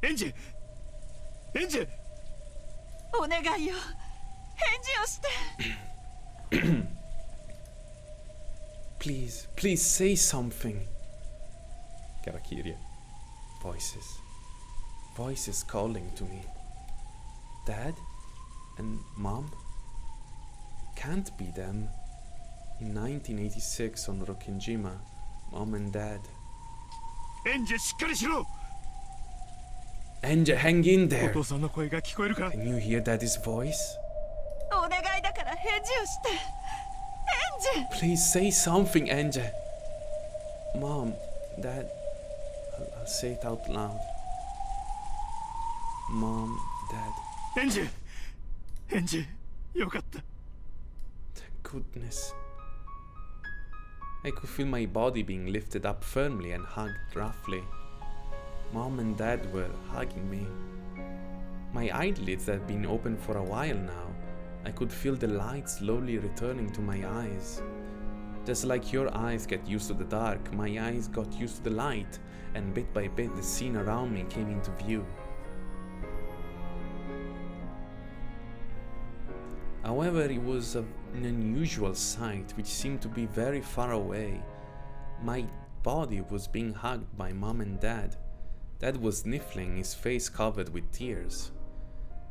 エンジエンジお願いよ、返事をして。Please, please say something. Cara Kyrie. Voices. Voices calling to me. Dad? And Mom? Can't be them. In 1986 on Rokkenjima, Mom and Dad. エンジしっかりしろ。 Enja, hang in お there. 父さんの声が聞こえるか。 Can you hear Daddy's voice? お願いだから返事をして。返事。 Please say something, Enja. Mom, Dad. I'll say it out loud. Mom, Dad. エンジエンジよかった。 Thank goodness. I could feel my body being lifted up firmly and hugged roughly. Mom and Dad were hugging me. My eyelids had been open for a while now. I could feel the light slowly returning to my eyes. Just like your eyes get used to the dark, my eyes got used to the light, and bit by bit the scene around me came into view. However, it was an unusual sight which seemed to be very far away. My body was being hugged by Mom and Dad. Dad was sniffling, his face covered with tears.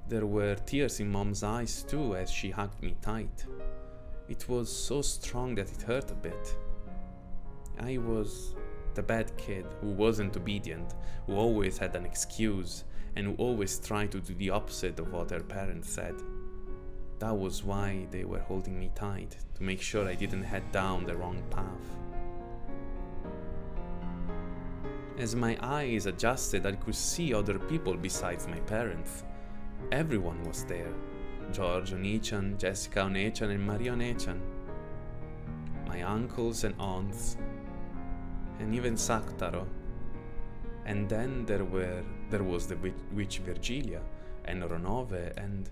There were tears in Mom's eyes too as she hugged me tight. It was so strong that it hurt a bit. I was the bad kid who wasn't obedient, who always had an excuse, and who always tried to do the opposite of what her parents said. That was why they were holding me tight, to make sure I didn't head down the wrong path. As my eyes adjusted, I could see other people besides my parents. Everyone was there. George Onichan, Jessica Onechan, and Maria Onechan. My uncles and aunts, and even Saktaro. And then there was the witch Virgilia, and Ronove, and...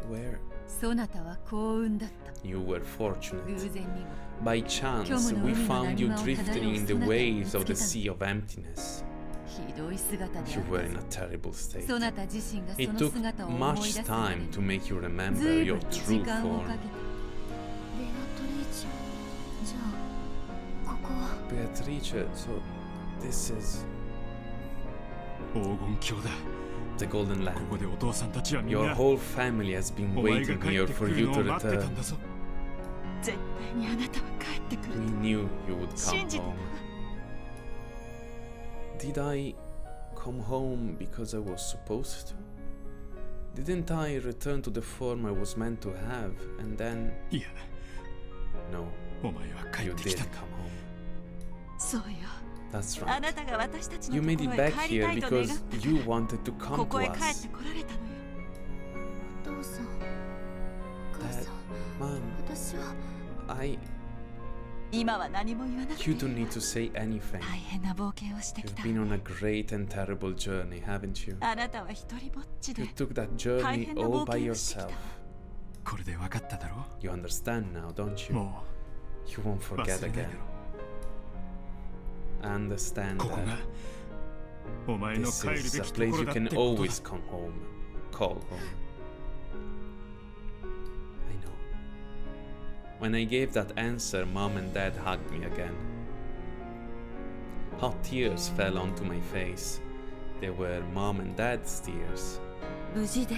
Where? そなたは幸運だった。 You were fortunate. 偶然にも By chance, we found you drifting in the waves of the sea of emptiness. ひどい姿で You were in a terrible state. そなた自身がそ It の took 姿を思い出 much すまで time to make you remember ずいぶ your んと時 true 間をか form. けた。ベアトリーチェ、じゃあここは Beatrice, so this is 黄金鏡だ。 the Golden ここ Land. でお父さんたちはみん Your な whole family has been お前が waiting 帰 here ってく for る you の to を待ってたん return. だぞ。絶対にあなたは帰ってく We る。 knew you would come 信じて home. Did I come home because I was supposed to? Didn't I return to the form I was meant to have, and then... いや、 No, お前は帰 you ってき did た come。home. そうよ。 That's あ right. なたが私たちの You と made こ it ろへ back 帰り here たいと願っ because た。 you wanted to こ come こ to へ帰って us. こられたのよ。お父さん、お母 Dad, さん、 Mom, 私は I... 今は何も言わなくて You don't need to say anything. 大変な冒険をしてき You've た。 been on a great and terrible journey, haven't you? あなたは一人ぼっち You で took that journey 大変な all 冒 by 険をしてき yourself. た。これで分かっただろ。 You understand now, don't you? も You won't う forget 忘れないだ again. ろ。 I understand ここが that お前の this 帰る is べ a きと place ころ you だって can ことだ。 always come home. Call home. I know. When I gave that answer, Mom and Dad hugged me again. Hot tears fell onto my face. They were Mom and Dad's tears. 無事で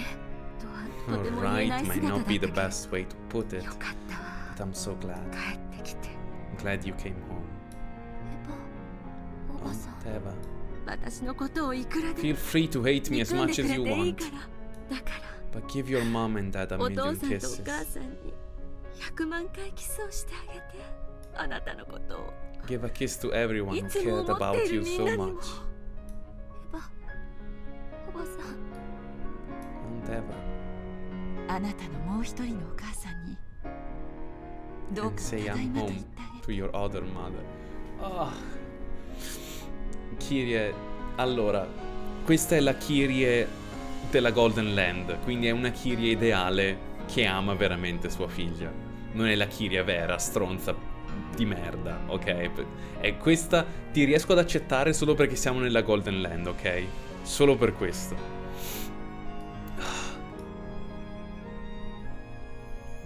とはとても言えな Right い might 姿だっ not た be け the ど、 best way to put it, よかったわ。 but I'm so glad. 帰ってきて。 I'm glad you came home. エバ、おばさん、 Aunt Eva, 私のことをいくらで feel free to hate me as 憎んで much く as れ you ていい want, から。だから but give your mom and dad a お父 million さんとお kisses. 母さんに100万回キスをしてあげて、あなたのことを Give a kiss to everyone い who つも cared 思って about いる you みん so なにも。 much. エバ、おばさん、 Aunt Eva, あなたのもう一人のお母さんにどう and か say ただい I'm まと home 言ってあげ to て。 your other mother. Ah. Kyrie, allora, questa è la Kyrie della Golden Land, quindi è una Kyrie ideale che ama veramente sua figlia. non è la Kiria vera, stronza di merda, ok? E questa ti riesco ad accettare solo perché siamo nella Golden Land, ok? Solo per questo.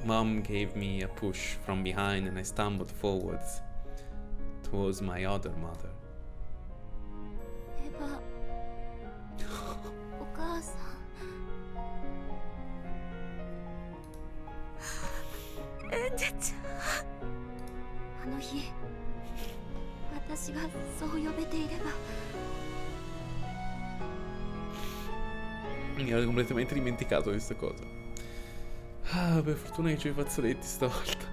Mom gave me a push from behind and I stumbled forwards towards my other mother. エヴァ、お母さん。エンジちゃん。あの日、私がそう呼べていれば。 Mi ero completamente dimenticato questa cosa. Ah, per fortuna che c'ho i fazzoletti stavolta.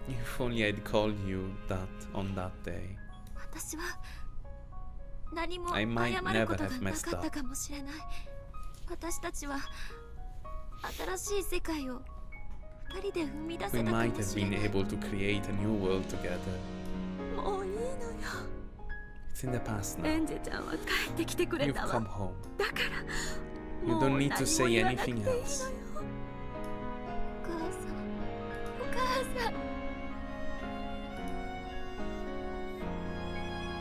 If only I'd called you that on that day. 私は何も I 謝 might ること never が have な messed かった up. かもしれない。私たちは新しい世界を二人で生み出 We せたか might も have しれ been ない。 able to create a new world together. もういいのよ。 It's in the past エ now. ンジェちゃんは帰ってきてくれ You've た come わ。 home. だから You もう don't 何 need も to say 言わなくていい anything のよ。 else. お母さん、お母さん。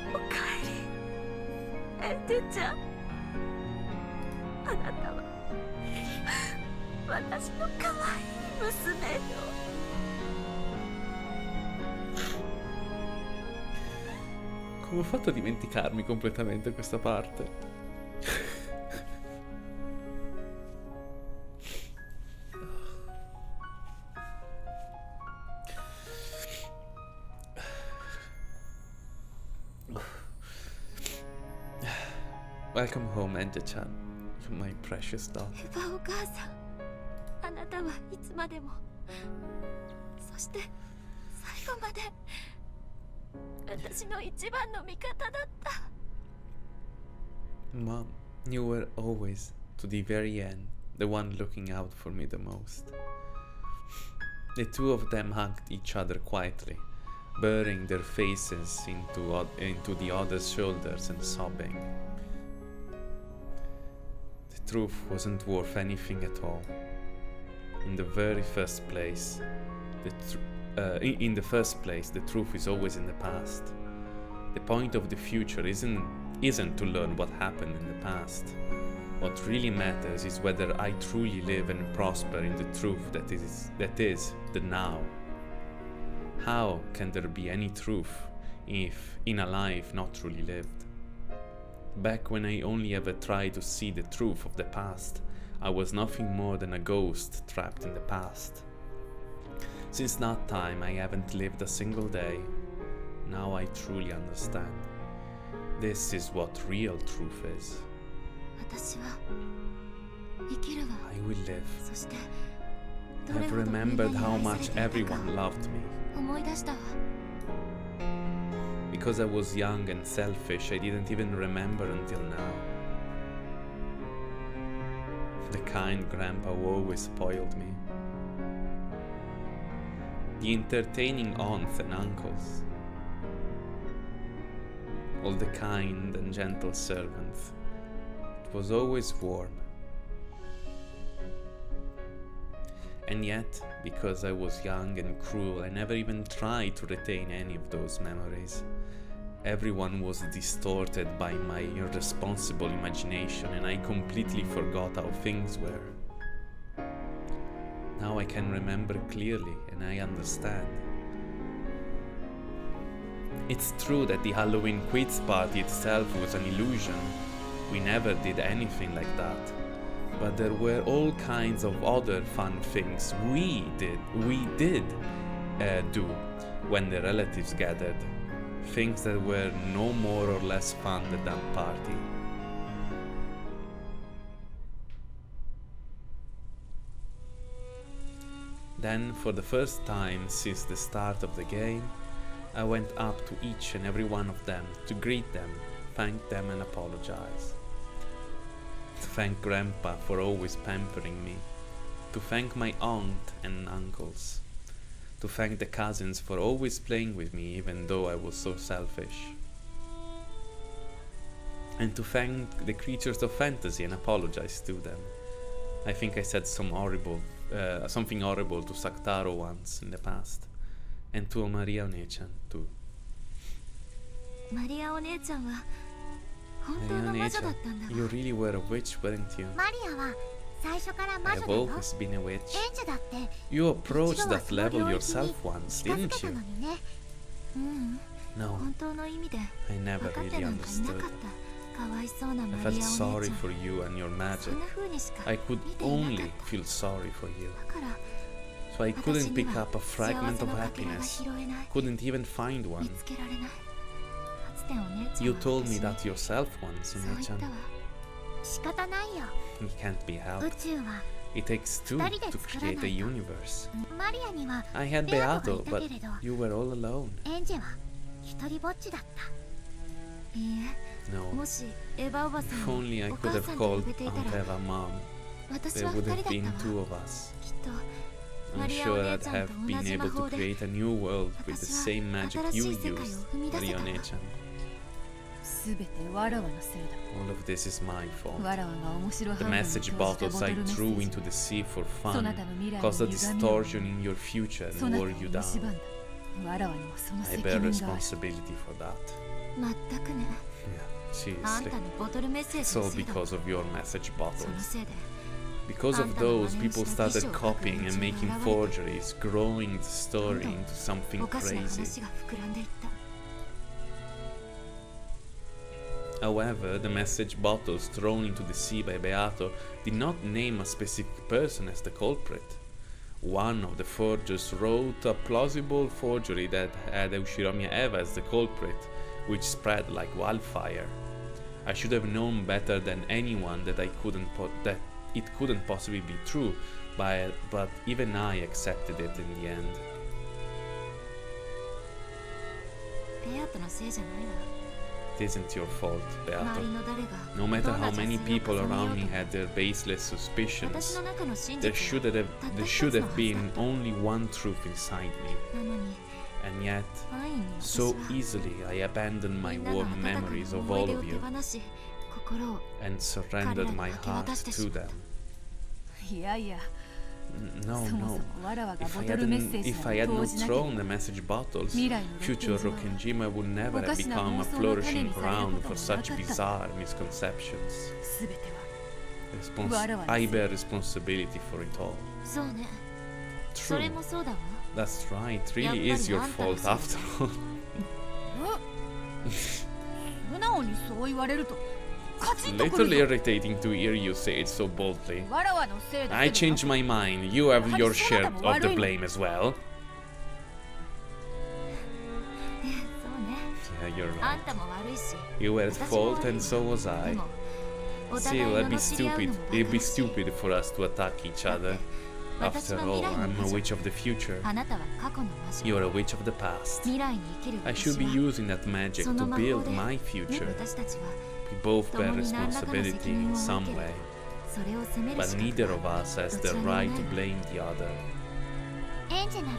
おかえり、エンジェちゃん。あなたは私の可愛い娘よ。 Come ho fatto a dimenticarmi completamente questa parte? Welcome home, Anja-chan. You're my precious daughter. エヴァお母さん、あなたはいつまでも、そして最後まで私の一番の味方だった。 Mom, you were always, to the very end, the one looking out for me the most. The two of them hugged each other quietly, burying their faces into the other's shoulders and sobbing. The truth wasn't worth anything at all. In the very first place, in the first place, the truth is always in the past. The point of the future isn't to learn what happened in the past. What really matters is whether I truly live and prosper in the truth that is the now. How can there be any truth if in a life not truly lived? Back when I only ever tried to see the truth of the past, I was nothing more than a ghost trapped in the past. Since that time, I haven't lived a single day. Now I truly understand. This is what real truth is. 私は生きるわ。 I will live. そしてどれ I've ほどみんな remembered に how 愛され much ていた everyone か loved me. 思い出したわ。 Because I was young and selfish, I didn't even remember until now. The kind grandpa who always spoiled me. The entertaining aunts and uncles. All the kind and gentle servants. It was always warm. And yet, because I was young and cruel, I never even tried to retain any of those memories. Everyone was distorted by my irresponsible imagination, and I completely forgot how things were. Now I can remember clearly, and I understand. It's true that the Halloween quiz party itself was an illusion. We never did anything like that. But there were all kinds of other fun things we did do when the relatives gathered. Things that were no more or less fun than that party. Then, for the first time since the start of the game, I went up to each and every one of them to greet them, thank them and apologize. To thank Grandpa for always pampering me. To thank my aunt and uncles. To thank the cousins for always playing with me even though I was so selfish. And to thank the creatures of fantasy and apologize to them. I think I said some horrible something horrible to Saktaro once in the past. And to Maria Onechan too. マリアお姉ちゃんは本当 Maria の魔女だ Onechan, ったんだわ。 you really were a witch, weren't you? マリアは最初から魔 I've 女だよ。 always been a witch. エンジだって You approached 一度は that その level 領域 yourself に once, 近づ didn't けた you? のにね。No, 本当の意味で I 分 never かって really なんかいなか understood. ったかわいそうな I マリア felt お姉ちゃ sorry ん。 for you and your そ magic. んな風にしか I could 見ていなか only った feel sorry for you. だから So I 私 couldn't に pick は up a 幸 fragment せ of のかけらが happiness. 拾えない Couldn't even find 見 one. つけられない。かつてお姉ちゃん You は told me 私に that yourself once, そう言っ Onechan. たわ。仕方ないよ。 It can't be 宇 helped. 宙は It takes two to create a universe. マリアには I had ベアト Beato, が but いたけれど you were all alone. エンジは一人ぼっちだった。いいえ、 No. もしエヴァおばさ If ん only I をお could 母 have さんと呼 called べていた Aunt ら Eva Mom. 私 There は would 二 have 人だ been った two わ。 of us. きっと I'm マリアお sure 姉 I'd ちゃん have と been 同じ魔 able 法 to で create a new world with the 私は same magic 新し you い世界を used, 生み出せ Maria たわ。 Onechan. すべてわらわのせい All of this is my だ fault. わらわが面白 The 半分に message 投じた bottles ボ I トルメッセ threw ージ into the sea for そ fun なたの未来 caused a を歪みを distortion in your future そ and なた wore に you 蝕ん down. だわらわにもその I 責 bear 任がある responsibility for that. まったくね。 Yeah, あん seriously. たのボトルメッセー It's ジの all せいだわ。 because of your message その bottles. せいで Because of those, people started copying and making forgeries, growing the story into something おかしな crazy. 話が膨らんでいった。 However, the message bottles thrown into the sea by Beato did not name a specific person as the culprit. One of the forgers wrote a plausible forgery that had Ushiromiya Eva as the culprit, which spread like wildfire. I should have known better than anyone that that it couldn't possibly be true, but even I accepted it in the end. ベアトのせいじゃないわ。 It isn't your fault, 周り Beato. の誰が No matter どんな how many 邪推を people 重ねよう around と me も had their baseless 私 suspicions, の中の真 there 実 should は have, たった there 一 should つの have はずだ been った only one truth inside me. なのに And yet, 安易に私 so は easily I abandoned み my んなの warm 温かな memories of 思い all 出を of 手 you 放し心を and surrendered my heart to them. いやいや No, そもそ no. もわらわが If ボ I トルメッセー hadn't, ジ if な I ど had 投 not じなけれ thrown the ば message bottles, 未来の future ロッキンジは Rokenjima would never お have かしな become a 妄想の種 flourishing にされる ground こと for もな such かった bizarre misconceptions. すべては I bear responsibility for it all. そうねそ True. れもそうだわ That's right. It really is your fault after all. 素直にそう言われるとカチ It's ッとく little るぞ irritating to hear you say it so boldly. わらわのせいだ I けでな changed く my mind. You have your share of the 悪いの。 blame as well. そうね Yeah, you're あん right. たも悪いし You were at 私も fault 悪い and so was で I. もお互い Still, の it'd be 罵り合う stupid. のもバ It'd カ be らしい stupid for us to attack each other. 私 After は all, 未来の I'm 魔 a 女 witch of the future. あなたは過去の魔 You're 女 a witch of the past. 未来に生きる I 私 should be は using that magic そ to の魔法 build で my ね future. 私たちは We both bear 共に何らかの責 responsibility 任 in を some 受ける way, それを責める but 資 neither 格 of は us has ど the ちらにもない right to blame the other. エンジェなら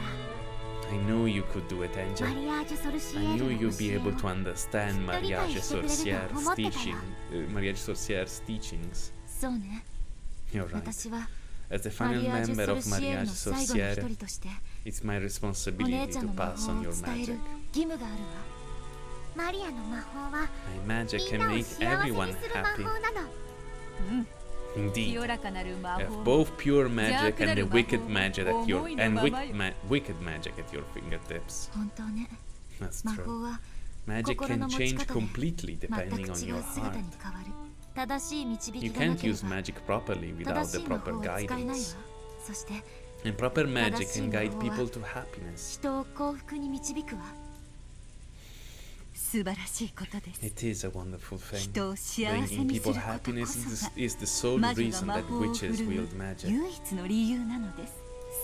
I knew you could do it, マ Angel. リアージュソルシエ I ー knew ルの you'd 教 be え able を to understand Mariage Sorciere's teaching. Mariage Sorciere's teachings. そうね You're right. 私は As the マ final リアージュ member ソ of ルシエール Mariage の最後の一 Sorciere, 人として it's my お姉 responsibility ちゃん to の魔 pass 法 on を your 伝える magic. 義務があるわマリアの魔法は My magic みん can なを make 幸せ everyone にする魔 happy. 法なのうん Indeed. 清らかなる魔 You 法 have both pure magic and the 邪悪なる魔法 wicked magic at your 思いの and ままよ wicked magic at your fingertips. 本当ね That's 魔 true. 法は Magic 心 can の持ち change 方で completely 全 depending く on 違 your う姿 heart. に変わる正しい導 You きがな can't けれ use ば magic properly without 正 the しい魔法 proper を使えないわ guidance. そして And proper magic 正しい can 魔 guide 法は people to happiness. 人を幸福に導くわ素晴らしいことです It is a wonderful thing. 人を幸せ Bringing にす people ることこ happiness そが is the sole 魔女 reason が魔 that 法を witches 振るう wield magic. 唯一の理由なのです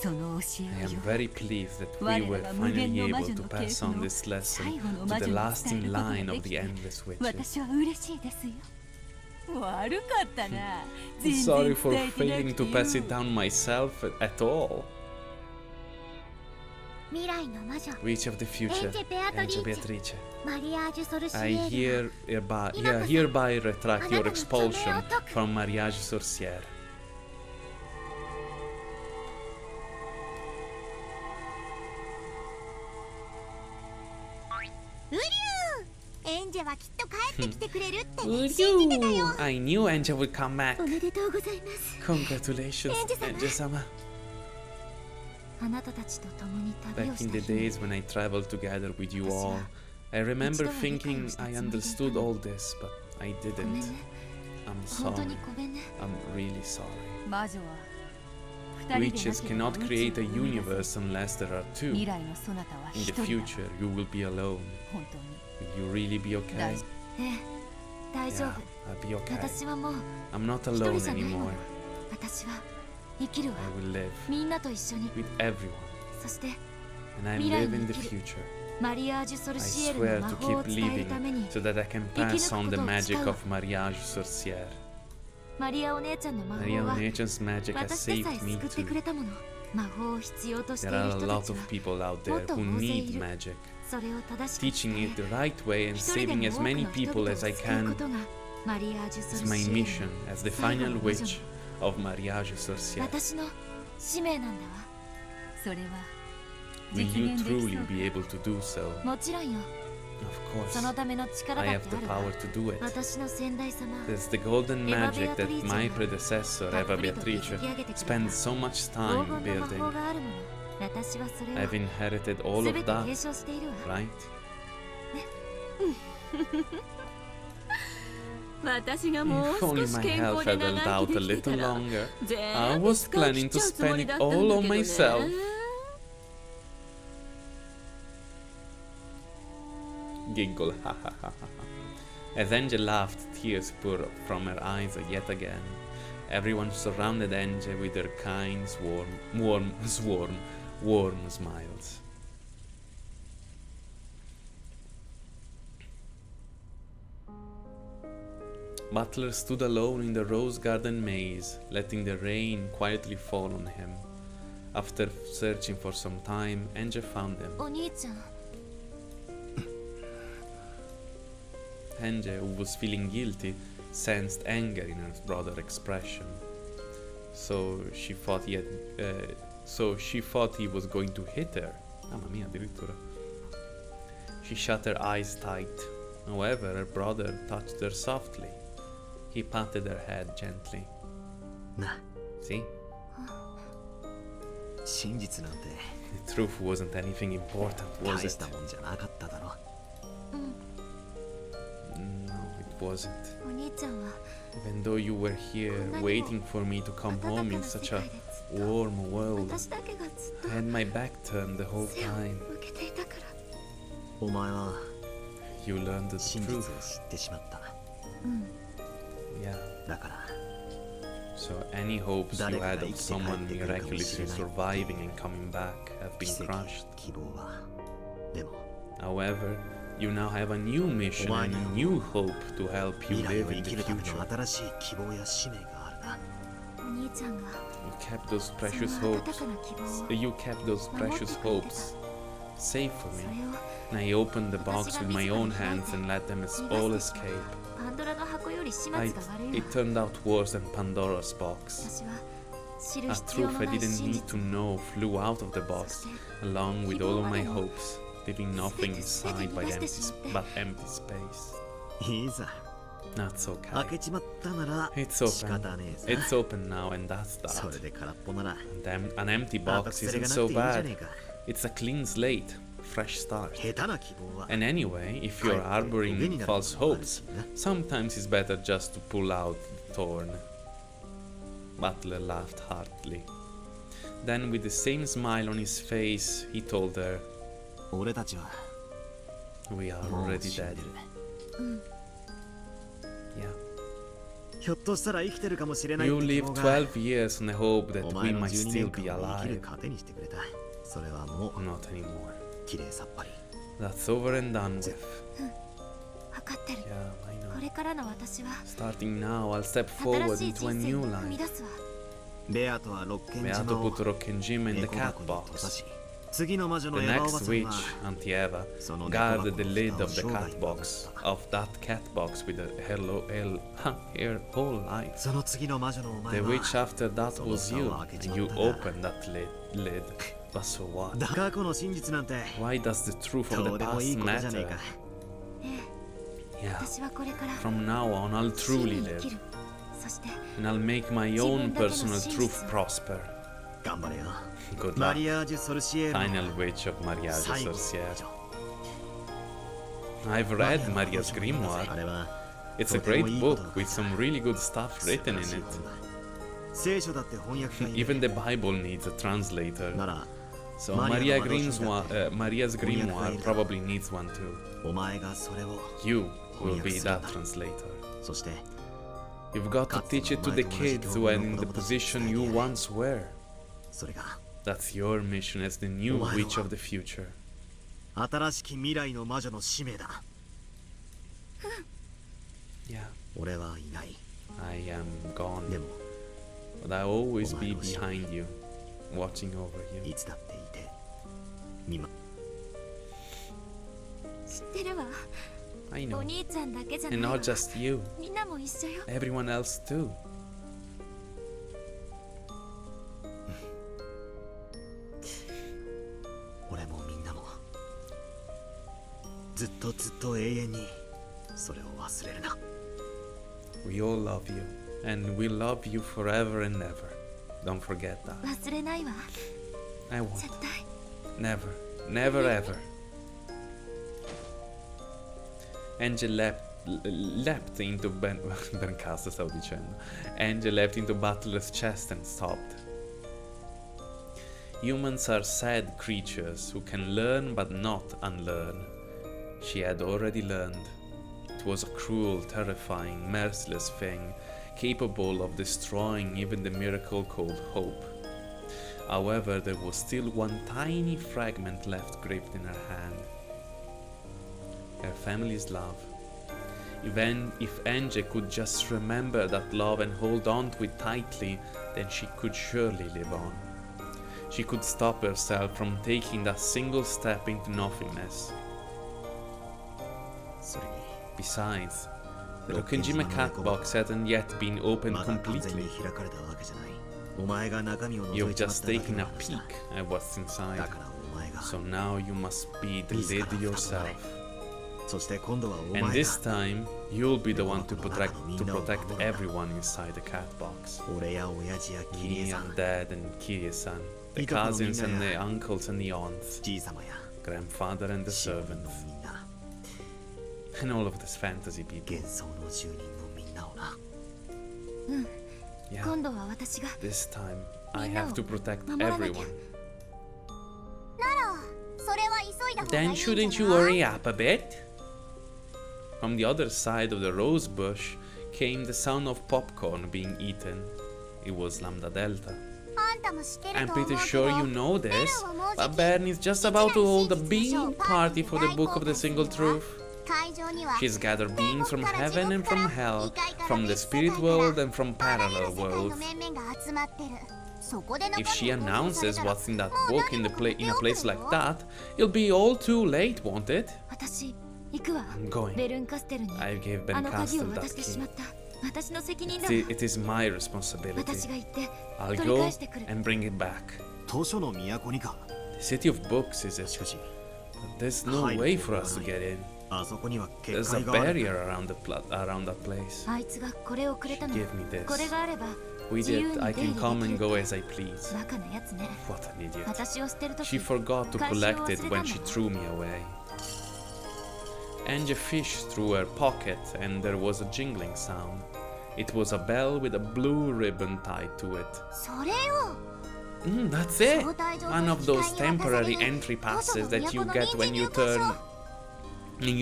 その教 I えを am よ very pleased that 我 we ら were が無限 finally の魔 able 女 to の系 pass 譜 on の this lesson 最後の to 魔 the 女に伝え lasting ることが line で of き the て endless witches. 私は嬉しいですよ悪かったな I'm 全 sorry 然 for 伝えてな failing くて to pass よ it down myself at all. 未来の魔女 Witch of the future, Angel Angel Beatrice. Beatrice. マリアージュソルシエ I ール hereby retract your expulsion Anata no from Mariage Sorciere. エンジェはきっと帰ってきてくれるって I knew Angel would come back. おめでとうございます。 Congratulations, Angel-sama. あなたたちと共に旅を Back し in た the 日に days when I traveled together with you all, I remember thinking I understood all this, but I ごめん didn't. ね。 I'm 本当 sorry. にごめんね。 I'm really sorry. 魔女は二人で Witches なければ cannot create a 宇宙を生み出せ universe unless there are two. 未来のそなたは In 一 the 人だ。 future, you will be alone. 本当に Will you really be okay? 大丈ええ、大丈 Yeah, 夫。 I'll be okay. 私はもう I'm not 一人 alone じゃないも anymore. の。私は生きるわ。 I will live みんなと一緒に。 with everyone. そして And I 未来 live に in the 生きる。 future. マリアージュ・ソル I シエル swear の魔 to 法を keep 伝えるため living に so that I can pass on the magic of mariage sorcière. マリアお姉ちゃんの魔法 Maria は Onechan's magic has 私でさえ saved me 救ってく too. れたもの。魔法を必要としてい There る are a 人た lot ち of は people out もっ there と who 大勢い need る。 magic. それを正しく Teaching it the right way and 一人で saving も as 多く many の人 people 々を as I 救う can ことがマリアージュ・ソ is ル my シエル mission as the 最後 final の魔女 witch of mariage sorcière. 私の使命なんだわ。それは Will 実 you 現できそう truly be able to do so? もちろんよ。 Of その course. ための力 I だっ have て the ある power わ。 to do it. 私の先代様 There's the golden Eva magic that Beatrice my が predecessor, たっ Eva ぷりと築 Beatrice, き上げてくれた spent so much 黄 time 金の魔 building. 法があるもの。私はそれを I've inherited all 全 of て継 that, 承しているわ。 right? 私がもう If 少 only し my 健 health 康で had held 長 out 生 a きできて little たら longer, 全 I 部 was 使い planning 切 to っちゃうつも spend り it だったんだ all け on どね。 myself. Giggle, ha ha ha ha. As Angel laughed, tears poured from her eyes yet again. Everyone surrounded Angel with their kind, warm smiles. Butler stood alone in the rose garden maze, letting the rain quietly fall on him. After searching for some time, Angel found him. お兄ちゃん、 Angel, who was feeling guilty, sensed anger in her brother's expression. So she thought he was going to hit her. Mamma mia, addirittura. She shut her eyes tight. However, her brother touched her softly. He patted her head gently. な、 See? 真実なんて The truth wasn't anything important, 大 was し it? たもんじゃなかっただろ。 No, it wasn't. お兄ちゃんは Even though you were here waiting for me to come 温か home な in 世 such 界 a でずっと warm world, 私だけがずっと I had my back turned the whole 背を time. 向けていたから。お前は You learned the 真実を truth. 知ってしまった。 Yeah. だから So any hopes you 誰か had が生 of きて帰 someone ってくるかもしれ miraculously ない。 surviving and coming back have 奇 been 跡、 crushed. 希望は。でも However, you now have a new mission Why and a now? new hope to help you 未来 live を in 生き the るため future. の新しい希望や使命があるな。お兄ちゃんが You kept those そ precious の温 hopes. かな希望を You kept those precious hopes safe for そ me. れを And I opened the box with my own hands and let them all escape. パンドラの箱より始末が I, 悪い it わ。 turned out worse than Pandora's box. 私は知る A 必要 truth の I ない didn't 真 need 実 to know flew out of the そ box, して along with all of my hopes, leaving nothing inside but empty space. いいさ。 That's 開 okay. けちまったなら It's 仕 open. 方ねえさ。 It's open now, and that's それ that. で空っぽなら And an empty あと box それ isn't がな so くていいじゃ bad. ねえか。 It's a clean slate, fresh start. 下手な希望は And anyway, if you're かえってトゲに harboring なる false こともあるし hopes, な。 sometimes it's better just to pull out the thorn. Butler laughed heartily. Then, with the same smile on his face, he told her, 俺たちは We are もう already 死ん dead. でる。 Yeah. ひょっとしたら生きてるかもしれない You って希 lived 望が 12 years in the hope that お we 前の might 12 still 年 be 間を生きる alive. 糧にしてくれた。それはもう Not anymore. 綺麗さっぱり。 That's over and done with. 分かってる。 Yeah, I こ know. れからの私は Starting now, I'll step 新 forward しい into 人 a 生 new に踏み life. 出すわ。ベアとはロッケン We 島 have to を put Rockenjim in the 猫 cat 箱に閉ざ box. し、次の魔女の The エヴァおば next さん witch, は Auntie Eva, その猫 guarded 箱 the の lid 蓋を of the 生涯 cat に box, 守った。 of that cat box with her whole life. その次の魔女のお前 The は witch after that その was 蓋 you, を開けち and まった you な。 opened that lid. But so what? 過去の真実なんて Why does the truth of ど the うでもいい past ことじゃねえ matter? か。Yeah. 私はこれから From now on, I'll 真理 truly に生 live. きる。そして And I'll make my own personal truth prosper. 頑張れよ Good マ luck. リアージュ・ソルシエール Final Witch of Mariage 最後 Sorcière. I've read Maria's あ Grimoire. れは It's a great book with some really good stuff written in it. 聖書だって翻訳がいる Even the Bible needs a translator. なら So Maria Maria's Grimoire probably needs one too. お前がそれを You will be that translator. そして You've got to teach it to the kids who are in the position you once were. それが That's your mission as the new witch of the future. 新しき未来の魔女の使命だ Yeah, 俺はいない I am gone, でも but I'll always be behind you, watching over い you. つだっていて見ま知ってるわ。 I お know. 兄ちゃんだけじゃない And わ。 not just you, みんなも一緒よ。 everyone else too. 俺もみんなもずっとずっと永遠にそれを忘れるな We all love you, and we love you forever and ever. Don't forget that. 忘れないわ。 I won't. 絶対。 Never, never ever. Angel leapt into Bencast, stavo dicendo. Angel leapt into Butler's chest and stopped. Humans are sad creatures who can learn but not unlearn. She had already learned. It was a cruel, terrifying, merciless thing, capable of destroying even the miracle called hope. However, there was still one tiny fragment left gripped in her hand. Her family's love. If Ange could just remember that love and hold on to it tightly, then she could surely live on. She could stop herself from taking that single step into nothingness. それに Besides, the Rokkenjima cat box hadn't yet been opened まだ完全 completely. に開かれたわけじゃないお前が中身を覗 You've いちまっ just ただけ taken の a 話 peek だ at what's inside. だからお前が So now you must be the lid yourself. そして今度はお And 前 this が time, you'll be the one to protect everyone inside the cat box. 俺や親父やキリエ Me さん and Dad and Kirie-san, the いとこの cousins みんな and や the uncles and the aunts, じいさまや grandfather and the 市民の servants, みんな and all of these fantasy people. 幻想の住人のみんなをな Yeah, 今度は私が。 this time I have to protect 守らなきゃ。 everyone. それは急いだ方がいい Then んじゃない shouldn't you hurry up a bit? From the other side of the rose bush came the sound of popcorn being eaten. It was Lambda Delta. あんたも知ってる I'm と思う pretty けど sure you know this, but Bernie's just about to hold a bean party for the Book of the Single Truth. 会場には She's gathered beings from heaven and from hell, from the spirit world and from parallel worlds. If she announces what's in that book in a place like that, it'll be all too late, won't it? 私行くわ I'm going. ベルンカステルに I gave あ Ben の鍵を Castle 渡 that してし key. まった私の責任だわ It is my responsibility. 私が行って I'll 取り go 返してくる and bring it back. 図書の都にか The city of books, is し it? かし There's no way for us to get in. あそこには結 There's a 界がある barrier around that place. あいつがこれをくれたの Give me this. これがあれば With 自由 it, に I 出入 can り come で and きる go as I please. バカなやつね What an idiot. 私を捨てると She き forgot to 返しを collect 忘れ it た when ん she だ threw me away. Angie fished through her pocket and there was a jingling sound. It was a bell with a blue ribbon tied to it. それよ That's it! One of those temporary entry passes that you get when you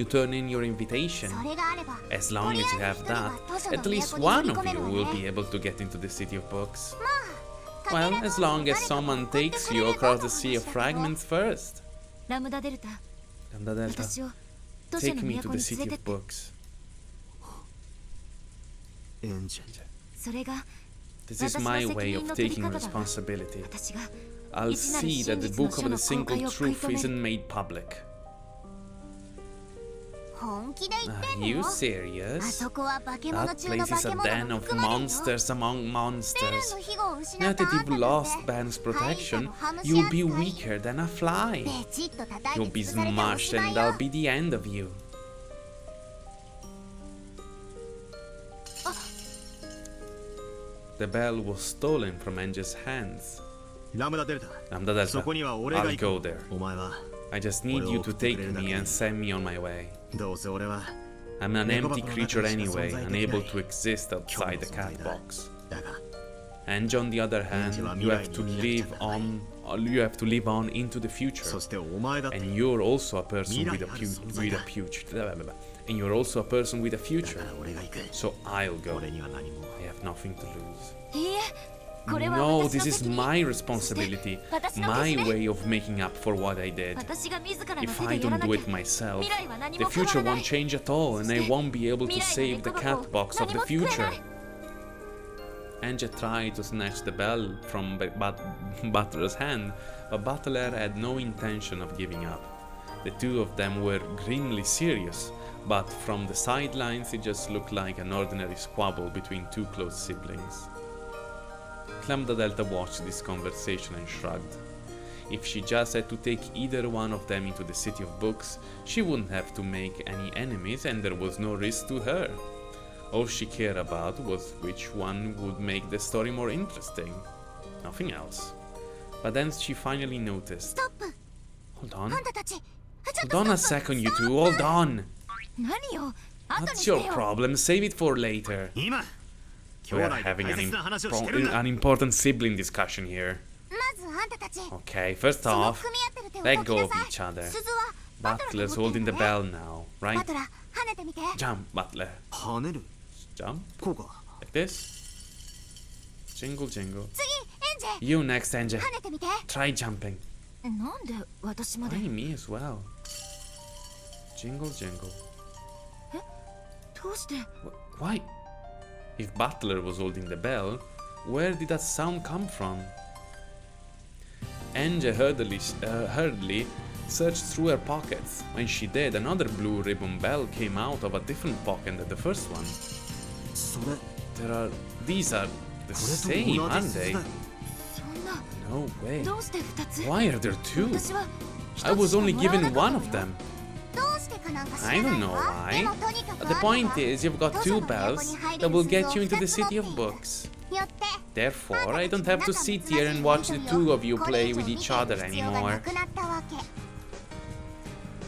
turn in your invitation. それがあれば As long as you have that, at least one of you will be able to get into the city of books. Well, as long as someone takes you across the sea of fragments first. ラムダデルタ Lambda Delta, 私を都市の take me to 都に the 連 city れ of てって books. エンジェそれが This is my way of taking responsibility. 私が I'll see that the book of the single truth isn't made public. 本気で言って Are んの you あ serious? そこは化け物 That 中の place 化 is け a 物 den の of 含まれるよ monsters among ベル monsters. の庇護を失 Now った that あんた you've だ lost って Ben's protection, ハムシ you'll be 扱い weaker than a fly. ベチッと叩 You'll いて be 潰されておし smashed まい and よ that'll be the end of you. The bell was stolen from Enge's hands. ラムダデルタ Lambda Delta, そこには俺が I'll 行く go there. お前は I just need you to take me and send me on my way. どうせ俺は I'm an empty creature anyway, unable to exist outside the cat box. だが And on the other hand, you have to live on into the future. そしてお前だって And you're also a person with a future. And you're also a person with a だ future. から俺が行く So I'll go. 俺には何も I have nothing to lose. いいえこれは No, 私の this is 責任 my responsibility, 私の my 決定 way of making up for what I did. 私が自らの If 手 I でやら don't な do きゃ it myself, 未来は何 the も変わ future らな won't い change at all, and I won't be able to save the cat box of the future. Enge tried to snatch the bell from Butler's hand, but Butler had no intention of giving up. The two of them were grimly serious, but from the sidelines it just looked like an ordinary squabble between two close siblings. Lambda Delta watched this conversation and shrugged. If she just had to take either one of them into the City of Books, she wouldn't have to make any enemies and there was no risk to her. All she cared about was which one would make the story more interesting. Nothing else. But then she finally noticed. ストップ Hold on. あんたたちちょっ Hold と on a ストップ second, you two. Hold on. 何よ後に That's して your よ problem. Save it for later. 今 We 兄 are 弟で having 大 an, 切な話をしてるんだ an important sibling discussion here. まずあんたたち Okay, first その off, 組み合ってる手を let 解 go き of なさい each other. 鈴はバトラー Butler's が持って holding る the ね bell now, バ right? トラー跳ねてみて Jump, Butler. 跳ねる Jump. こうか Like this. Jingle, jingle. 次エンジ You next, Enge. 跳ねてみて Try jumping. なんで私まで Why me as well? Jingle, jingle. どうして Why? If Butler was holding the bell, where did that sound come from? Enge hurriedly searched through her pockets. When she did, another blue ribbon bell came out of a different pocket than the first one. それ These are the これと same, 同 aren't じ鈴 they? だ そんな No way. どうして2つ Why are there two? 私は I was only 一つしかもらわ given なかった one の of よ them. どうしてかなんか知ら I ない don't know わ why. でもとにかく The あ point んたは is, you've got 図 two 書の都 bells に入れ that る will 鈴 get を you into 2 the つ持って City い of る Books. よって Therefore, I don't have to sit here and watch the two of you play with each other anymore.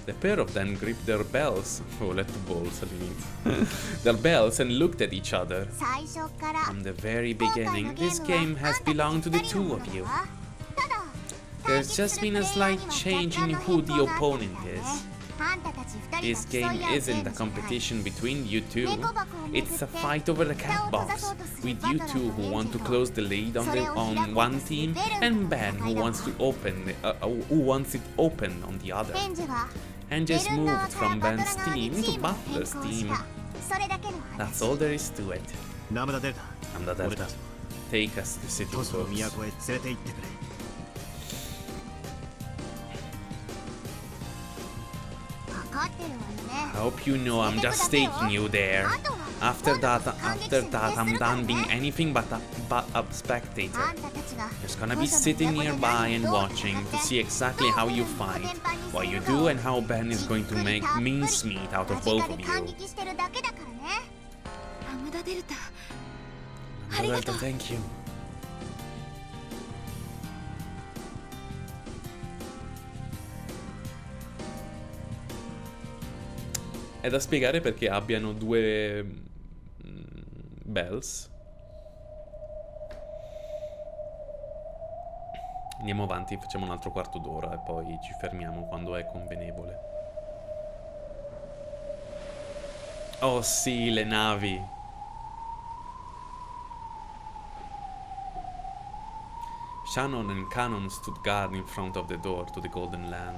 The pair of them gripped their bells. Oh, let the balls, their bells and looked at each other. 最初から From the very 今回の beginning, ゲー this ムは game has あんたたち belonged to the 二人の two も of の you. だわただ There's just been a slight change in who the opponent is. あんたたち二人 This が game 競い合うゲー isn't ム a じゃない competition between you two. 猫箱をめぐって It's a fight over the cat box, with you two who want to close the lid on one team, and Ben who wants to who wants it open on the other. エンジは And ベ just ルン側 moved から from バトラ Ben's 側に team チ to ームを変更 Butler's し team. たそれだけの That's 話 all there is to it. ラムダデルタ I'm the 俺た Delta. ち Take us to the city 都 of 市の Books. 都へ連れて行ってくれ 分かってるわよ I hope you know I'm just taking you there. After that, I'm done being anything but a spectator. あんたたちが Just gonna be sitting nearby and watching to see exactly how you fight, what you do, and how Ben is going to make mincemeat out of 間 both 近 of で感 you. 激してるだけだからねラムダデルタあり Delta, がとう thank you. È da spiegare perché abbiano due bells. Andiamo avanti, facciamo un altro quarto d'ora e poi ci fermiamo quando è convenevole. Oh sì, le navi. Shannon and Cannon stood guard in front of the door to the Golden Land.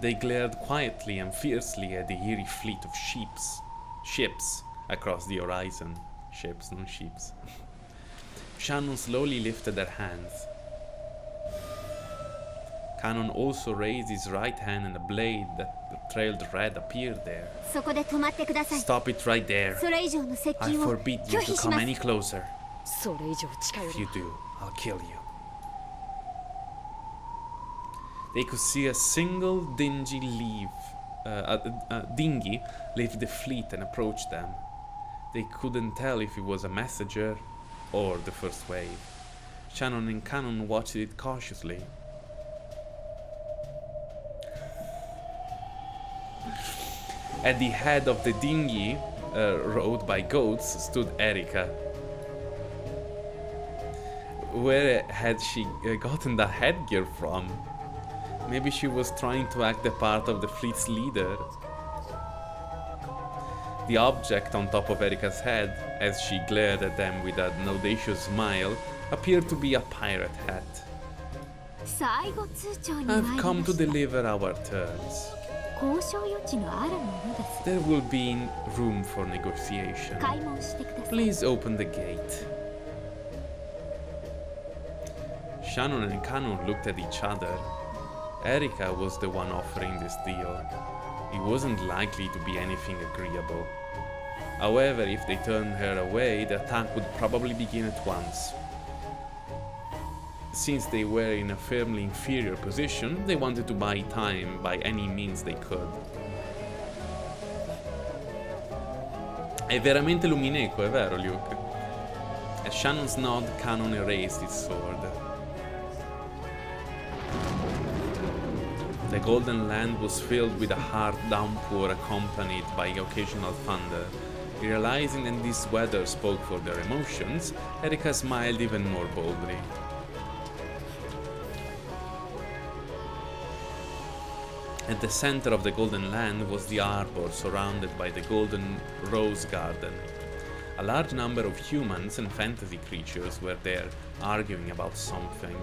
They glared quietly and fiercely at the eerie fleet of ships across the horizon. Ships, not sheeps. Shannon slowly lifted her hands. Cannon also raised his right hand and a blade that trailed red appeared there. そこで止まってください Stop it right there. それ以上の接 I 近を forbid 拒 you 否 to し come ます any closer. それ以上近寄 If る you do, I'll kill you. They could see a single dinghy leave the fleet and approach them. They couldn't tell if it was a messenger, or the first wave. Shannon and Cannon watched it cautiously. At the head of the dinghy, rowed by goats, stood Erika. Where had she gotten the headgear from? Maybe she was trying to act the part of the fleet's leader. The object on top of Erika's head, as she glared at them with an audacious smile, appeared to be a pirate hat. I've come to deliver our terms. There will be room for negotiation. Please open the gate. Shannon and Cannon looked at each other. Erika was the one offering this deal. It wasn't likely to be anything agreeable. However, if they turned her away, the attack would probably begin at once. Since they were in a firmly inferior position, they wanted to buy time by any means they could. È veramente l'Umineko, è vero, Luke? At Shannon's nod, Cannon erased his sword. The Golden Land was filled with a hard downpour accompanied by occasional thunder. Realizing that this weather spoke for their emotions, Erika smiled even more boldly. At the center of the Golden Land was the arbor surrounded by the Golden Rose Garden. A large number of humans and fantasy creatures were there, arguing about something.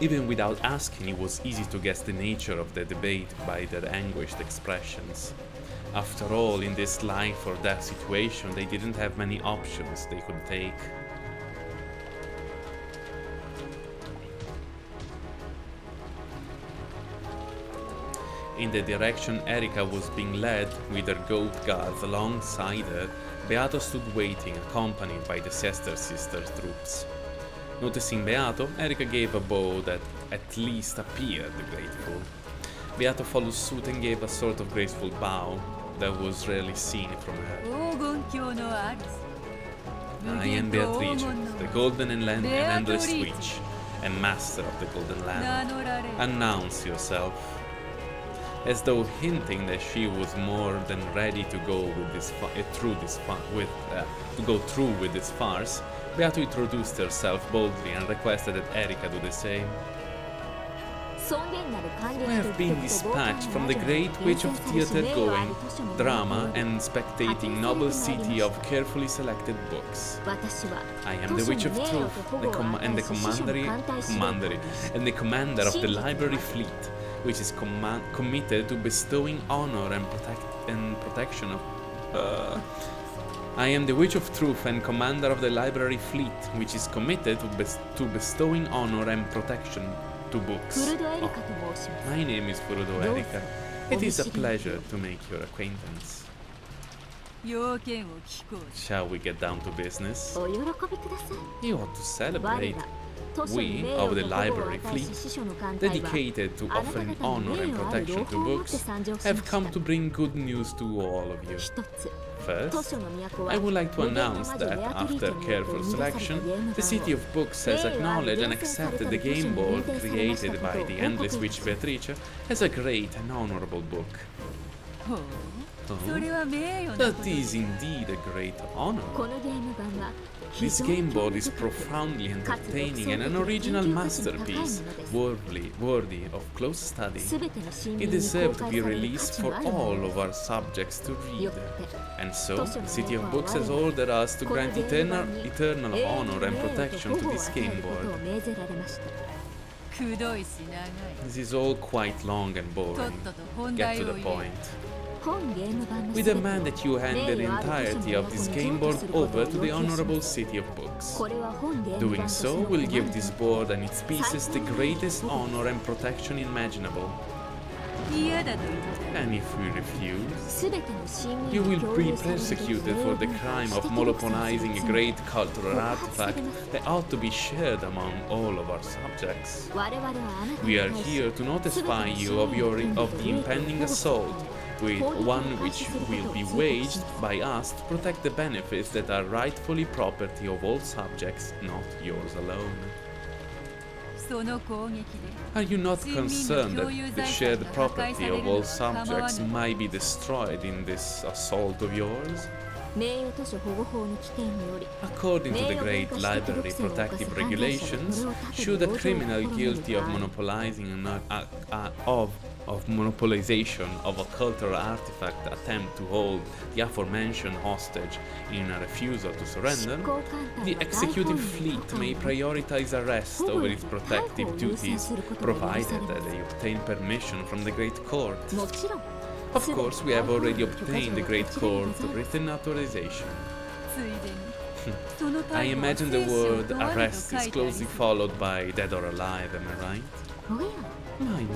Even without asking, it was easy to guess the nature of the debate by their anguished expressions. After all, in this life or death situation, they didn't have many options they could take. In the direction Erika was being led, with her goat guards alongside her, Beato stood waiting, accompanied by the Sister Sisters' troops. Noticing Beato, Erika gave a bow that at least appeared grateful. Beato followed suit and gave a sort of graceful bow that was rarely seen from her. I am Beatrice, the Golden and Endless Witch, and Master of the Golden Land. Announce yourself. As though hinting that she was more than ready to go with through with this farce, Beato introduced herself boldly and requested that Erika do the same. I have been dispatched from the great witch of theater-going, drama and spectating noble city of carefully selected books. I am the witch of truth, the commander of the library fleet, which is committed to bestowing honor and protection of... I am the Witch of Truth and commander of the library fleet, which is committed to bestowing honor and protection to books. Oh, my name is Furudo Erika. It is a pleasure to make your acquaintance. Shall we get down to business? You ought to celebrate. We, of the library fleet, dedicated to offering honor and protection to books, have come to bring good news to all of you. First, I would like to announce that, after careful selection, the City of Books has acknowledged and accepted the game board created by the Endless Witch Beatrice as a great and honorable book. Oh, that is indeed a great honor. This game board is profoundly entertaining and an original masterpiece, worthy of close study. It deserves to be released for all of our subjects to read. And so, the City of Books has ordered us to grant eternal honor and protection to this game board. This is all quite long and boring. Get to the point. We demand that you hand the entirety of this game board over to the Honorable City of Books. Doing so will give this board and its pieces the greatest honor and protection imaginable. 嫌だと言った。 And if we refuse, 全ての親民 you に will 共 be 有される persecuted for the crime of monopolizing a great cultural artifact that ought to be shared among all of our subjects. 我々はあなた We に are 対し here to notify you of the impending assault, with one which will be waged by us to protect the benefits that are rightfully property of all subjects, not yours alone. その攻撃で Are you not concerned that the shared property of all subjects might be destroyed in this assault of yours? 名誉図書保護法の規定により According to the Great Library Protective Regulations, should a criminal guilty of monopolization of a cultural artifact attempt to hold the aforementioned hostage in a refusal to surrender, the executive fleet may prioritize arrest over its protective duties, provided that they obtain permission from the Great Court. もちろん Of course, we have already obtained the Great Court written authorization. ついでにその I 逮捕は imagine the 生死を word 問われと arrest 書 is いてあり closely followed by dead or alive, am I right? おや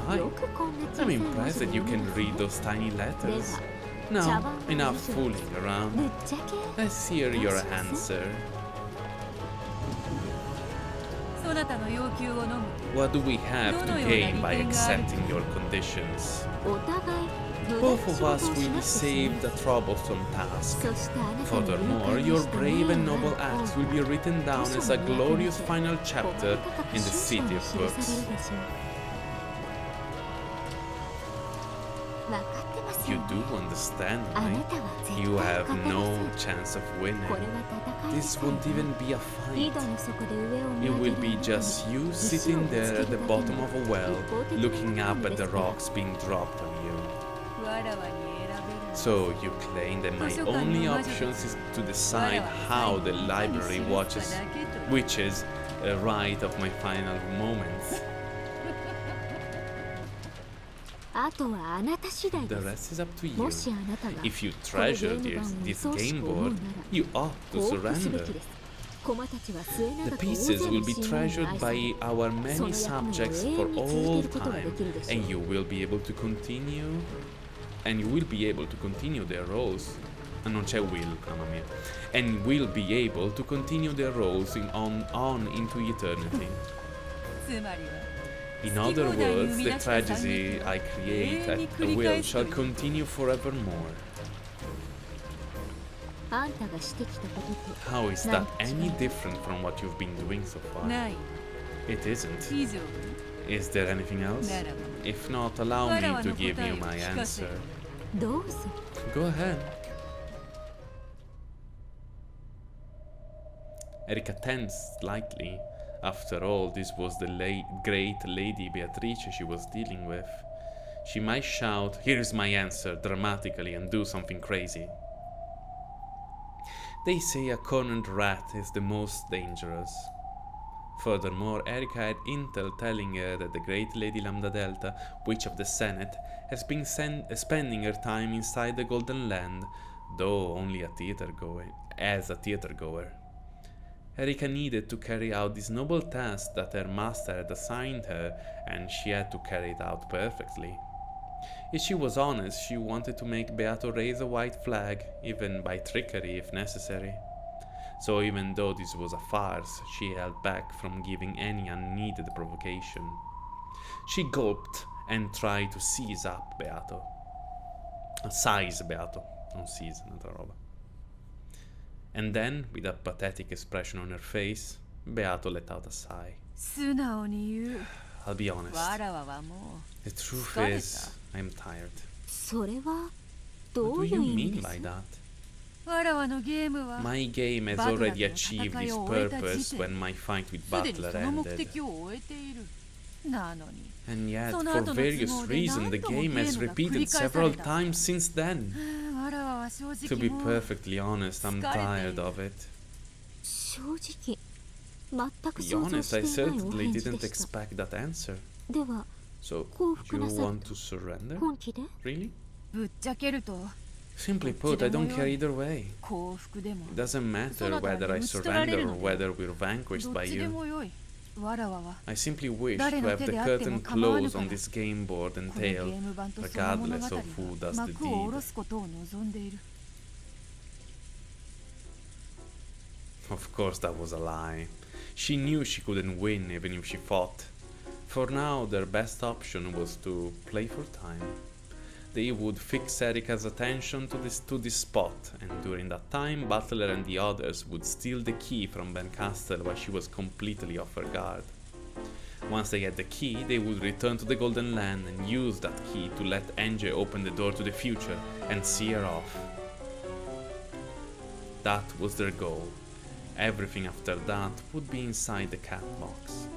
My, よくこんな小さ I'm い文 impressed 字 that で you 読 can め read た those tiny letters. では Now, enough fooling ぶ around. っちゃけ Let's hear your answer. そなたの要求を飲む What do we have to gain by accepting your conditions? お互い Both of us will be saved a troublesome task. そしてあなたの Furthermore, your brave and noble acts will be written down as a glorious final chapter in the city of books. 分かってます You よ do understand, あな right? たは絶 You 対 have 勝て no ません chance of これ winning. は戦いで This すから won't even be a 井 fight. 戸の底で上を見 It 上げ will る be ように just you sitting there at the bottom of a well, looking up at the rocks being dropped on you. わらわに選べる So you claim that my only option is to decide how the library which is a right of my final moments. あとはあなた次第 The で rest す is up to も you. しあなたが If you このゲ treasure ーム版 this にふさわし game く思うな board, ら you ought to 降伏すべ surrender. きです駒たちは末 The 永く大 pieces 勢 will の be 親民に treasured 愛され by our many その役目を subjects 永 for 遠に続け all ることがで time, きるでしょう and you will be able to continue, and you will be able to continue their roles. Non c'è will, mamma mia. And will be able to continue their roles on into eternity. つまりは In other words, the tragedy I create at will shall continue forevermore. あんたがしてきたことと How is that any different from what you've been doing so far? ない It isn't. 以上 Is there anything else? ならば If not, allow me to give you my answer. どうぞ Go ahead. Erika tensed slightly. After all, this was the great Lady Beatrice she was dealing with. She might shout, "Here's my answer," dramatically and do something crazy. They say a cornered rat is the most dangerous. Furthermore, Erika had intel telling her that the great Lady Lambda Delta, Witch of the Senate, has been spending her time inside the Golden Land, though only as a theater goer. Erika needed to carry out this noble task that her master had assigned her, and she had to carry it out perfectly. If she was honest, she wanted to make Beato raise a white flag, even by trickery if necessary. So even though this was a farce, she held back from giving any unneeded provocation. She gulped and tried to size Beato, non seize, un'altra roba. And then, with a pathetic expression on her face, Beato let out a sigh. 素直に言う I'll be honest. わらわはも The truth 疲れた。 is, I'm tired. それはど What う do い you う意味 mean です by that? うわらわのゲームは My game has Butler already との achieved 戦い its を終えた purpose 時点 when my fight with すでに Butler その目 ended. 的を終えているなのに And yet, その for 後の都 various 合で reasons, the 何度も game ゲー has ムが繰り repeated 返され several た times since then. わらわは正 To 直 be もう perfectly honest, I'm 疲れてい tired る of it. 正直全く To be 想像 honest, し I ていないお certainly 返事 didn't でした expect that answer. では So, 降伏 you なさる want to surrender? 本気で Really? ぶっちゃけると Simply put, I don't care either way. 幸福でも It doesn't matter whether I surrender or whether we're vanquished どっ by ちで you. もよい I simply wish to have the curtain close on this game board and tale, regardless of who does the deed. Of course that was a lie. She knew she couldn't win even if she fought. For now, their best option was to play for time. They would fix Erika's attention to this spot, and during that time, Butler and the others would steal the key from Ben Castle while she was completely off her guard. Once they had the key, they would return to the Golden Land and use that key to let ENG open the door to the future and see her off. That was their goal. Everything after that would be inside the cat box.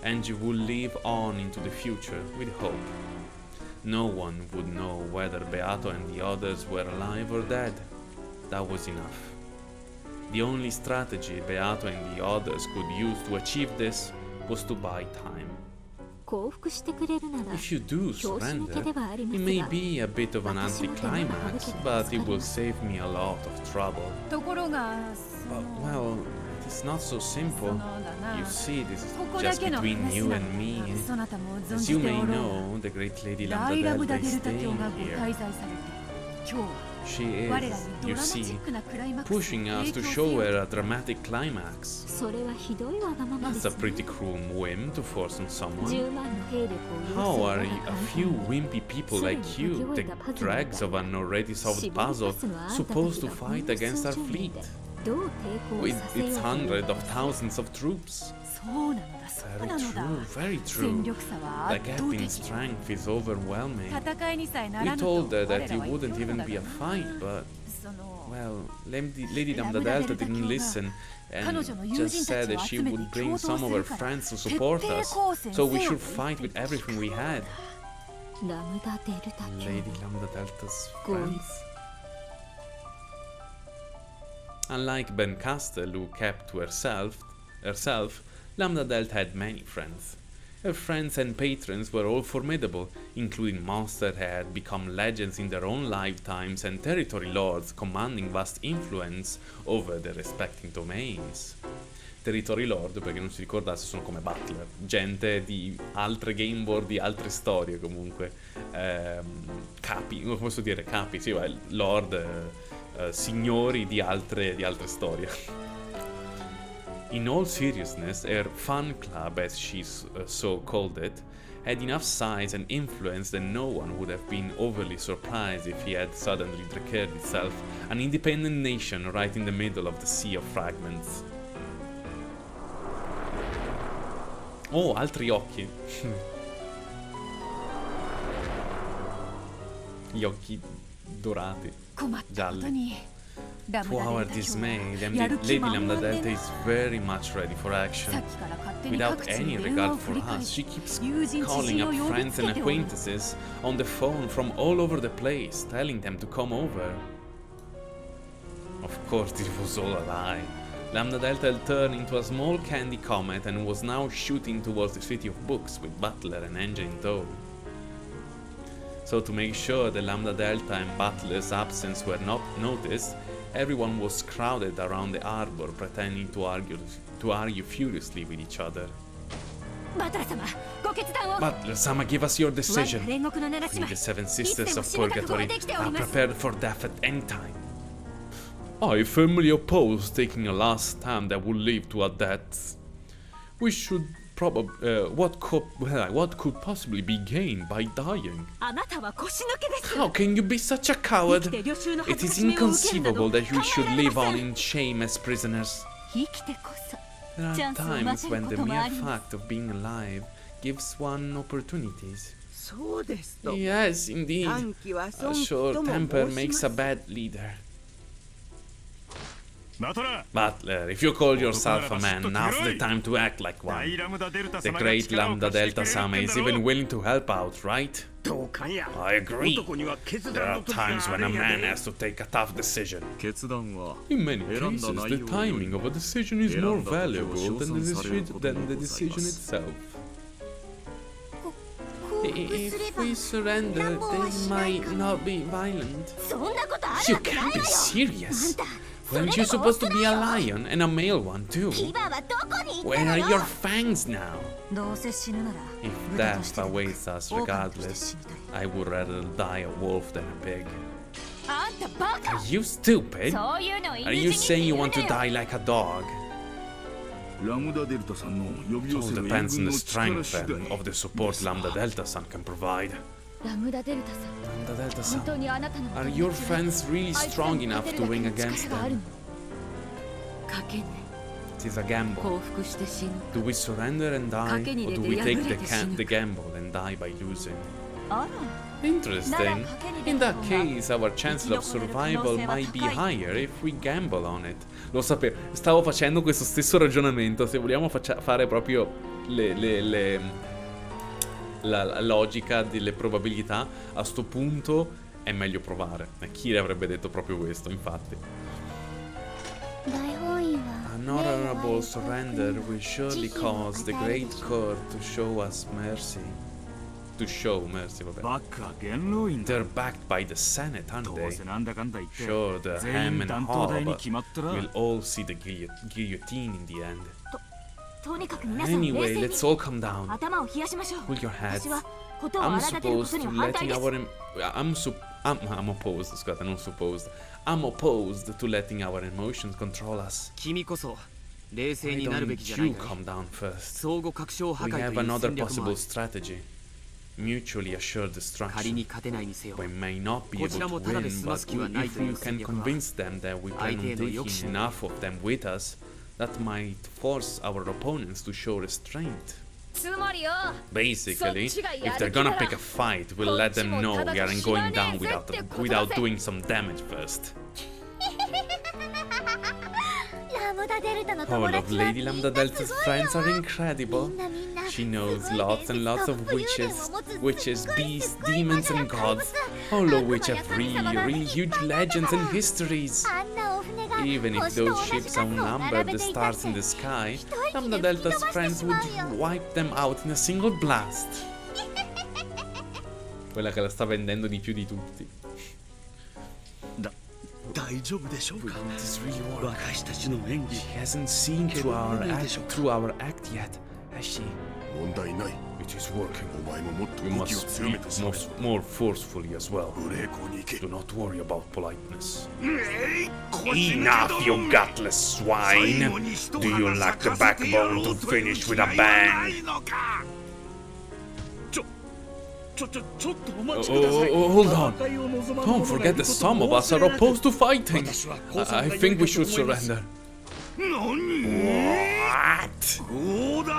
ENG would live on into the future with hope. No one would know whether Beato and the others were alive or dead. That was enough. The only strategy Beato and the others could use to achieve this was to buy time. If you do surrender, it may be a bit of an anticlimax, but it will save me a lot of trouble. But, well, it's not so simple. You see, this is just between you and me. As you may know, the great Lady Lambda Delta is staying here. She is, you see, pushing us to show her a dramatic climax. That's a pretty cruel whim to force on someone. How are a few wimpy people like you, the dregs of an already solved puzzle, supposed to fight against our fleet? With its hundreds of thousands of troops. Very true, very true. The gap in strength is overwhelming. We told her that it wouldn't even be a fight, but... well, Lady Lambda Delta didn't listen and just said that she would bring some of her friends to support us, so we should fight with everything we had. Lady Lambda Delta's friends? Unlike Ben Castle, who kept to herself, Lambda Delta had many friends. Her friends and patrons were all formidable, including monsters that had become legends in their own lifetimes and territory lords commanding vast influence over their respective domains. Territory lord, perché non si ricordasse, sono come Butler, gente di altre game board, di altre storie comunque. Capi, come posso dire capi, sì, lord, signori di altre storie. In all seriousness, her fan club, as she so called it, had enough size and influence that no one would have been overly surprised if he had suddenly declared itself an independent nation right in the middle of the sea of fragments. Oh, altri occhi. Gli occhi dorati, gialli. To our dismay, Lady Lambda Delta is very much ready for action. Without any regard for us, she keeps calling up friends and acquaintances on the phone from all over the place, telling them to come over. Of course, this was all a lie. Lambda Delta had turned into a small candy comet and was now shooting towards the City of Books with Butler and ENG in tow. So to make sure the Lambda Delta and Butler's absence were not noticed, everyone was crowded around the arbor, pretending to argue furiously with each other. Butler-sama, give us your decision. We, the Seven Sisters of Purgatory, are prepared for death at any time. I firmly oppose taking a last stand that would lead to our deaths. We should probably... what could possibly be gained by dying? How can you be such a coward? It is inconceivable that we should live on in shame as prisoners. There are times when the mere fact of being alive gives one opportunities. Yes, indeed. A short temper makes a bad leader. Butler, if you call yourself a man, now's the time to act like one. The great Lambda Delta-sama is even willing to help out, right? I agree. There are times when a man has to take a tough decision. In many cases, the timing of a decision is more valuable than the decision itself. If we surrender, they might not be violent. You can't be serious. Weren't you supposed to be a lion and a male one too? 牙はどこに行った Where の are よ your fangs now? どうせ死ぬなら If 豚と death してでも awaits us 狼として regardless, 死にたい I would rather die a wolf than a pig. あんたバカ Are you stupid? そういうのを Are you saying you want to die like a dog? ラムダデルタさんの呼び It 寄 all せる援 depends 軍 on の the 力 strength 次 and 第 of the support Lambda Delta Sun can provide. ラムダデルタさん Lambda Delta 本当 Sun, にあなたの are your friends really strong enough to win against them? 賭けね It is a gamble. 降伏して死ぬ Do we surrender and die, 賭けに or 出 do て we 破 take れ the, て死ぬ the gamble and die by losing? あら Interesting. In that case, our chances of survival might be higher if we gamble on it. Lo sapevo, stavo facendo questo stesso ragionamento. Se vogliamo fare proprio la logica delle probabilità, a sto punto è meglio provare. E chi le avrebbe detto proprio questo, infatti. 大本院は An honorable surrender will surely cause the great court to show us mercy. To show mercy, vabbè. バカ元老院だ They're backed by the Senate, aren't どう they? せなんだかんだ言って Sure, the 全 ham 員 and 担当台に hob 決まったら will all see the guillotine in the end. とにかく皆さん冷 Anyway, 静に let's all calm down. 頭を冷やしましょう Cool your heads. 私はことを I'm 荒立てるこ supposed とに to は反対 letting です our I'm opposed, scusate, non supposed. I'm opposed to letting our emotions control us. 君こそ冷静 Why になるべ don't きじゃない you かい calm down first? 相互確証破 We 壊 have という another 戦略もあ possible る strategy. Mutually assured 仮に destruction. 勝てないにせよ We may not be こ able ちらも to ただで win, 済ま but す気はない if とい you う can 戦略は convince them that we plan on 相手への抑 taking 止 enough of them with us, that might force our opponents to show restraint. つまりよ Basically, そっちがやる if they're 気なら gonna pick a fight, we'll let them know we aren't going down without doing some damage first. ラムダデルタの All 友 of 達は Lady Lambda Delta's friends are incredible. みんな She knows lots and lots of witches, beasts, demons, and gods, all of which have really huge legends and histories. あんなお船が Even if 星と同 those じ ships 数を outnumbered 並べ the ていたっ stars て in the sky, 一息 Lambda で吹き Delta's 飛ばして friends しまう would よ wipe them out in a single blast. Quella che la sta vendendo di più di tutti. 大丈夫でしょうか Will this really work? 私たちの演技 She hasn't seen through our act yet, has she? 問題ない It is working. お前ももっと We 動きを must 強め speak てしまえ more forcefully as well. 無礼講に行け Do not worry about politeness. 腰抜 Enough, け you ども gutless swine! Do you lack the backbone to finish with a bang? ちょっとお待 Oh, ちください hold on. 戦いを望まぬ Don't 者が forget いる that こと some of us are を忘れない opposed to fighting. 私は降参が I 良い think か we と should 思います surrender. 何 What? そうだ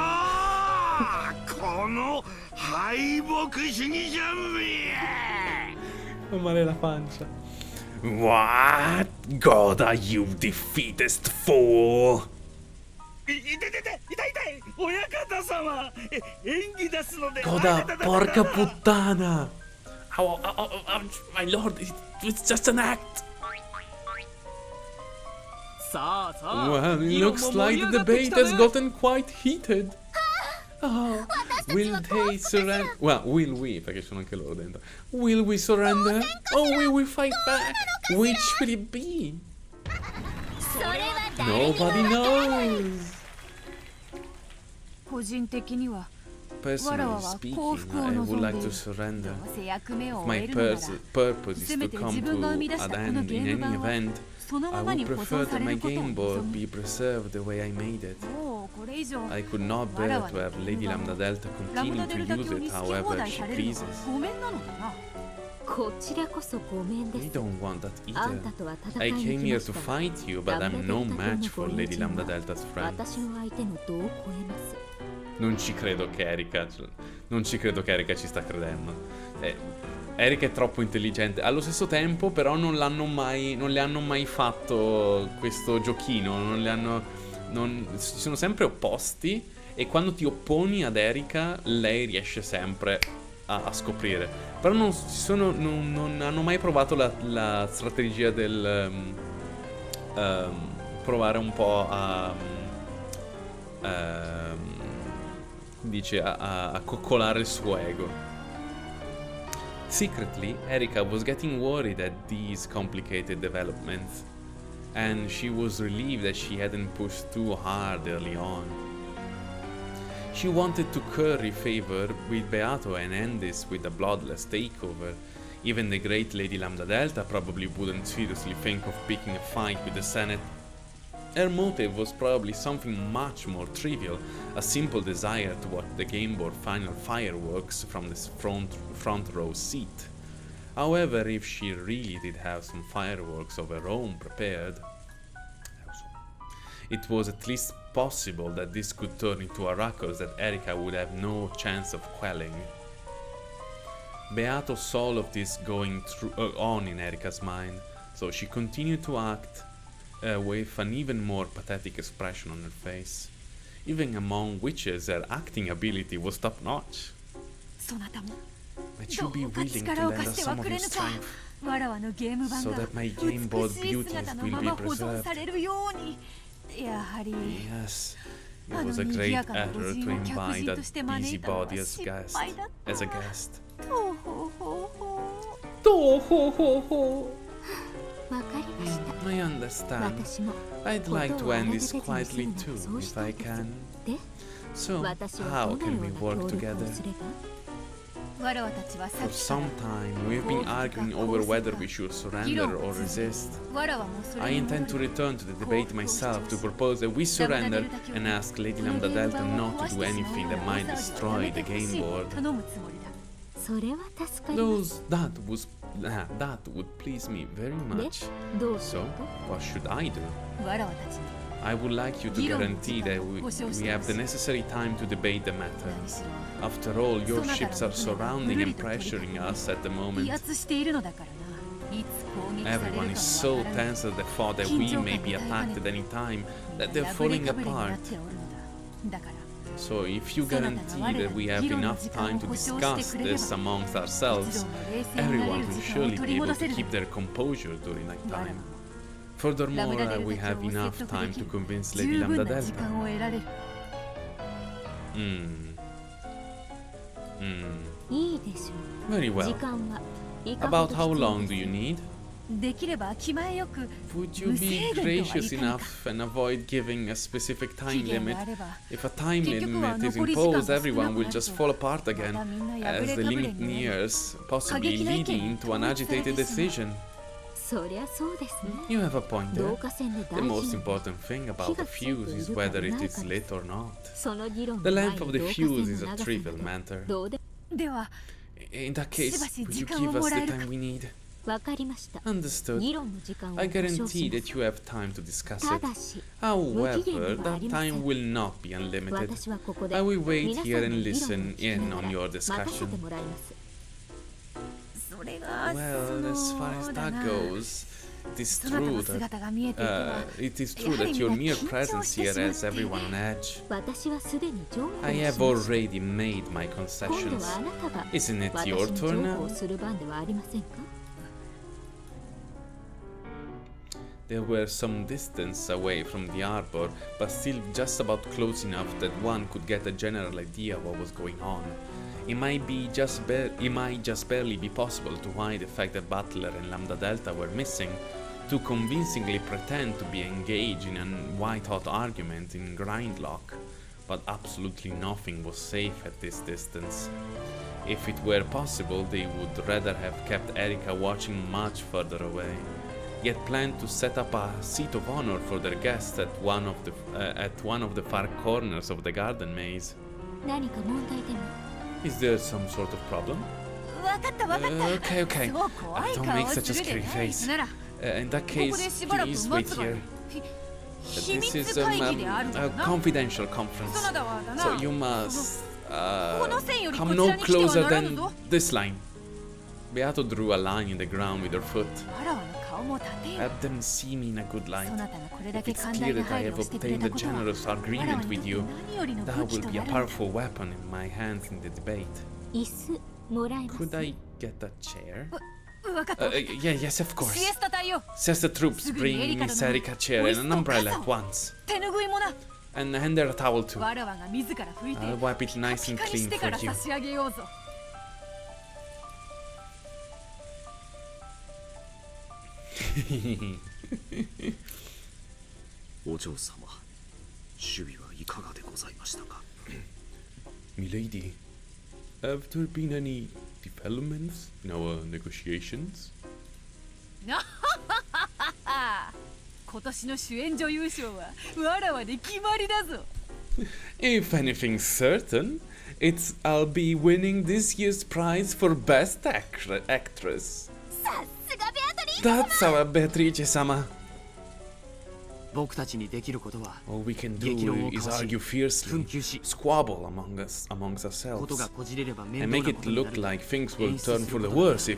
この敗北主義者め Male la pancia. What? Goda, you defeatist fool! 痛い親方様演技出すので Goda, porca puttana! My lord, it's just an act! さあさあ Well, it 議論 looks も盛 like り the 上がってき debate た has ね gotten quite heated. Oh, will they surrender? Well, will we? Perché sono anche loro dentro. Will we surrender? Or will we fight back? Which will it be? それは誰にも Nobody knows. 個人的には Personally speaking, I would like to surrender. どうせ役目を If 終 my えるのなら purpose is せ to めて come 自分が生み出 to した an この end ゲ in ー any ム版を event, そのま I まに would 保 prefer 存さ that れ my ることを game 望 board む be preserved the way I made it. もうこれ以上 I could not わ bear らわ to ら have Lady Lambda Delta ラム continue ダデル to タ use 教に it 好き放 however 題 she されるの pleases. はごめんなのだなこちらこそごめんで We す don't want that あ either. んたとは I 戦い came に来 here ま to した fight you, but I'm no match for Lady Lambda Delta's friends. 私の相手の度を超えます Non ci credo che Erika ci sta credendo. Erika è troppo intelligente. Allo stesso tempo, però, non le hanno mai fatto questo giochino. Si sono sempre opposti. E quando ti opponi ad Erika, lei riesce sempre a scoprire. Però non hanno mai provato la strategia del provare un po' a coccolare il suo ego. Secretly, Erika was getting worried at these complicated developments. and she was relieved that she hadn't pushed too hard early on. She wanted to curry favor with Beato and end this with a bloodless takeover. Even the great Lady Lambda Delta probably wouldn't seriously think of picking a fight with the Senate. Her motive was probably something much more trivial, a simple desire to watch the game board final fireworks from this front row seat. However, if she really did have some fireworks of her own prepared, it was at least possible that this could turn into a ruckus that Erika would have no chance of quelling. Beato saw all of this going on in Erika's mind, so she continued to act with an even more pathetic expression on her face. Even among witches, her acting ability was top-notch. Might you be willing to lend us some of your strength, so that my game board beauties will be preserved? Yes, it was a great error to invite a busybody as a guest. I understand. I'd like to end this quietly too, if I can. So, how can we work together? For some time, we've been arguing over whether we should surrender or resist. I intend to return to the debate myself to propose that we surrender and ask Lady Lambda Delta not to do anything that might destroy the game board. That would please me very much. So, what should I do? I would like you to guarantee that we have the necessary time to debate the matter. After all, your ships are surrounding and pressuring us at the moment. Everyone is so tense at the thought that we may be attacked at any time that they're falling apart. So if you guarantee that we have enough time to discuss this amongst ourselves, everyone will surely be able to keep their composure during that time. Furthermore, we have enough time to convince Lady Lambda Delta. Very well. About how long do you need? Would you be gracious enough and avoid giving a specific time limit? If a time limit is imposed, everyone will just fall apart again, as the limit nears, possibly leading to an agitated decision. You have a point there. The most important thing about the fuse is whether it is lit or not. The length of the fuse is a trivial matter. In that case, will you give us the time we need? Understood. I guarantee that you have time to discuss it. However, that time will not be unlimited. I will wait here and listen in on your discussion. Well, as far as that goes, it is true that your mere presence here has everyone on edge. I have already made my concessions. Isn't it your turn now? They were some distance away from the arbor, but still just about close enough that one could get a general idea of what was going on. It might just barely be possible to hide the fact that Butler and Lambda Delta were missing, to convincingly pretend to be engaged in a white-hot argument in Grindlock, but absolutely nothing was safe at this distance. If it were possible, they would rather have kept Erika watching much further away, yet planned to set up a seat of honor for their guests at one of the far corners of the garden maze. Is there some sort of problem? Okay. Don't make such a scary face. In that case, please wait here. This is a confidential conference, so you must come no closer than this line. Beato drew a line in the ground with her foot. Have them see me in a good light. If it's clear that I have obtained a generous agreement with you, that will be a powerful weapon in my hands in the debate. Could I get a chair? Yes, of course. Siesta troops, bring Miss Erika a chair and an umbrella at once. And hand her a towel too. I'll wipe it nice and clean for you. お嬢様、守備はいかがでございましたか。 Milady, have there been any developments in our negotiations? 今年の主演女優賞はわらわで決まりだぞ。 If anything's certain, I'll be winning this year's prize for Best Actress. さすがベアトリー That's our Beatrice-sama. 僕たちにできることは All we can 激論 do を is 交わし argue fiercely, 紛糾し squabble amongst こと ourselves, がこじれれば面 and 倒 make な it ことにな look る like things will 演出 turn す for る the ことだ worse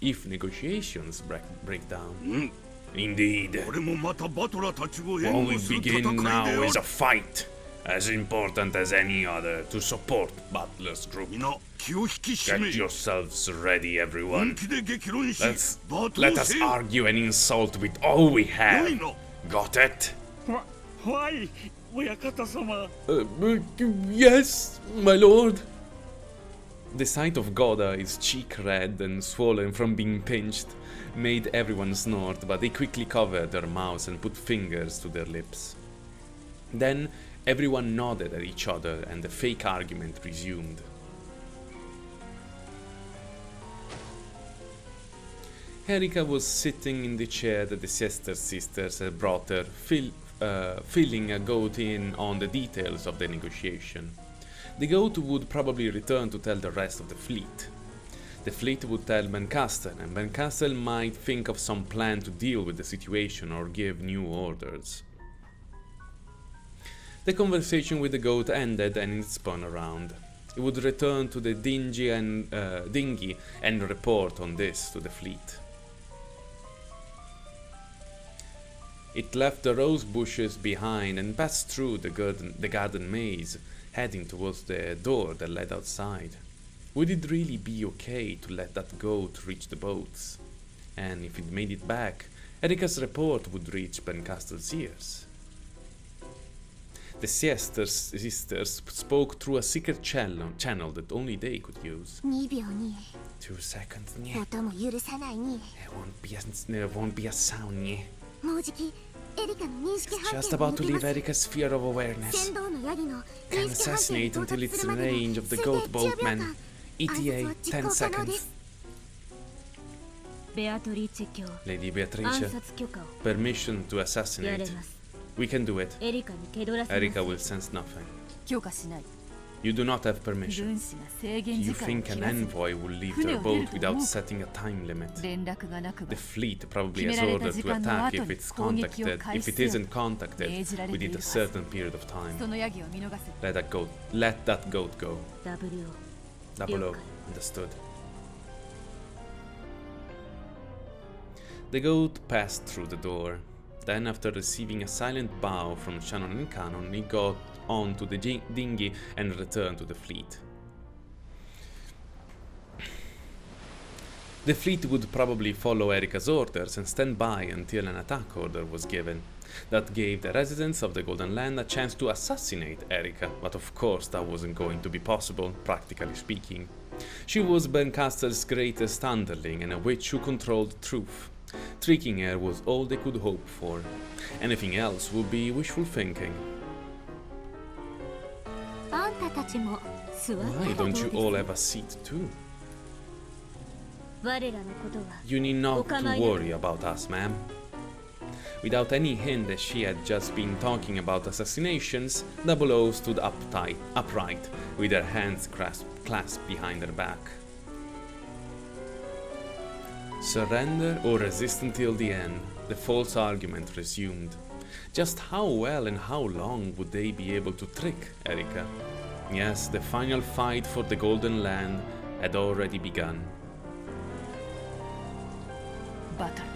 if negotiations break down. うん、 Indeed. 俺もまたバトラーたちを What 援 we 護する戦い begin で now あ is る a fight, as important as any other, to support Butler's group. 皆気を引き締 Get め yourselves ready, 本 everyone. 気で激論し Let 罵倒 us せよ。 argue and insult with all we 良い have. な。 Got it? はい親方様 Yes, my lord. The sight of Goda, his cheek red and swollen from being pinched, made everyone snort, but they quickly covered their mouths and put fingers to their lips. Then everyone nodded at each other and the fake argument resumed. Erika was sitting in the chair that the Siester sisters had brought her, filling a goat in on the details of the negotiation. The goat would probably return to tell the rest of the fleet. The fleet would tell Bencastel, and Bencastel might think of some plan to deal with the situation or give new orders. The conversation with the goat ended and it spun around. It would return to the dinghy and report on this to the fleet. It left the rose bushes behind and passed through the garden maze, heading towards the door that led outside. Would it really be okay to let that goat reach the boats? And if it made it back, Erika's report would reach Bencastel's ears. The sisters spoke through a secret channel that only they could use. 2秒に 2 seconds, 音も許さないに There won't be a sound, もうじきエリカの認識 It's 判 just 定を about 抜 to けま leave す Erika's sphere of awareness. 船頭のヤギの Can 認識判定に assassinate 到 until 達 it's す in るまで range of the 推 goat 定10秒 boatman. 間 ETA 暗殺は 10 実行可能で seconds. すベアトリーチェ卿 Lady 暗 Beatrice, 殺許可を permission to やれ assassinate. ます We can do it. エリカに気取らせま Erika せん will sense nothing. 許可しない You do not have permission. 軍師が制限 Do you 時間を think 切 an らず envoy will leave their 船を出る boat と without 思う setting a time limit? 連絡がなくば The fleet probably 決め has られた ordered 時 to 間の attack 後 if に it's 攻撃を contacted, 開 if 始 it せよ isn't contacted 命じられてい within る a はず certain period of time. そのヤギを見逃せ Let that goat go. W Double O. Yokai. Understood. The goat passed through the door. Then, after receiving a silent bow from Shannon and Cannon, he got onto the dinghy and returned to the fleet. The fleet would probably follow Erika's orders and stand by until an attack order was given. That gave the residents of the Golden Land a chance to assassinate Erika, but of course that wasn't going to be possible, practically speaking. She was Bencastel's greatest underling and a witch who controlled the truth. Tricking her was all they could hope for. Anything else would be wishful thinking. あんたたちも座ったら Why どう don't です you all have a seat too? 我らのことは You need not to お構いなく。 worry about us, ma'am. Without any hint that she had just been talking about assassinations, Double O stood upright, with her hands clasped behind her back. Surrender or resist until the end, the false argument resumed. Just how well and how long would they be able to trick Erika? Yes, the final fight for the Golden Land had already begun. バトル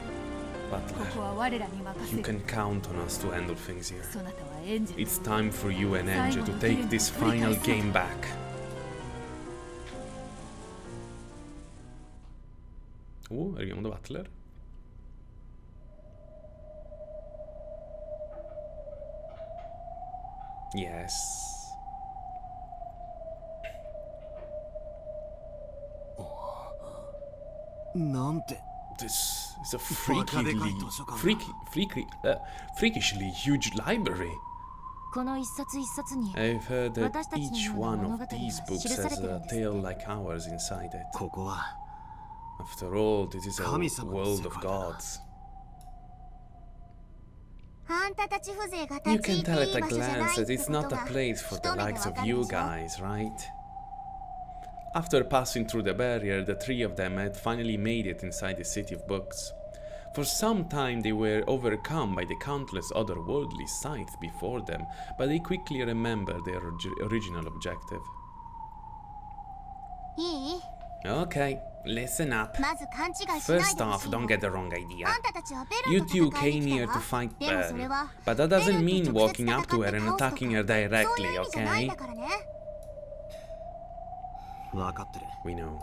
Butler, ここは我らに任せ you る can count on us to handle things here. そなたはエンジェル It's time for you and Angel to take this final game back. Arriviamo da Butler. Yes. なんて This It's a freakishly huge library. この一冊一冊に I've heard that 私たち each のよう one な物語 of が these 記 books され has てる a んです。 tale like ours inside it. ここは After all, this is a 神様の world 世 of 界だ。 gods. あんたたち風情が You 立ち can 入って tell いい at a 場所じゃない glance っ that て it's こと not が a place for 一 the 目で likes わ of かる you でしょ。 guys, right? After passing through the barrier, the three of them had finally made it inside the city of books. For some time they were overcome by the countless otherworldly sights before them, but they quickly remembered their original objective. いい？ Okay, listen up. まず勘違いしないで First ほし off, い don't の。 get the wrong idea. あんたたちはベル You ンと two 戦い came に here 来 to た fight わ。でもそれ Bern, は but that ベル doesn't ンと mean 直接 walking up to 戦 her って and 倒すとか、 attacking her そういう directly, 意味じゃないん okay? だからね。分かってる。 We know.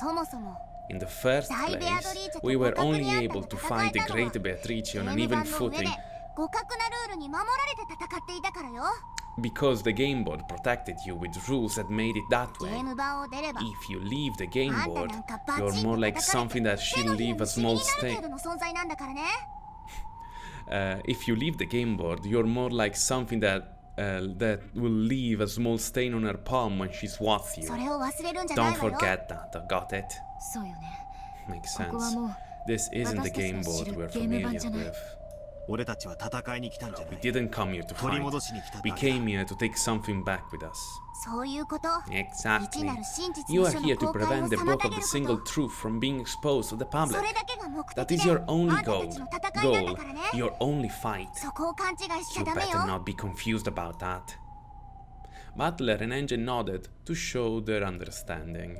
そもそも In the first place, we were only able to fight the great Beatrice on an even footing 互角なルールに守られて戦っていたからよ。 because the game board protected you with rules that made it that ゲ way. ーム版を出れば If you leave the game あんた board, なんかバチ you're ン more と like 叩かれ something that て she'll 手のひら leave に a シミ small になる stain. 程度の存在なんだからね。If you leave the game board, you're more like something that will leave a small stain on her palm when she swats you. それを忘れるんじゃない Don't わよ。 forget that. Got it? そうよね。 Makes ここは sense. もう This isn't the game board we're familiar with. 俺たちは戦いに来たんじゃな We い。 didn't come here to 取り fight. 戻しに来た We だけだ。 came here to take something back with us. そういうこと。 Exactly. なる真実 You の are 書 here の to 公開を prevent the 妨 book げ of る the こ single と。 truth from being exposed to the そ public. れだけが目的 That で is your あ only んたた goal. ちの戦いなんだ Goal. からね。 Your only fight. そこを勘違いしちゃ You ダメ better よ。 not be confused about that. Butler and Engine nodded to show their understanding.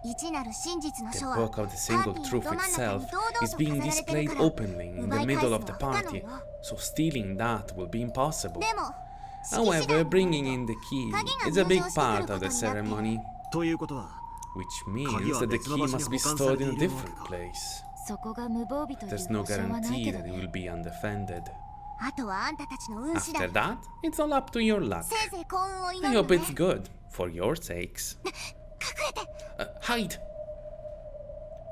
一なる真実の The 書は book of the single パーティー truth のど真ん中 itself に堂々 is と being 飾られてる displayed から openly in the 奪い返 middle す of の the は不可能 party, よ。 so stealing that will be impossible. でも However, bringing in the key is a big part of the ceremony, ということは which means that the key must be stored in a different place. そこが無防備という There's 保 no 証はない guarantee けど that it ね。 will be undefended. あとはあんたたちの運次第。 After that, it's all up to your luck. せいぜい幸運を I 祈る hope の it's ね。 good, for your sakes. 隠れて。 Hide!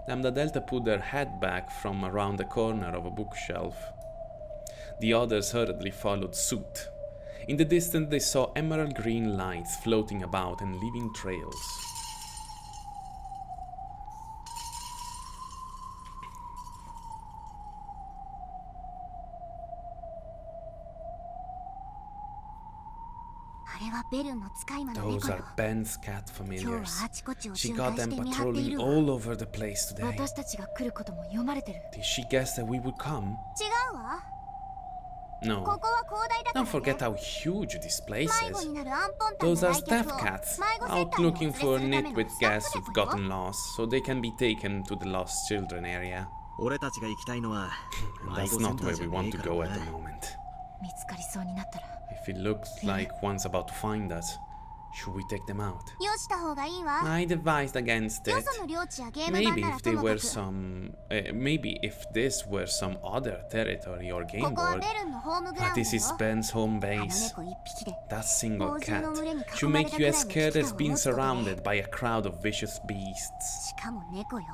Lambda Delta put their head back from around the corner of a bookshelf. The others hurriedly followed suit. In the distance, they saw emerald green lights floating about and leaving trails. Those are Ben's cat familiars. She got them patrolling all over the place today. 私たちが来ることも読まれてる。 Did she guess that we would come? 違うわ。 No. ここは広大だから Don't ね。 forget how huge this place 迷子 is. になるアンポンタン Those の are 来客 staff を cats 迷子セン out ターにお looking 連れ for するための nitwit スタッ guests フ who've 猫よ。 gotten lost so they can be taken to the lost children area. 俺たちが行きたいのは And 迷 that's 子セン not ター where じ we ゃね want え to から go at the な。 moment. 見つかりそうになったら。 If it looks like one's about to find us, should we take them out? よした方がいいわ。 I advised against よ it. その領地やゲーム版 Maybe なら if と they もか were く。 some, maybe if this were some other territory or こ game こは board, ベルンのホームグラウ but ンド this is よ。 Ben's home あの base. 猫一匹で。 That single 猛獣 cat の群れに should 囲まれ make た you くらい as の scared 危機 as 感を being 持つことで。 surrounded by a crowd of vicious beasts. しかも猫よ。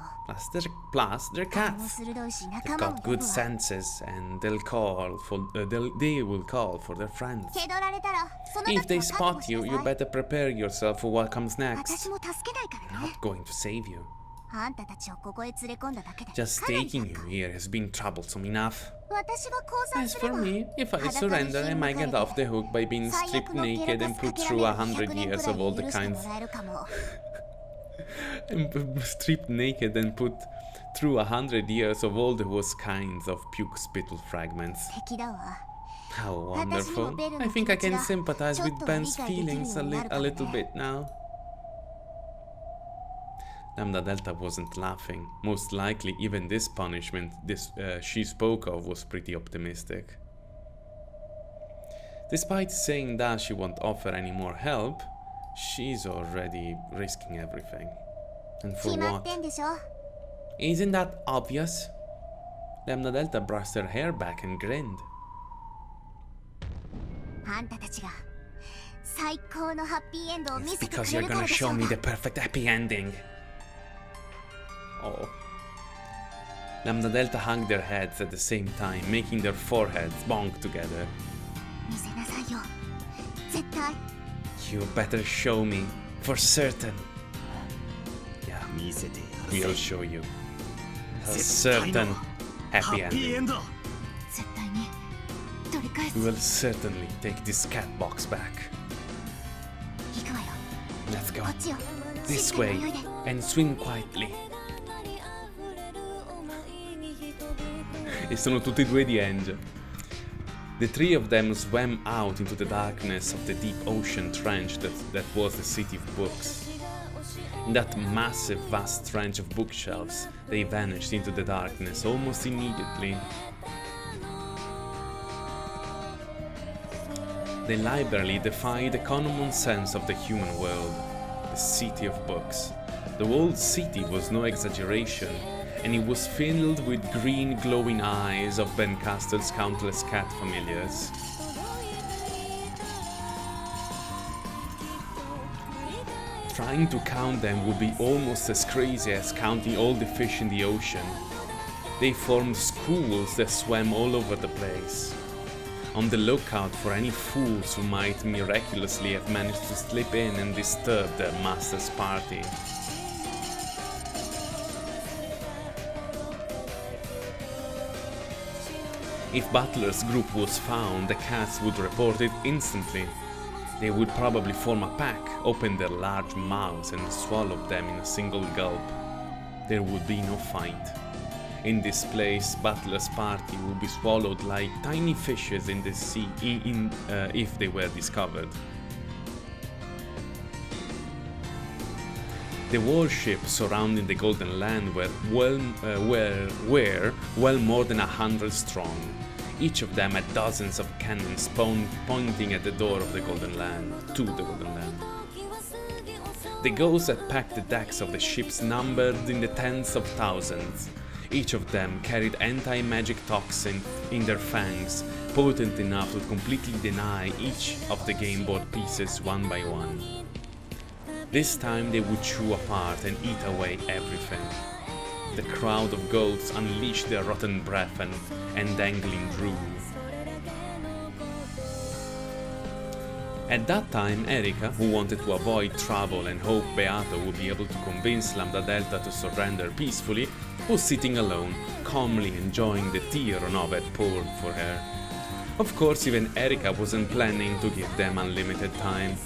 Plus, they're 勘も cats. 鋭いし They've 仲間も got 呼 good ぶわ。 senses, and they will call for their friends. 蹴取られたらその時 If they は覚悟 spot し you, な you さい。 better prepare yourself for what comes 私 next. も助けないからね。 Not going to save you. あんたたちをここへ連れ込んだだけで。 Just かなり taking 厄 you 介。 here has been troublesome enough. 私が降参 As すれ for ば。 me, if I 裸に surrender, I ひん might む get か off the れて hook by being 最 stripped 悪のゲロ naked か and す put かけら through れ 100 100年 years くら of all い the 許して kinds. もらえるかも。Stripped naked and put through 100 years of all those kinds of puke spittle fragments. 敵だわ。 How 私にも wonderful. ベルの I 気 think I 持ち can が sympathize ちょっ with とは理 Ben's 解できるよ feelings うになるか a も little ね。 bit now. Lambda Delta wasn't laughing. Most likely, even this punishment she spoke of was pretty optimistic. Despite saying that she won't offer any more help, she's already risking everything. And for 決まっ what? てんでしょ。 Isn't that obvious? Lambda Delta brushed her hair back and grinned. あんたたちが最高のハッピーエンドを見 It's せてく because れ you're るから gonna でしょ show う me が。 the perfect happy ending. Oh. Lambda Delta hugged their heads at the same time, making their foreheads bonk together. 見せなさいよ絶対 You better show me, for certain. Yeah, 見せてやるぜ we'll show you. A 絶対の certain ハ happy ッピーエ ending. ンド絶対に取り返す We will certainly take this cat box back. 行くわよ Let's go こっちよ this 静か way に泳いで and swim quietly. E sono tutti e due di ENG. The three of them swam out into the darkness of the deep ocean trench that was the city of books. In that massive, vast trench of bookshelves, they vanished into the darkness almost immediately. The library defied the common sense of the human world. The city of books. The whole city was no exaggeration, and it was filled with green glowing eyes of Ben Castle's countless cat familiars. Trying to count them would be almost as crazy as counting all the fish in the ocean. They formed schools that swam all over the place, on the lookout for any fools who might miraculously have managed to slip in and disturb their master's party. If Butler's group was found, the cats would report it instantly. They would probably form a pack, open their large mouths and swallow them in a single gulp. There would be no fight. In this place, Butler's party would be swallowed like tiny fishes in the sea if they were discovered. The warships surrounding the Golden Land were well more than 100 strong. Each of them had dozens of cannons pointing at the door of the Golden Land, to the Golden Land. The ghosts that packed the decks of the ships numbered in the tens of thousands. Each of them carried anti-magic toxin in their fangs, potent enough to completely deny each of the game board pieces one by one. This time they would chew apart and eat away everything. The crowd of ghosts unleashed their rotten breath and dangling drool. At that time, Erika, who wanted to avoid trouble and hoped Beato would be able to convince Lambda Delta to surrender peacefully, was sitting alone, calmly enjoying the tea Ronov had poured for her. Of course, even Erika wasn't planning to give them unlimited time.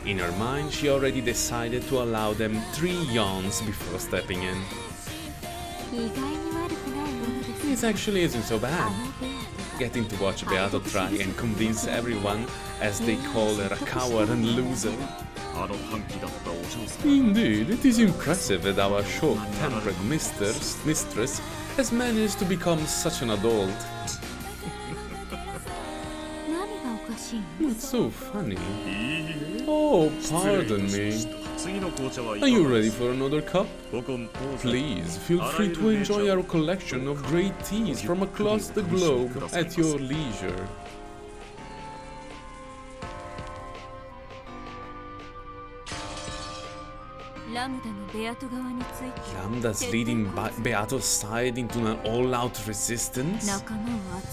In her mind, she already decided to allow them 3 yawns before stepping in. 意外に悪くないものです This actually isn't so bad. Getting to watch Beato try and convince everyone, as they call her a coward and loser. あの短気だったお嬢さん Indeed, it is impressive that our short-tempered mistress has managed to become such an adult. 何がおかしいの It's so funny. Oh, pardon me. 次の紅茶はいか Are が you で ready す for another cup? 古今東西 Please, feel free to enjoy our collection of great teas from across the globe at your leisure. Lambda's leading Beato's side into an all-out resistance?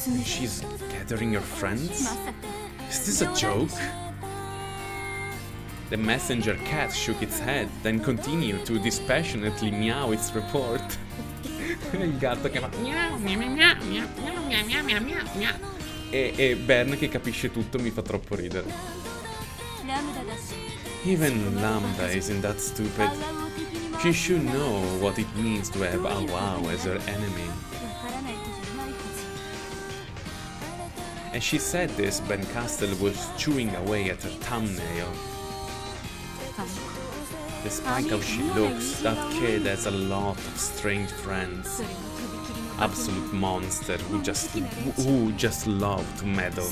And she's gathering her friends? Is this a joke? The messenger cat shook its head, then continued to dispassionately meow its report. Il gatto che fa miau miau miau miau miau miau miau miau miau. E Bern che capisce tutto mi fa troppo ridere. Even Lambda isn't that stupid. She should know what it means to have a wow as her enemy. As she said this, Ben Castle was chewing away at her thumbnail. Despite how she looks, that kid has a lot of strange friends. Absolute monster who just love to meddle.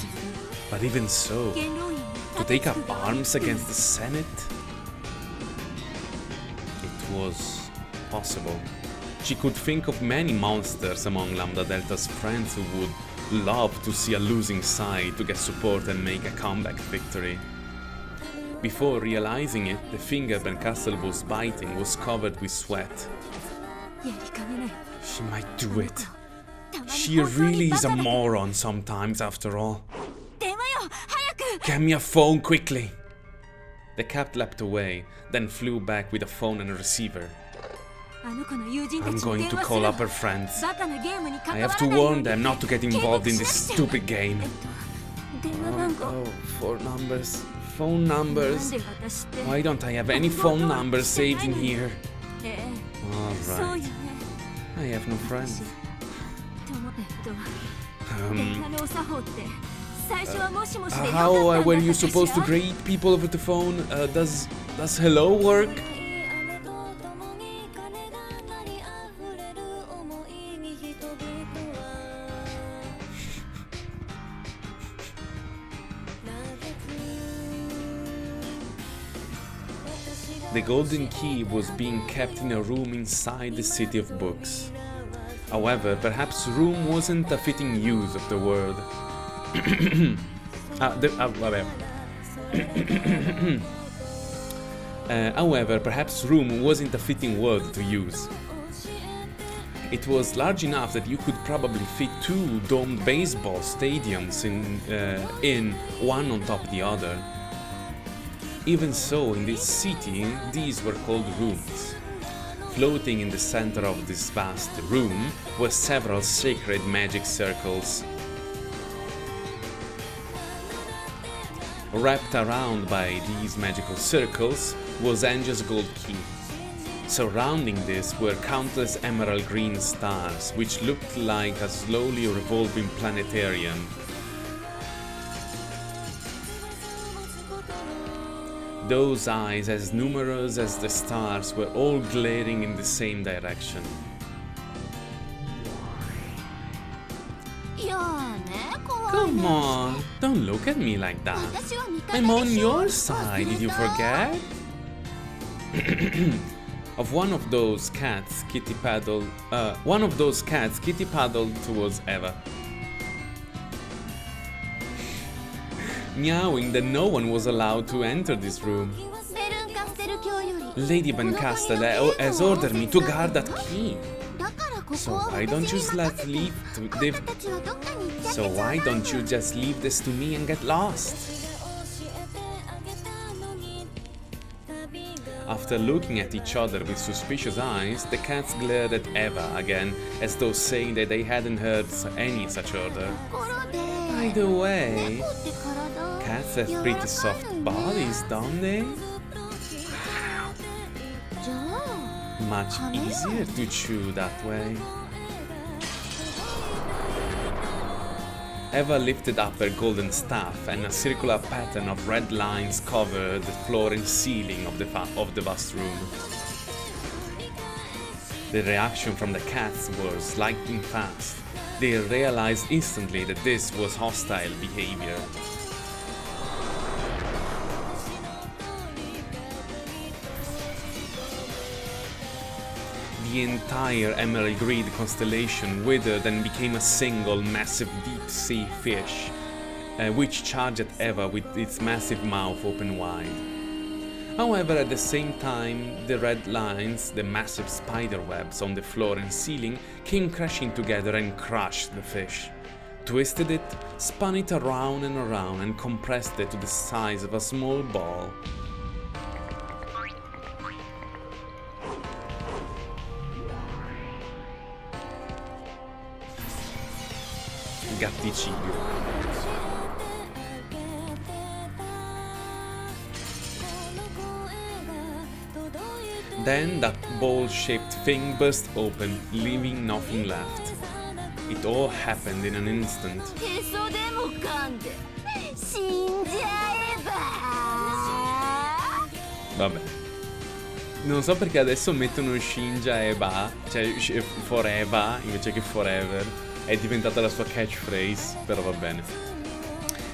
But even so, to take up arms against the Senate? It was possible. She could think of many monsters among Lambda Delta's friends who would love to see a losing side to get support and make a comeback victory. Before realizing it, the finger Ben Castle was biting was covered with sweat. She might do it. She really is a moron sometimes, after all. Get me a phone quickly. The cat leapt away, then flew back with a phone and a receiver. I'm going to call up her friends. I have to warn them not to get involved in this stupid game. Oh, phone numbers. Phone numbers. Why don't I have any phone numbers saved in here? Alright. I have no friends. How were you supposed to greet people over the phone? Does hello work? The golden key was being kept in a room inside the City of Books. However, perhaps room wasn't a fitting use of the word. However, perhaps room wasn't a fitting word to use. It was large enough that you could probably fit 2 domed baseball stadiums in one on top of the other. Even so, in this city, these were called rooms. Floating in the center of this vast room were several sacred magic circles. Wrapped around by these magical circles was Angel's gold key. Surrounding this were countless emerald green stars, which looked like a slowly revolving planetarium. Those eyes, as numerous as the stars, were all glaring in the same direction. Come on, don't look at me like that. I'm on your side, did you forget? One of those cats, Kitty paddled towards Eva, meowing that no one was allowed to enter this room. Lady Bencastel has ordered me to guard that key. So why don't you just leave this to me and get lost? After looking at each other with suspicious eyes, the cats glared at Eva again, as though saying that they hadn't heard any such order. By the way, cats have pretty soft bodies, don't they? Much easier to chew that way. Eva lifted up her golden staff, and a circular pattern of red lines covered the floor and ceiling of the vast room. The reaction from the cats was lightning fast. They realized instantly that this was hostile behavior. The entire emerald green constellation withered and became a single massive deep-sea fish, which charged at Eva with its massive mouth open wide. However, at the same time, the red lines, the massive spider webs on the floor and ceiling, came crashing together and crushed the fish, twisted it, spun it around and compressed it to the size of a small ball. Gatticilio. Then that ball-shaped thing burst open, leaving nothing left. It all happened in an instant. Vabbè. Non so perché adesso mettono Shinja e Ba, cioè Forever invece che Forever. È diventata la sua catchphrase, però va bene.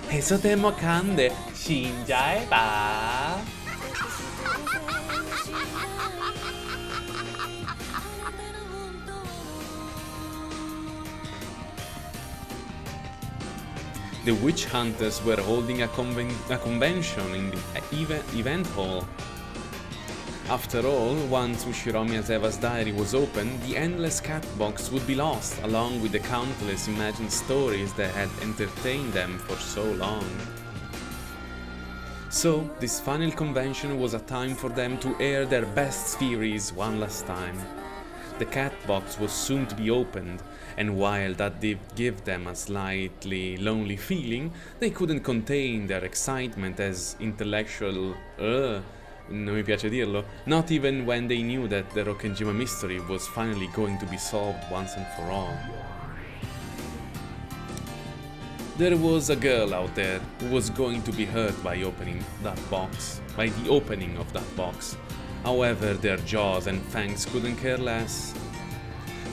Esodemo kande, Shinja e Ba. The witch hunters were holding a convention in the event hall. After all, once Ushiromi Azeva's diary was opened, the endless cat box would be lost, along with the countless imagined stories that had entertained them for so long. So, this final convention was a time for them to air their best theories one last time. The cat box was soon to be opened, and while that did give them a slightly lonely feeling, they couldn't contain their excitement as intellectual non mi piace dirlo, not even when they knew that the Rokkenjima mystery was finally going to be solved once and for all. There was a girl out there who was going to be hurt by the opening of that box. However, their jaws and fangs couldn't care less.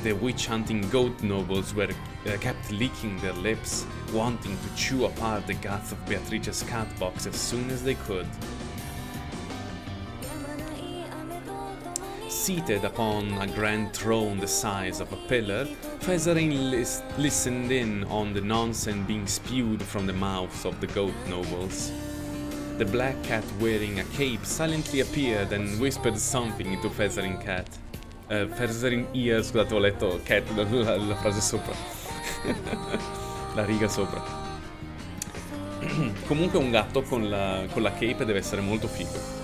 The witch-hunting goat nobles were kept licking their lips, wanting to chew apart the guts of Beatrice's cat box as soon as they could. Seated upon a grand throne the size of a pillar, Fezarin listened in on the nonsense being spewed from the mouths of the goat nobles. The black cat wearing a cape silently appeared and whispered something into Fezarin ear, scusate, ho letto cat, la frase sopra. La riga sopra. Comunque un gatto con la cape deve essere molto figo.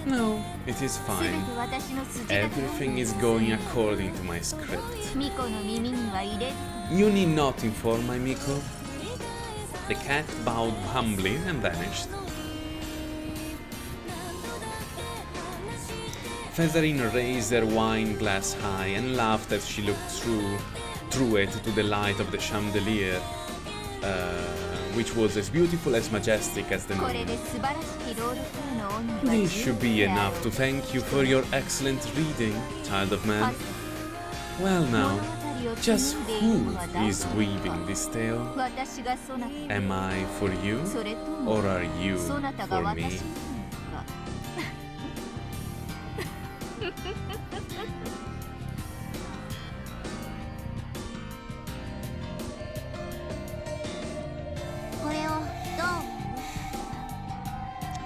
No, it is fine. Everything is going according to my script. You need not inform my Miko. The cat bowed humbly and vanished. Fezarin raised her wine glass high and laughed as she looked through it to the light of the chandelier, which was as beautiful as majestic as the moon. This should be enough to thank you for your excellent reading, child of man. Well now, just who is weaving this tale? Am I for you, or are you for me?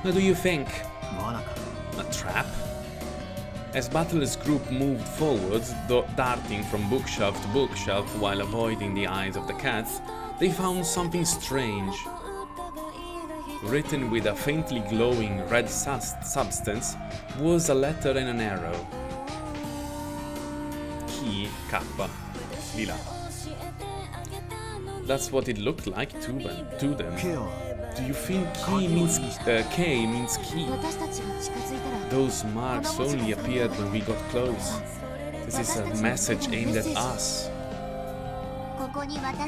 What do you think? A trap? As Battle's group moved forwards, darting from bookshelf to bookshelf while avoiding the eyes of the cats, they found something strange. Written with a faintly glowing red substance was a letter and an arrow. Ki, Kappa, Lila. That's what it looked like to them. Do you think K means key? Those marks only appeared when we got close. This is a message aimed at us.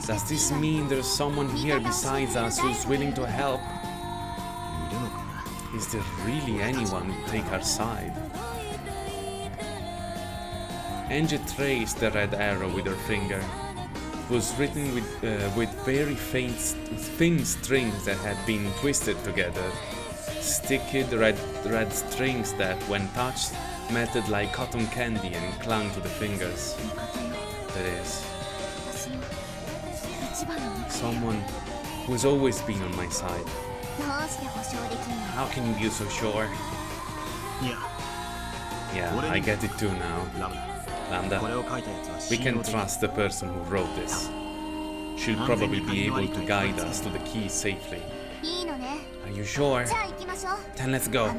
Does this mean there's someone here besides us who's willing to help? Is there really anyone who take our side? Angie traced the red arrow with her finger. It was written with very thin strings that had been twisted together. Sticky red strings that, when touched, melted like cotton candy and clung to the fingers. That is, someone who's always been on my side. How can you be so sure? Yeah, I get it too now. Lambda, we can trust the person who wrote this. She'll probably be able to guide us to the key safely. Are you sure? Then let's go.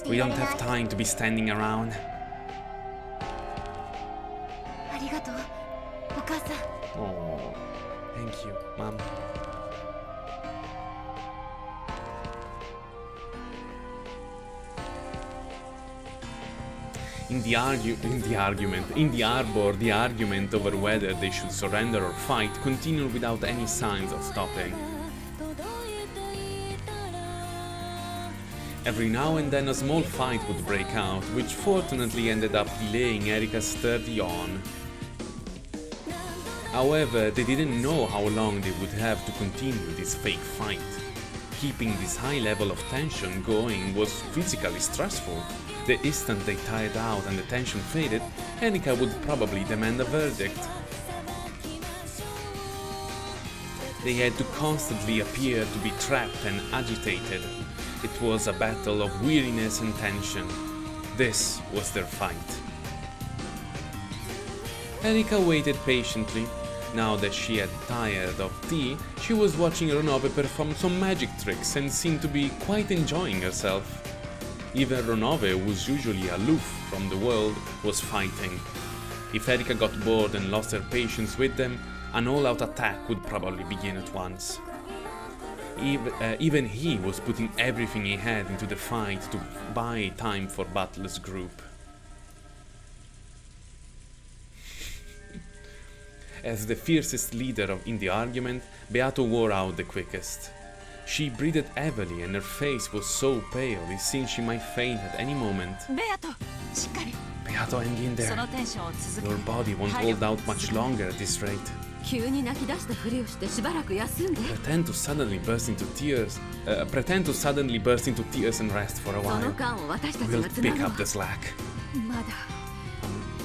We don't have time to be standing around. Oh, thank you, Mom. In the arbor, the argument over whether they should surrender or fight continued without any signs of stopping. Every now and then a small fight would break out, which fortunately ended up delaying Erika's sturdy yawn. However, they didn't know how long they would have to continue this fake fight. Keeping this high level of tension going was physically stressful. The instant they tired out and the tension faded, Erika would probably demand a verdict. They had to constantly appear to be trapped and agitated. It was a battle of weariness and tension. This was their fight. Erika waited patiently. Now that she had tired of tea, she was watching Ronove perform some magic tricks and seemed to be quite enjoying herself. Even Ronove, who was usually aloof from the world, was fighting. If Erika got bored and lost her patience with them, an all-out attack would probably begin at once. Even he was putting everything he had into the fight to buy time for Butler's group. As the fiercest leader in the argument, Beato wore out the quickest. She breathed heavily and her face was so pale it seemed she might faint at any moment. ベアト、しっかり。 Beato, hang in そ there. のテンションを続け Your body won't hold out much longer at this rate. 急に泣き出したふりをしてしばらく休んで。 Pretend to suddenly burst into tears. And rest for a その while. 間を私たち We'll がつな pick ぐわ up the slack. まだ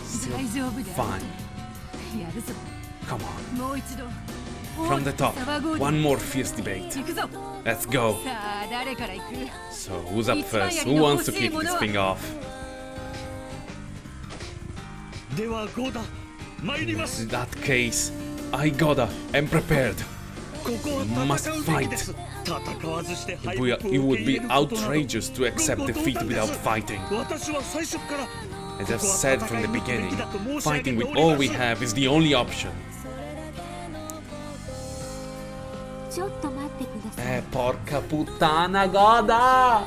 Still 大丈夫であ fine. る。やるぞ。 Come on. もう一度。 From the top. 騒ごう One more fierce debate. 行くぞ。 Let's go. さあ、誰から行く？ So, who's up first? Who wants to kick this thing off? ではゴーダ参ります。 In that case, I gotta. I'm prepared. ここは Must 戦うべきです。戦わずして敗北を It 受け would 入 be れることなど outrageous to accept ご defeat 同感 without です。 fighting. 私は最初から As I've said from the beginning, fighting with all we have is the only option. ちょっと待ってください。 Porca puttana, goda!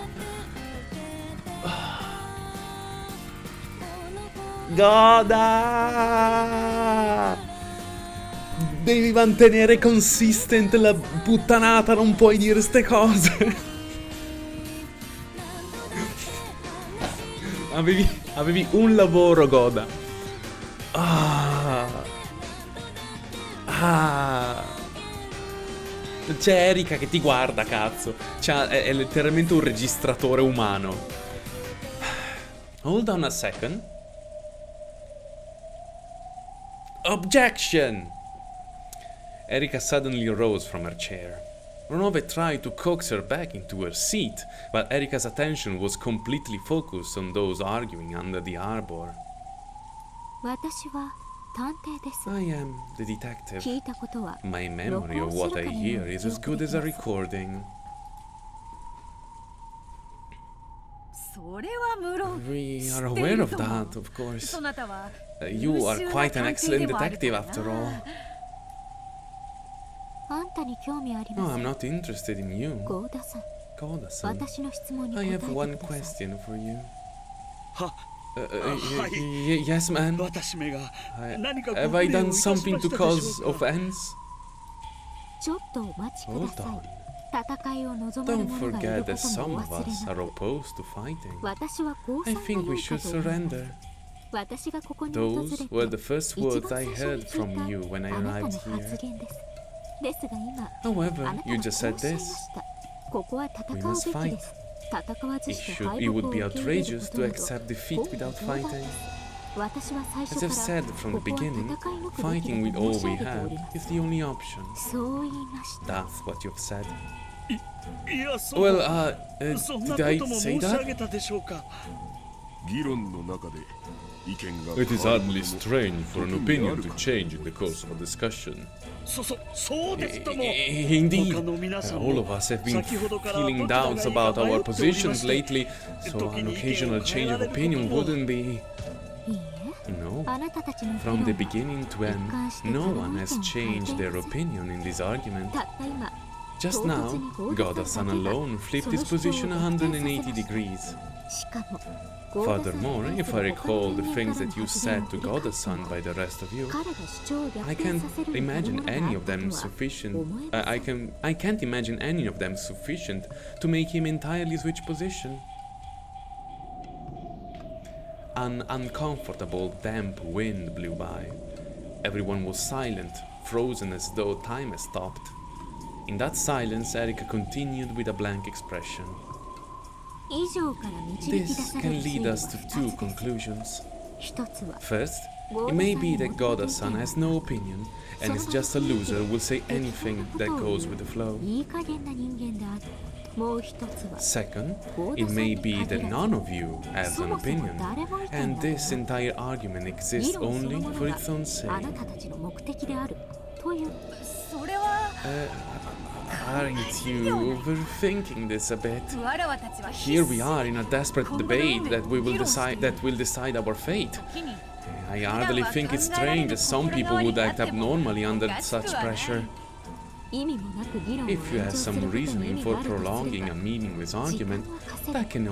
Goda! Devi mantenere consistent la puttanata, non puoi dire ste cose. Avevi un lavoro, Goda. C'è Erika che ti guarda, cazzo. È letteralmente un registratore umano. Hold on a second. Objection! Erika suddenly rose from her chair. Ronove tried to coax her back into her seat, but Erika's attention was completely focused on those arguing under the arbor. 私は探偵です。 I am the detective. 聞いたことは My memory of what I hear is as good as a recording. それは無論。 We 知 are ってい aware る of と思う。 that, of course. そなたは You are quite an excellent detective after all. あんたに興味あり No, ま I'm せん。 not interested in you. ゴーダさん、 Goda-san, 私の質問に答 I えて have く one ださい。 question for you. は Yes, man. 私めが 何か Have ご I 無礼を done いたしま something した to でしょ cause うか。 offense? ちょっとお待ちくだ Hold さ on. い。戦いを望む Don't forget 者がいるこ that と some も of 忘れ us な are く。 opposed to fighting. 私は降 I 参が think 良 we いか should と思います。 surrender. 私がここに訪れ Those were て the first 一 words 番 I 最初に heard 聞 from いた you when I あなたの arrived 発 here. 言です。ですが今、 However, あなた you は just こうおっ said しゃいま this. した。ここは戦 We う must べき fight. です。戦わず It して should, 敗 it 北を would be 受け入れる outrageous こと to など accept defeat 本末 without 転倒 fighting. です。私は最 As 初 I've から said from こ the こは beginning, 戦い抜くべき fighting だ with と all 申し上 we げてお have ります。 is the only option. そう言いました。 That's what you've said. いや、そ Well, そんな did こ I とも say 申し上 that? げたでしょうか。議論の中で意見が It is 変わる hardly ことも strange for an 時にあ opinion る to か change in the course of a discussion. そうですとも。 Indeed, 他の皆さん all も of us have been 先ほどから feeling どちらがい doubts いか about 迷 our っておりま positions して lately, so 時 an に意見 occasional を変え change ら of れること opinion も wouldn't be. いいえ、 No. あなたたちの議 From 論 the は beginning to end, no one has changed their opinion in this argument. たった今、 Just now, Goda-san alone flipped his position 180 degrees. しかも Furthermore, if I recall the things that you said to Goda-san by the rest of you, 彼が主張を逆 I 転 can't させる imagine に any 足 of り them るものがあったとは sufficient. 思えません。 I can't imagine any of them sufficient to make him entirely switch position. An uncomfortable, damp wind blew by. Everyone was silent, frozen as though time had stopped. In that silence, Erika continued with a blank expression. 以上から導き出 This される can 推 lead 理は us to 2 two つです。 conclusions. 一つは First, It may be that Goda-san has no opinion and is just a loser who will say anything that goes with the flow. いい加減な人間である。もう一つは Second, it may be that none of you has an opinion, and this entire argument 議 exists 論その only もの for が its own あな sake. たたちの目的であるという。それは Aren't you overthinking this a bit? わらわたちは Here we are in a desperate debate that will decide our fate. 時に I hardly think it's strange that some people would act abnormally under such pressure. 意味もなく議論を If you 延 have 長する some ことに意 reasoning 味 for があるとすれ prolonging ば a meaningless argument, that can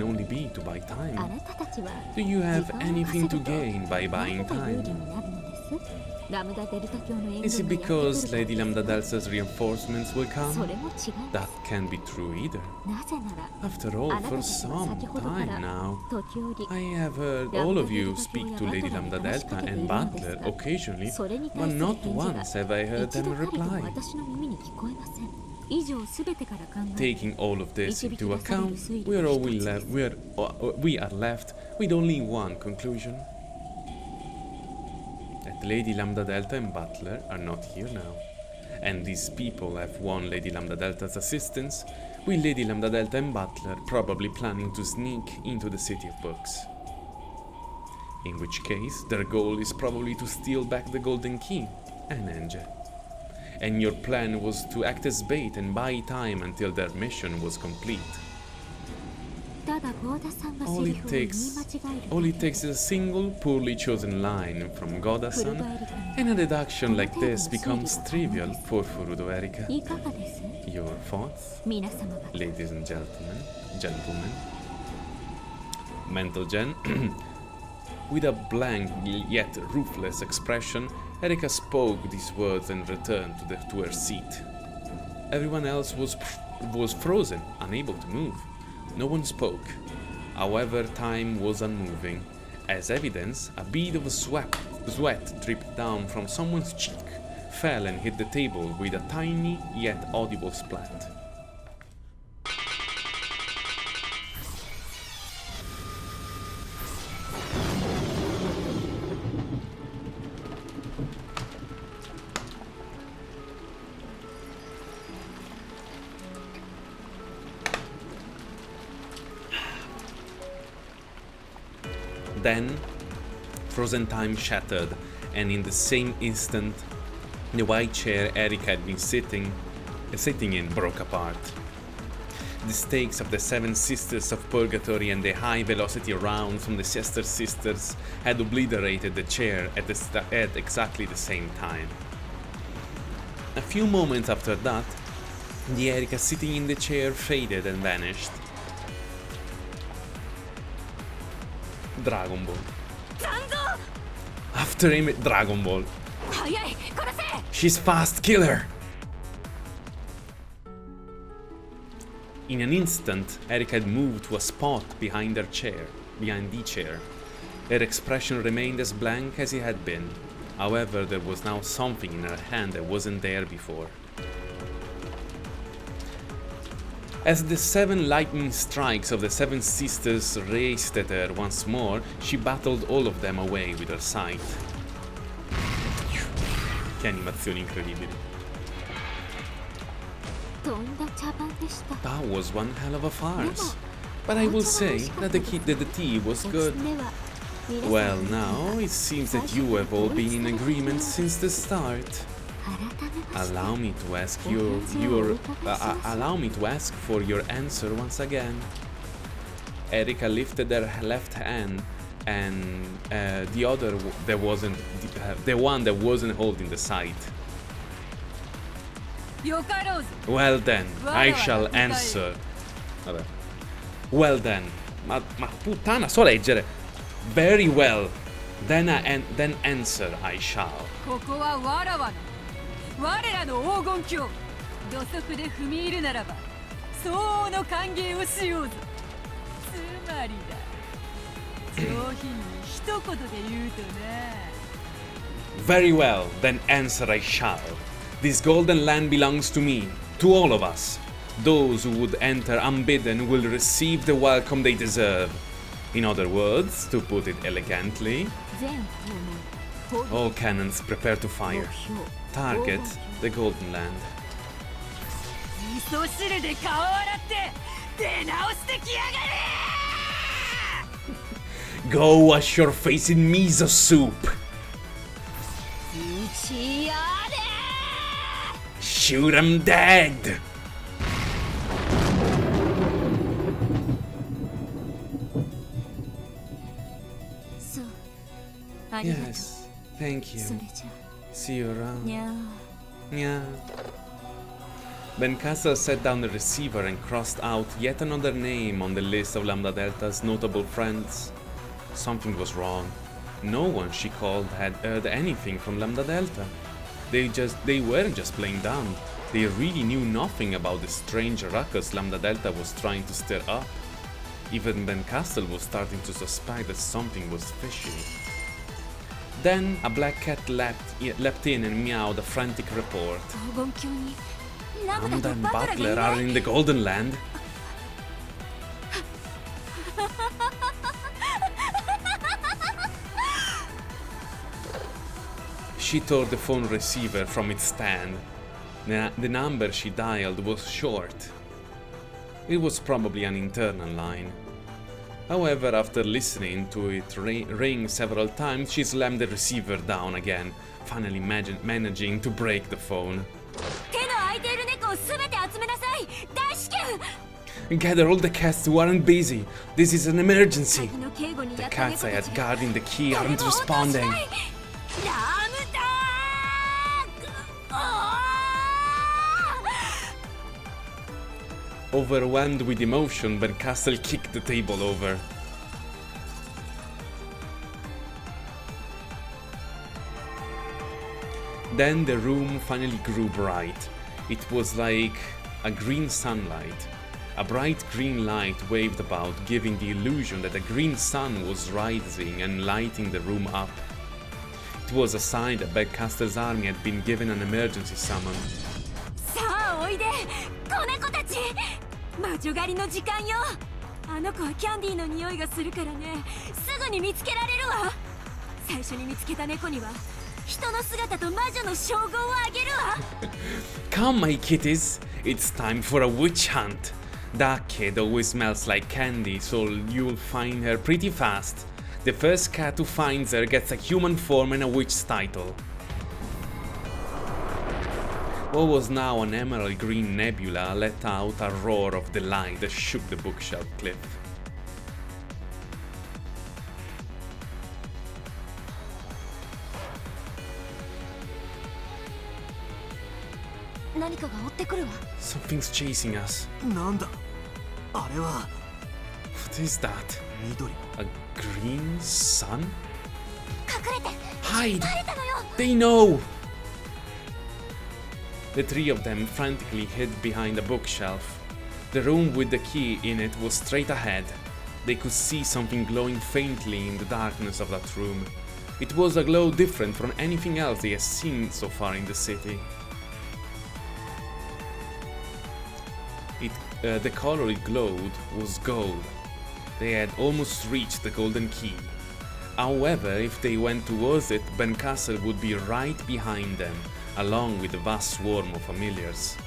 only be to buy あ time. なたたちは Do you have 時間を anything 稼 to ぐと gain by な buying ぜが有 time? 利になるのです。ラムダデルタ教の援軍が Is it やってく because る Lady から Lambda Delta's reinforcements will そ come? れも違いま That す。 can't be true either. なぜなら After all, あなた for たちは some 先ほどか time ら now, 時折 I have heard all of you speak to Lady Lambda Delta and Butler occasionally, それに but 対する not 返事が once have I heard 一 them 度たりとも reply. 私の耳に聞こえません。以上すべてから考え Taking all of this into account, we are left with only one conclusion. That Lady Lambda Delta and Butler are not here now. And these people have won Lady Lambda Delta's assistance, with Lady Lambda Delta and Butler probably planning to sneak into the City of Books. In which case, their goal is probably to steal back the Golden Key and ENG. And your plan was to act as bait and buy time until their mission was complete. ただゴーダさんがセ All リ it フを言い間 takes, 違える all だ it け takes is a single poorly chosen line from Goda-san, フルドエリカに and a deduction like this becomes trivial for Furudo Erika. いかがです Your thoughts, 皆様が ladies and gentlemen? Mental Gen. With a blank yet ruthless expression, Erika spoke these words and returned to her seat. Everyone else was frozen, unable to move. No one spoke. However, time was unmoving. As evidence, a bead of sweat dripped down from someone's cheek, fell and hit the table with a tiny yet audible splat. Then, frozen time shattered, and in the same instant, the white chair Erika had been sitting in broke apart. The stakes of the Seven Sisters of Purgatory and the high-velocity rounds from the Sister Sisters had obliterated the chair at exactly the same time. A few moments after that, the Erika sitting in the chair faded and vanished. Dragon Ball. After him, Dragon Ball. 早い殺せ She's fast, kill her! In an instant, Erika had moved to a spot behind the chair. Her expression remained as blank as it had been. However, there was now something in her hand that wasn't there before. As the 7 lightning strikes of the Seven Sisters raced at her once more, she battled all of them away with her sight. Che animazioni incredibili. とんだ茶番でした。 That was one hell of a farce. But I will say that the tea was お good. すすめは皆さん Well, now it seems that you have all been in agreement since the start. 改めまして Allow me to ask allow me to ask for your answer once again. Erika lifted her left hand, and the one that wasn't holding the sight. よかろうぜ Well then, I shall answer. Vabbè. Well then, ma puttana, so leggere. Very well. Then answer I shall. ここはわらわの我らの黄金鏡土足で踏み入るならば相応の歓迎をしようぞつまりだ上品に一言で言うとな Very well, then answer I shall. This golden land belongs to me, to all of us. Those who would enter unbidden will receive the welcome they deserve. In other words, to put it elegantly, 全方面 all cannons prepare to 目 fire. 標 Target the Golden Land. 味噌汁で顔洗って出直してきやがれ Go wash your face in miso soup. 打ちや Shoot 'em dead. そうありがとう Yes, thank そ you. れじゃ See you around. にゃー Yeah. Bencastle set down the receiver and crossed out yet another name on the list of Lambda Delta's notable friends. Something was wrong. No one she called had heard anything from Lambda Delta. They weren't just plain dumb. They really knew nothing about the strange ruckus Lambda Delta was trying to stir up. Even Bencastle was starting to suspect that something was fishy. Then a black cat leapt in and meowed a frantic report. 黄金鏡にラムダ Lambda と and バトラ Butler が are いない in the Golden Land. She tore the phone receiver from its stand. The number she dialed was short. It was probably an internal line. However, after listening to it ring several times, she slammed the receiver down again, finally managing to break the phone. 手の空いている猫をすべて集めなさい大至急 Gather all the cats who aren't busy. This is an emergency. 先の警護に The やった cats 猫 I たち had guarding the key 誰 aren't も応答し responding. ないラムダー Overwhelmed with emotion, Bencastle kicked the table over. Then the room finally grew bright. It was like a green sunlight. A bright green light waved about, giving the illusion that a green sun was rising and lighting the room up. It was a sign that Bencastle's army had been given an emergency summon. さあおいで子猫たち魔女狩りの時間よあの子はキャンディーの匂いがするからねすぐに見つけられるわ最初に見つけた猫には人の姿と魔女の称号をあげるわ Come, my kitties! It's time for a witch hunt! That kid always smells like candy, so you'll find her pretty fast. The first cat who finds her gets a human form and a witch title. What was now an emerald green nebula let out a roar of delight that shook the bookshelf cliff. 何かが追ってくるわ Something's chasing us. なんだあれは What is that? 緑 A green sun? 隠れて Hide! バレたのよ They know! The three of them frantically hid behind a bookshelf. The room with the key in it was straight ahead. They could see something glowing faintly in the darkness of that room. It was a glow different from anything else they had seen so far in the city. The color it glowed was gold. They had almost reached the golden key. However, if they went towards it, Bencastle would be right behind them, along with a vast swarm of familiars.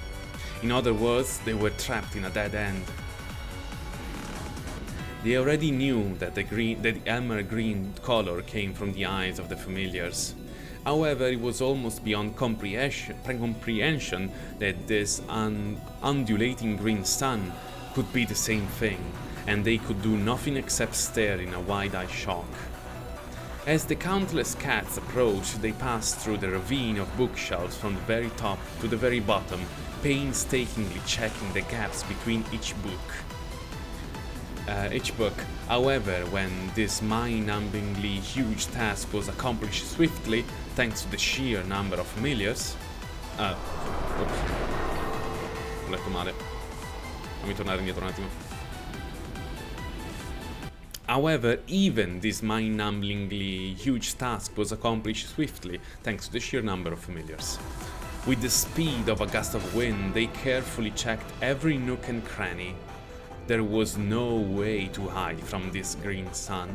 In other words, they were trapped in a dead end. They already knew that the emerald green color came from the eyes of the familiars. However, it was almost beyond comprehension that this undulating green sun could be the same thing, and they could do nothing except stare in a wide-eyed shock. As the countless cats approached, they passed through the ravine of bookshelves from the very top to the very bottom, painstakingly checking the gaps between each book. However, when this mind-numbingly huge task was accomplished swiftly, thanks to the sheer number of familiars... Oops. Ho letto male. Fammi tornare indietro un attimo. However, even this mind-numbingly huge task was accomplished swiftly, thanks to the sheer number of familiars. With the speed of a gust of wind, they carefully checked every nook and cranny. There was no way to hide from this green sun.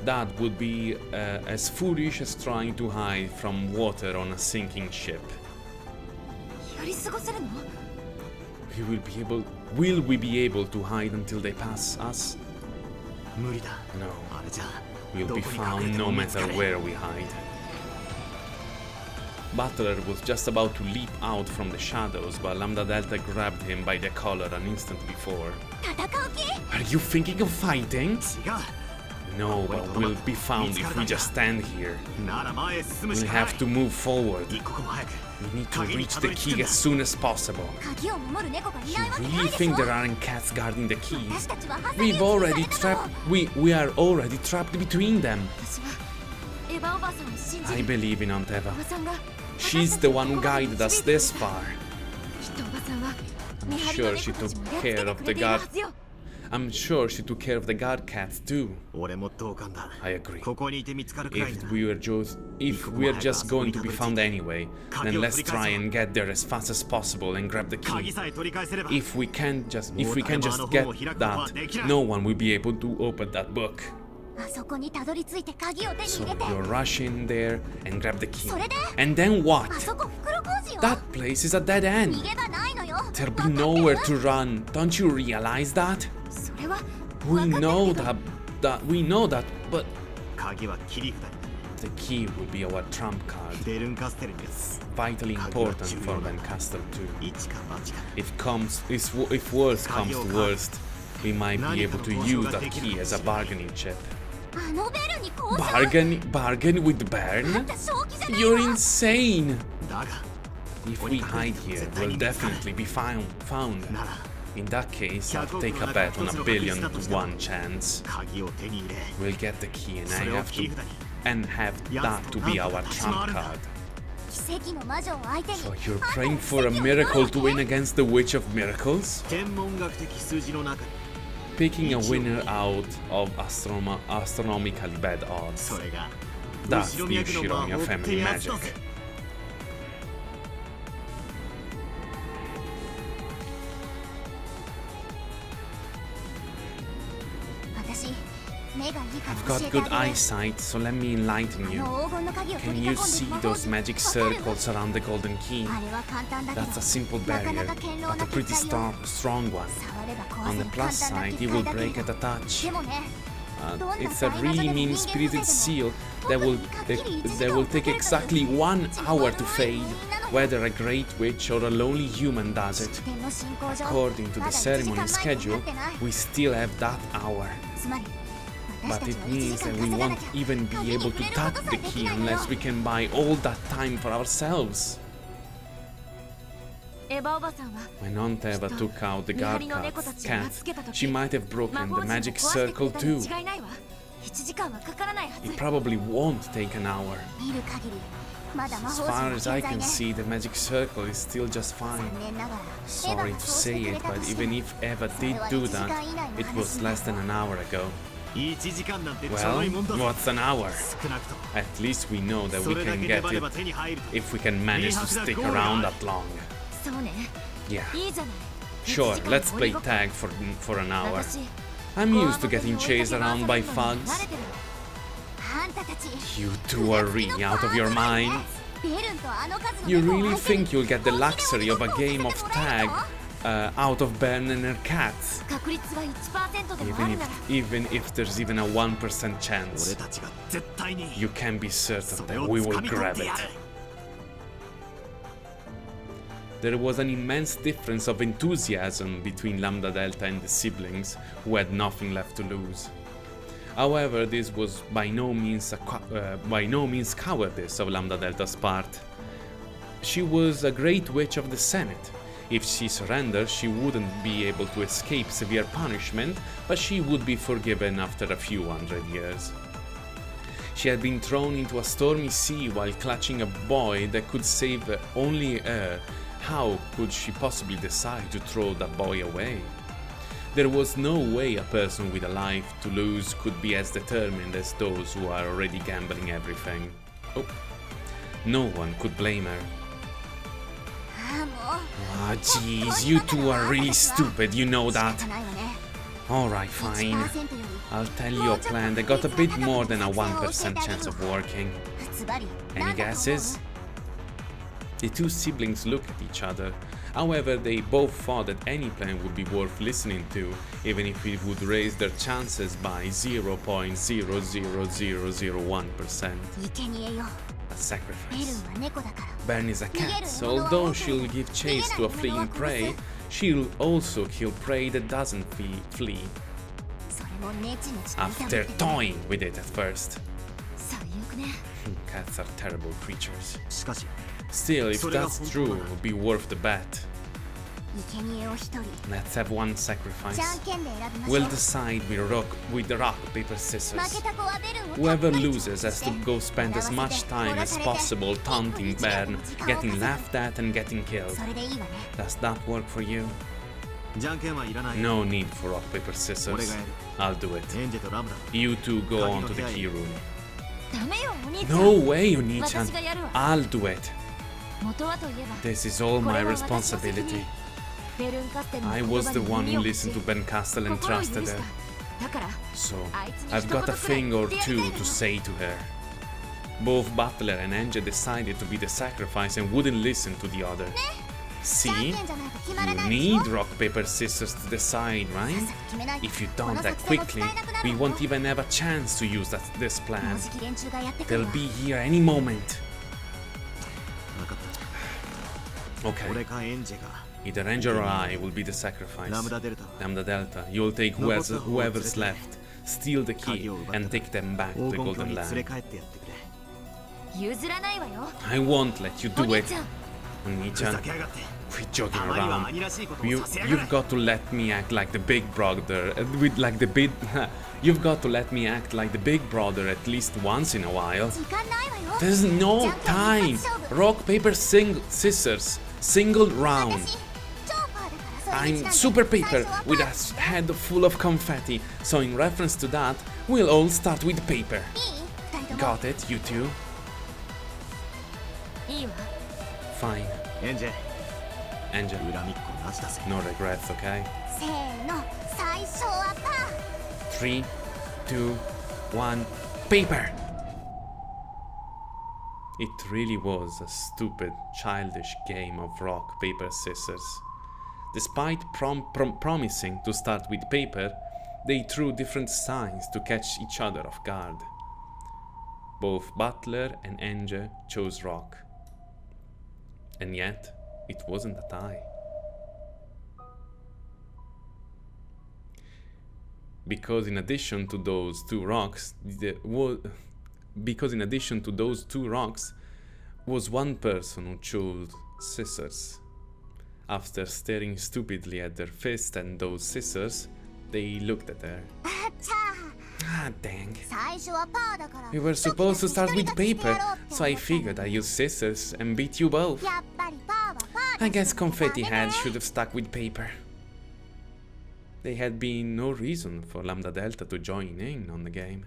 That would be as foolish as trying to hide from water on a sinking ship. やり過ごせるの？ Will we be able to hide until they pass us? 無理だ。 No. あれじゃ We'll ど be こに隠れ found て no も見つ matter かれ。 where we hide. Butler was just about to leap out from the shadows, but Lambda Delta grabbed him by the collar an instant before. 戦う気？ Are you thinking of fighting? 違う。 No, but we'll be found if we just stand here. なら前へ進むし We'll かない。 have to move forward. 一刻も早く。 We need to reach the key as soon as possible. 鍵を守る猫がい You ないわけない really でしょ？ think there aren't cats guarding the key? 私たちは挟み撃ち We've にさ already れたの。 trapped. We are already trapped between them. 私はエヴァおばさんを信じ I る。 believe in Aunt Eva. おばさんが She's the one who guided us this far. きっとおばさんは I'm 見張りの sure 猫 she たち took もやっつけ care て of く the れているは guard. ずよ。 I'm sure she took care of the guard cats too. 俺も同感だ。 I agree. ここにいて見つかるくらいな If we're just going to be found anyway, then let's try and get there as fast as possible and grab the 鍵 key. さえ取り返せれば If we can just get that, no one will be able to open that book. あそこにたどり着いて鍵を手に So 入れて。 you'll rush in there and grab the key. それで And then what? あそこ袋小路よ。 That place is a dead 逃 end. げ場ないのよ。 There'll わ be かってる？ nowhere to run. Don't you realize that? それは We わかってる know けど we know that, but 鍵は切り札に。 the key will be our trump card. デルンカステルに Vitally important for Lancaster too. 一か八か。 If worst comes to worst, we might be able to use that key as a bargaining chip. あのベルに交渉。 Bargain with あん Bern? た正気じゃない You're の？ insane! だが If we hide here, we'll definitely be found. なら In that case, I'll take a bet on a 1,000,000,000 to 1 chance. 鍵を手に入れ We'll get the key and そ I れを have 切り to 札に。 and have that to be our trump card. 奇跡の魔女を相手に。 So you're praying for a miracle to win against the Witch of Miracles? 天文学的数字の中に Picking a winner out of astronomically bad odds. それが That's 後ろ the 脈の魔 Shiromiya 法って family やつだ magic. ぜ。私目がいいから I've 教 got えてあ good げる。 eyesight, so let me enlighten あ you. の黄金の鍵を取 Can り囲ん you で see 魔法 those magic わかる？ circles around the golden key? あれは簡単だけど That's a simple なか barrier, なか堅牢 but な a pretty 結界よ。 strong one. 触れば壊 On せ the る plus 簡単な side, 結 it 界 will だけれ break ど at a touch. でもね It's a really mean-spirited seal that will take exactly 1 hour to fade, whether a great witch or a lonely human does it. 天の進行上 According to ま the だ1時間 ceremony 前にな schedule, ってない。 we still have that hour. つまり私 But たち it は1 means 時間 that we 稼がな won't きゃ even 鍵 be に able 触 to れるこ touch とさ the えでき key ないのよ。 unless we can buy all that time for ourselves. エヴァおばさんは When Aunt Eva took out the 見張 guard りの猫たちをやっつけた cat, 時 she might have 魔 broken 法 the 陣を magic 壊してくれ circle た too. に違いないわ。1時間はかからないはず。 It probably won't take an hour. 見る限りまだ魔 As 法陣 far は as I 健在 can ね。 see, the magic circle is still just 残 fine. 念ながらエヴァ Sorry が to そうして say くれ it, たと but しても even if Eva did do that, it was less than an hour ago. 1時間なんてちょ Well, ろいもんだぜ。 what's an hour? 少なくとも At least we know that そ we れだ can け get 粘れば it 手に入ると if we can manage to stick around that long. そうね。 Yeah, いいじゃない。 sure, 1時間 let's 鬼 play ごっこ tag for an hour. 私 I'm こわ used to もて getting に追い chased かけ回 around さ by れるのに慣れ thugs. てるの。あんたたち You two are really out of your mind. ベルンとあの数の You 猫を really 相手に think you'll get the 本気で luxury of a 鬼ごっこを game さ of せてもらえる tag の？ out of Ben and her cats? 確率が 1% でもあ Even る if, なら even if there's even a 1% 俺 chance, たちが絶対に you can be certain そ that れを we 掴 will み取っ grab てや it. る。 There was an immense difference of enthusiasm between Lambda Delta and the siblings, who had nothing left to lose. However, this was by no means cowardice of Lambda Delta's part. She was a great witch of the Senate. If she surrendered, she wouldn't be able to escape severe punishment, but she would be forgiven after a few hundred years. She had been thrown into a stormy sea while clutching a boy that could save only her. How could she possibly decide to throw that boy away? There was no way a person with a life to lose could be as determined as those who are already gambling everything. Oh, no one could blame her. ああもう Ah, jeez, you two are really stupid, you know that. 仕方ないわね。Alright, fine. I'll tell you a plan that got a bit more than a 1% chance of working. Any guesses? The two siblings look at each other. However, they both thought that any plan would be worth listening to, even if it would raise their chances by 0.00001%. A sacrifice. Bern is a cat, so although she'll give chase to a fleeing prey, she'll also kill prey that doesn't flee. After toying with it at first. Cats are terrible creatures. Still, if that's true, it would be worth the bet. Let's have one sacrifice. We'll decide with rock, paper, scissors. Whoever loses has to go spend as much time as possible taunting Bern, getting laughed at and getting killed. Does that work for you? No need for rock, paper, scissors. I'll do it. You two go on to the key room. No way, Oni-chan. I'll do it. This is all my responsibility. I was the one who listened to Ben Castle and trusted her. So, I've got a thing or two to say to her. Both Butler and Enge decided to be the sacrifice and wouldn't listen to the other. See? You need rock, paper, scissors to decide, right? If you don't act quickly, we won't even have a chance to use this plan. They'll be here any moment. Okay. Either Enge or I will be the sacrifice. Lambda Delta, you'll take whoever's left, steal the key, and take them back to the Golden Land. I won't let you do it. Oni-chan, quit joking around. You've got to let me act like the big brother. You've got to let me act like the big brother at least once in a while. There's no time. Rock, paper, scissors. Single round. I'm Super Paper with a head full of confetti, so in reference to that, we'll all start with paper. Got it, you two? Fine. Enge. No regrets, okay? 3, 2, 1, paper! It really was a stupid, childish game of rock, paper, scissors. Despite promising to start with paper, they threw different signs to catch each other off guard. Both Butler and Enge chose rock. And yet, it wasn't a tie. Because in addition to those two rocks, was one person who chose scissors. After staring stupidly at their fist and those scissors, they looked at her. Ah, dang. We were supposed to start with paper, so I figured I'd use scissors and beat you both. I guess Confetti Head should have stuck with paper. There had been no reason for Lambda Delta to join in on the game.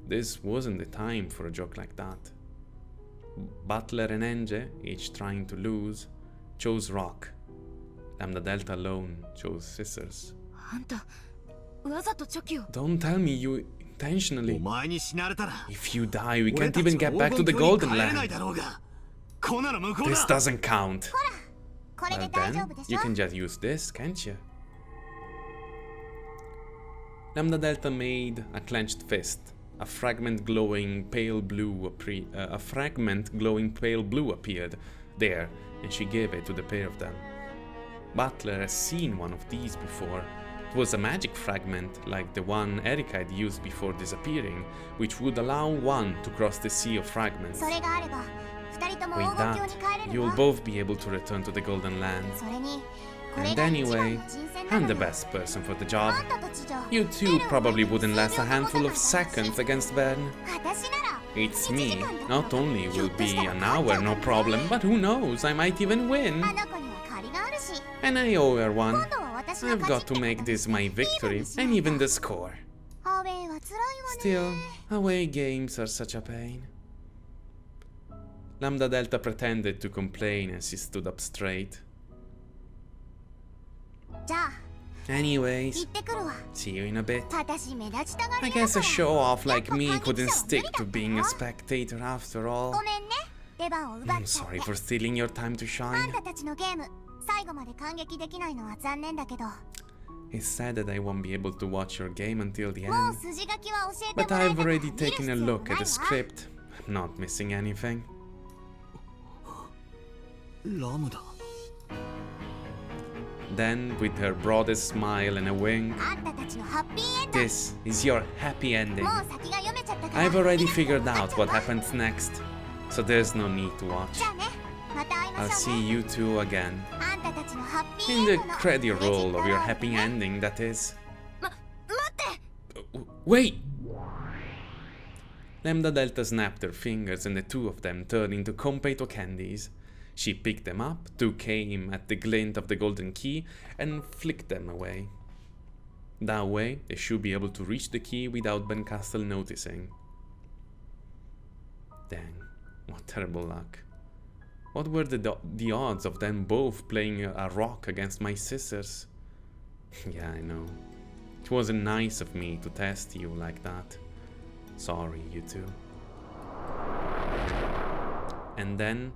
This wasn't the time for a joke like that. Butler and Enge, each trying to lose, chose rock. Lambda Delta alone chose scissors. Don't tell me you intentionally. If you die, we can't even get back to the Golden Land. This doesn't count. Well then, you can just use this, can't you? Lambda Delta made a clenched fist. A fragment glowing pale blue appeared there, and she gave it to the pair of them. Butler has seen one of these before. It was a magic fragment, like the one Erika had used before disappearing, which would allow one to cross the sea of fragments. With that, you'll both be able to return to the Golden Land. And anyway, I'm the best person for the job. You two probably wouldn't last a handful of seconds against Bern. It's me. Not only will be an hour no problem, but who knows, I might even win. And I owe her one. I've got to make this my victory, and even the score. Still, away games are such a pain. Lambda Delta pretended to complain as he stood up straight. Anyways, 行ってくるわ。 see you in a bit. 私目立ちたが I りだ guess か a ら。 show off like me やっぱ couldn't 反撃 stick 者 to 無理 being だ a ったよ。 spectator after all. ごめんね。出番を奪っ I'm ちゃっ sorry て。 for stealing your time to あ shine. んたたちのゲーム、最後まで感激できないのは残念だけど。 It's sad that I won't be able to watch your game until the もう end. 筋書きは教えて But もらえ I've たから見 already る taken 必 a 要 look な at い the わ。 script. I'm not missing anything. ラムだ。 Then, with her broadest smile and a wink, あんたたちのハッピーエンド。 this is your happy ending. もう先が読めちゃったから。 I've already 見る必要 figured なか out った what わ。 happens next, so there's no need to watch. じゃあね、また会い I'll ましょ see うね。 you two again. あんたたちのハッピー In エン the ドの credit クレジッ roll ト of your ロール happy ね。 ending, that is. 待って。 Wait! Lambda Delta snapped her fingers and the two of them turned into Competo candies. She picked them up, took aim at the glint of the golden key, and flicked them away. That way, they should be able to reach the key without Ben Castle noticing. Dang, what terrible luck. What were the odds of them both playing a rock against my sisters? Yeah, I know. It wasn't nice of me to test you like that. Sorry, you two. And then,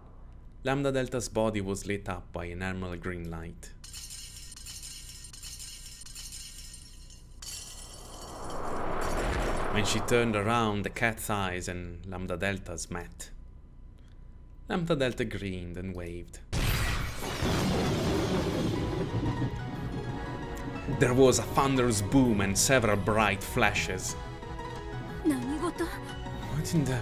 Lambda Delta's body was lit up by an emerald green light. When she turned around, the cat's eyes and Lambda Delta's met. Lambda Delta grinned and waved. There was a thunderous boom and several bright flashes. 何事？ What in the...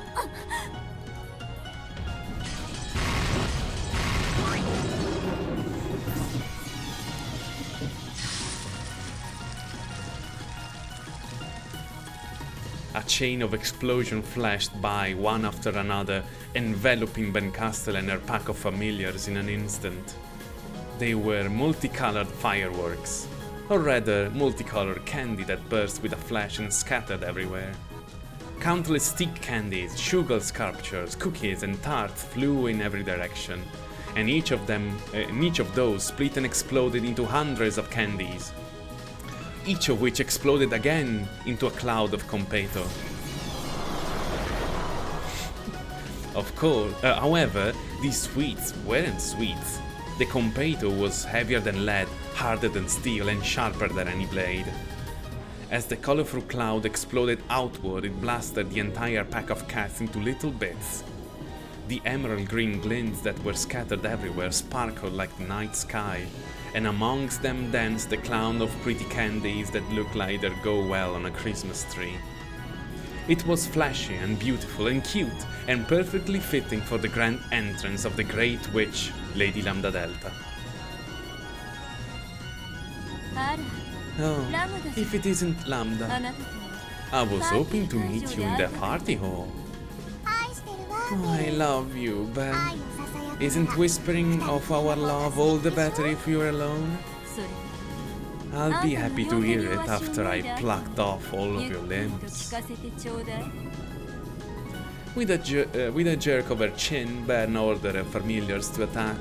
A chain of explosions flashed by, one after another, enveloping Ben Castle and her pack of familiars in an instant. They were multicolored fireworks, or rather, multicolored candy that burst with a flash and scattered everywhere. Countless stick candies, sugar sculptures, cookies, and tarts flew in every direction, and each of those split and exploded into hundreds of candies, each of which exploded again into a cloud of competo. Of course, however, these sweets weren't sweets. The competo was heavier than lead, harder than steel, and sharper than any blade. As the colorful cloud exploded outward, it blasted the entire pack of cats into little bits. The emerald green glints that were scattered everywhere sparkled like the night sky, and amongst them danced the cloud of pretty candies that looked like they'd go well on a Christmas tree. It was flashy and beautiful and cute, and perfectly fitting for the grand entrance of the great witch, Lady Lambda Delta. あら、 Oh, ラムダじゃ if it isn't あ Lambda, なたと I was hoping to meet you in the party hall. 愛してるわ。 Oh, I love you, 愛 Ben. をささやく Isn't whispering of our love all the better if you're alone? それ I'll be happy to hear it after I plucked off all of ゆっ your くりと limbs. 聞かせてちょうだい。 With a jerk of her chin, Ben ordered her familiars to attack.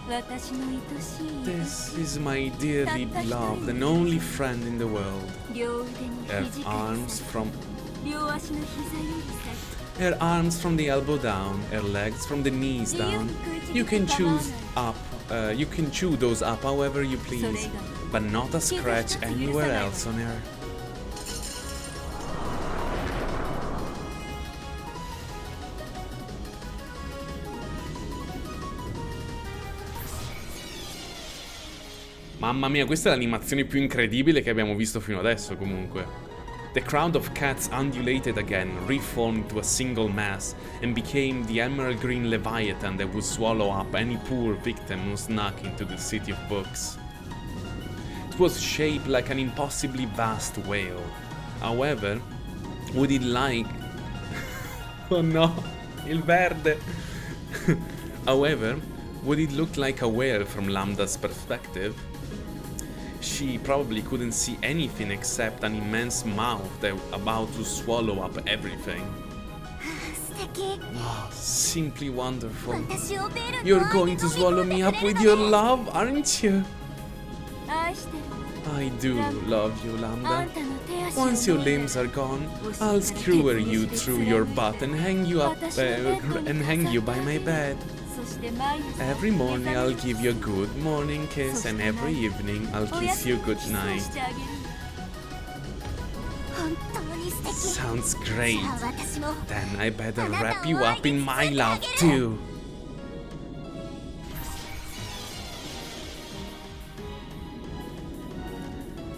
私の愛しい This is my dearly beloved and only friend in the world. 両腕に Her 肘から arms from 両足の膝より先 her arms from the elbow down, her legs from the knees down. You can choose up. You can chew those up however you please, but not a scratch anywhere else on her. Mamma mia, questa è l'animazione più incredibile che abbiamo visto fino adesso, comunque. The crowd of cats undulated again, reformed into a single mass, and became the emerald green leviathan that would swallow up any poor victim who snuck into the city of books. It was shaped like an impossibly vast whale. However, would it like... oh no, il verde! However, would it look like a whale from Lambda's perspective? She probably couldn't see anything except an immense mouth that was about to swallow up everything. 素敵。 Oh, simply wonderful. 私をベルの You're going to swallow me up with your love, aren't you? 愛愛してる。 I do love you, あ Lambda. んたの手足を Once your limbs are gone, I'll skewer you through your butt and hang you up and hang you by my bed. そして毎朝 Every morning I'll give you a good morning kiss, and every evening I'll おや kiss す you み good キスを night. してあげる。本当に素敵。 Sounds great. じゃあ私も Then I better wrap you up in my love too.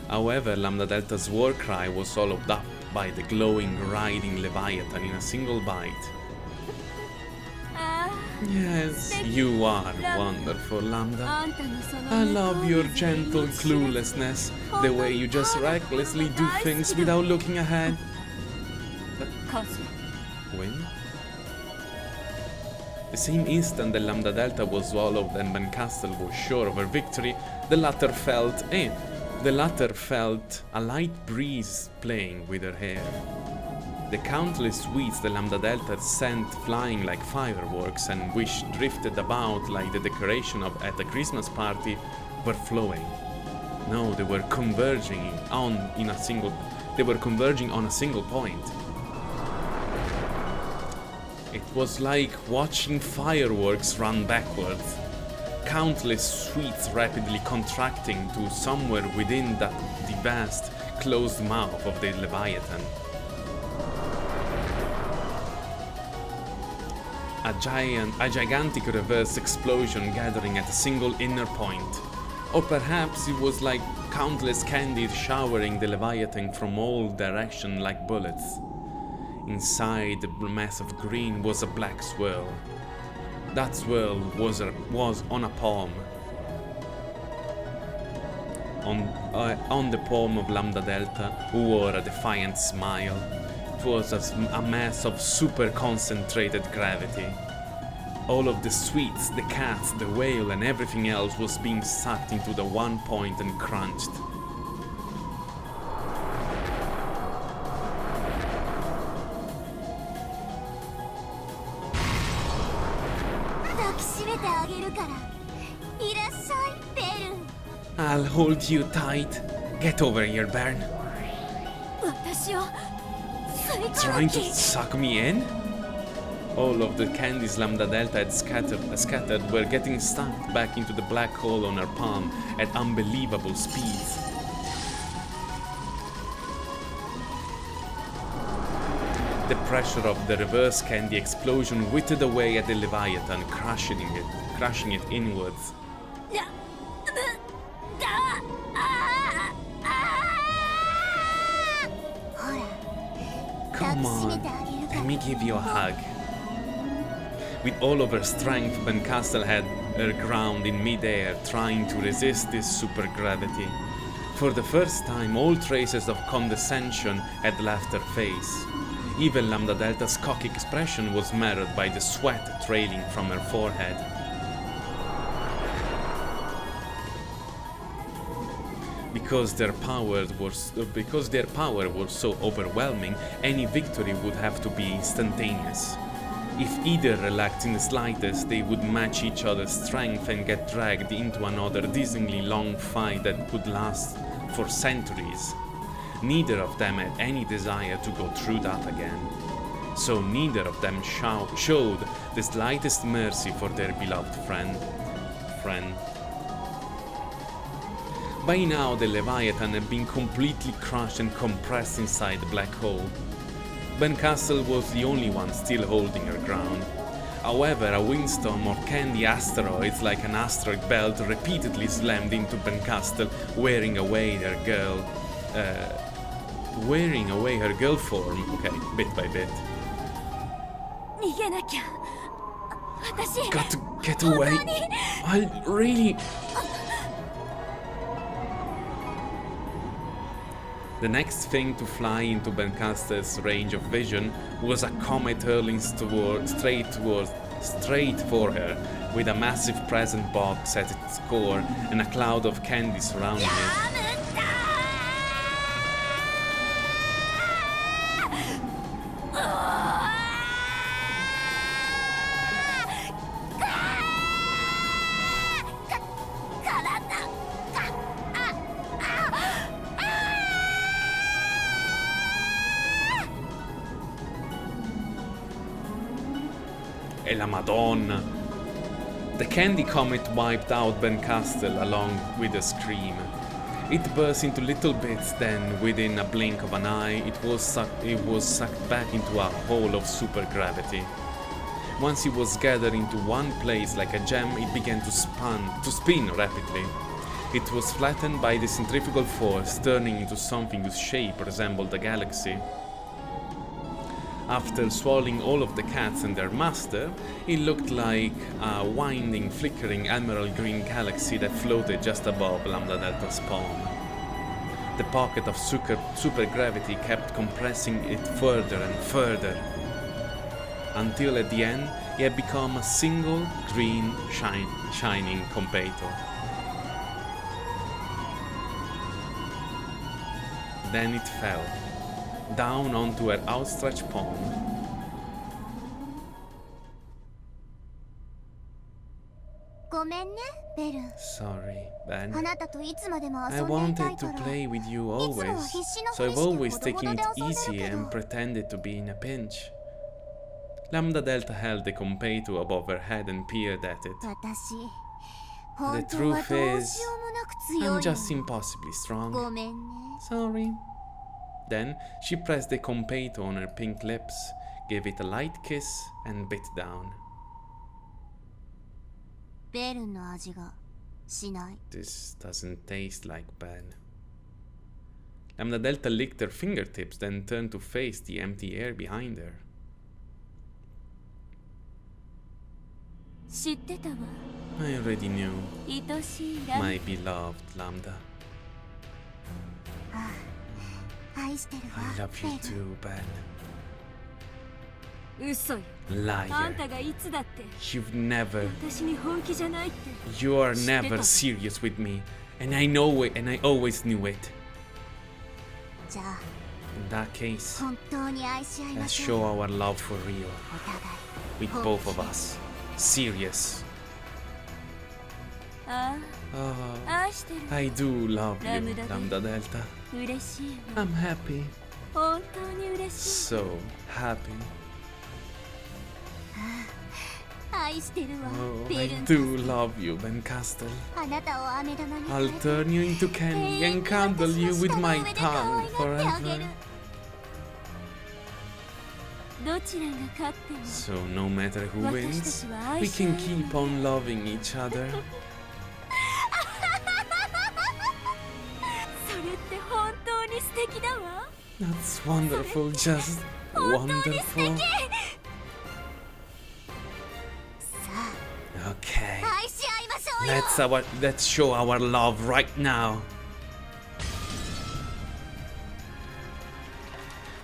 However, Lambda Delta's war cry was swallowed up by the glowing, writhing Leviathan in a single bite. あ Yes, you are wonderful, あ、 Lambda. あんたのその I love your 向こうに gentle 命知らず cluelessness, the way you just recklessly do things without looking ahead. 感謝。 When? The same instant that Lambda Delta was swallowed and Ben Castle was sure of her victory, the latter felt a light breeze playing with her hair. The countless sweets the Lambda Delta sent flying like fireworks and which drifted about like the decoration at a Christmas party were flowing. No, they were converging on a single point. It was like watching fireworks run backwards. Countless sweets rapidly contracting to somewhere within the vast, closed mouth of the Leviathan. A gigantic reverse explosion gathering at a single inner point. Or perhaps it was like countless candies showering the Leviathan from all directions like bullets. Inside the mass of green was a black swirl. That swirl was on a palm. On the palm of Lambda Delta, who wore a defiant smile. It was a mass of super concentrated gravity. All of the sweets, the cats, the whale, and everything else was being sucked into the one point and crunched. I'll hold you tight. Get over here, Baron. 私を吸い込 Trying む to 気。 suck me in? All of the candies Lambda Delta had scattered were getting sucked back into the black hole on her palm at unbelievable speeds. The pressure of the reverse candy explosion whittled away at the Leviathan, crushing it inwards. ほら、 Come on, let me give you a hug. With all of her strength, Ben Castle had her ground in midair, trying to resist this supergravity. For the first time, all traces of condescension had left her face. Even Lambda Delta's cocky expression was marred by the sweat trailing from her forehead. Because their power was so overwhelming, any victory would have to be instantaneous. If either relaxed in the slightest, they would match each other's strength and get dragged into another dizzyingly long fight that could last for centuries. Neither of them had any desire to go through that again. So neither of them showed the slightest mercy for their beloved friend. By now, the Leviathan had been completely crushed and compressed inside the black hole. Ben Castle was the only one still holding her ground. However, a windstorm of candy asteroids like an asteroid belt repeatedly slammed into Ben Castle, wearing away her girl form, bit by bit. 逃げなきゃ。私。 Got to get away. I really... The next thing to fly into Ben Castle's range of vision was a comet hurling straight for her, with a massive present box at its core and a cloud of candy surrounding it. E la Madonna. The candy comet wiped out Ben Castle along with a scream. It burst into little bits, then within a blink of an eye, it was sucked back into a hole of supergravity. Once it was gathered into one place like a gem, it began to spin rapidly. It was flattened by the centrifugal force, turning into something whose shape resembled a galaxy. After swallowing all of the cats and their master, it looked like a winding, flickering emerald green galaxy that floated just above Lambda Delta's palm. The pocket of supergravity kept compressing it further and further, until at the end it had become a single green shining completo. Then it fell down onto her outstretched palm. Sorry, Ben. I wanted to play with you always, so I've always taken it easy and pretended to be in a pinch. Lambda Delta held the completo above her head and peered at it. The truth is, I'm just impossibly strong. Sorry. Then she pressed the completo on her pink lips, gave it a light kiss, and bit down. This doesn't taste like Ben. Lambda Delta licked her fingertips, then turned to face the empty air behind her. I already knew. My beloved Lambda. I love you too, Ben. Liar. You are never serious with me, and I know it, and I always knew it. In that case, let's show our love for real, with both of us. Serious. I do love you, Lambda Delta. I'm happy. So happy. Oh, I do love you, Ben Castle. I'll turn you into candy and candle you with my tongue forever. So no matter who wins, we can keep on loving each other. That's wonderful, just wonderful. Okay, let's show our love right now.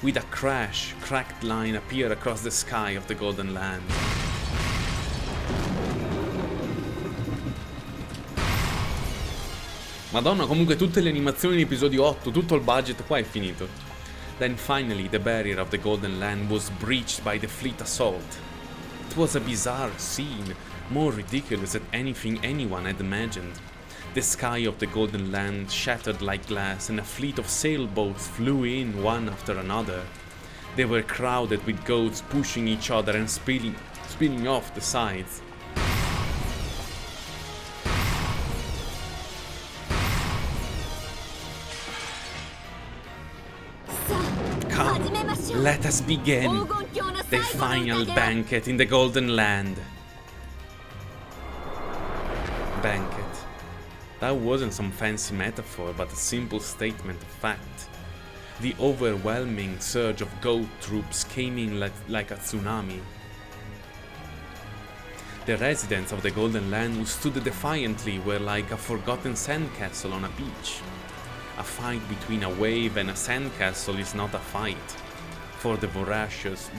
With a crash, cracked line appeared across the sky of the Golden Land. Madonna, comunque tutte le animazioni in episodio 8, tutto il budget qua è finito. Then finally the barrier of the Golden Land was breached by the fleet assault. It was a bizarre scene, more ridiculous than anything anyone had imagined. The sky of the Golden Land shattered like glass, and a fleet of sailboats flew in one after another. They were crowded with goats pushing each other and spinning off the sides. Come, let us begin the final banquet in the Golden Land. Banquet. That wasn't some fancy metaphor, but a simple statement of fact. The overwhelming surge of goat troops came in like a tsunami. The residents of the Golden Land who stood defiantly were like a forgotten sandcastle on a beach. A fight between a wave and a sandcastle is not a fight. For the voracious,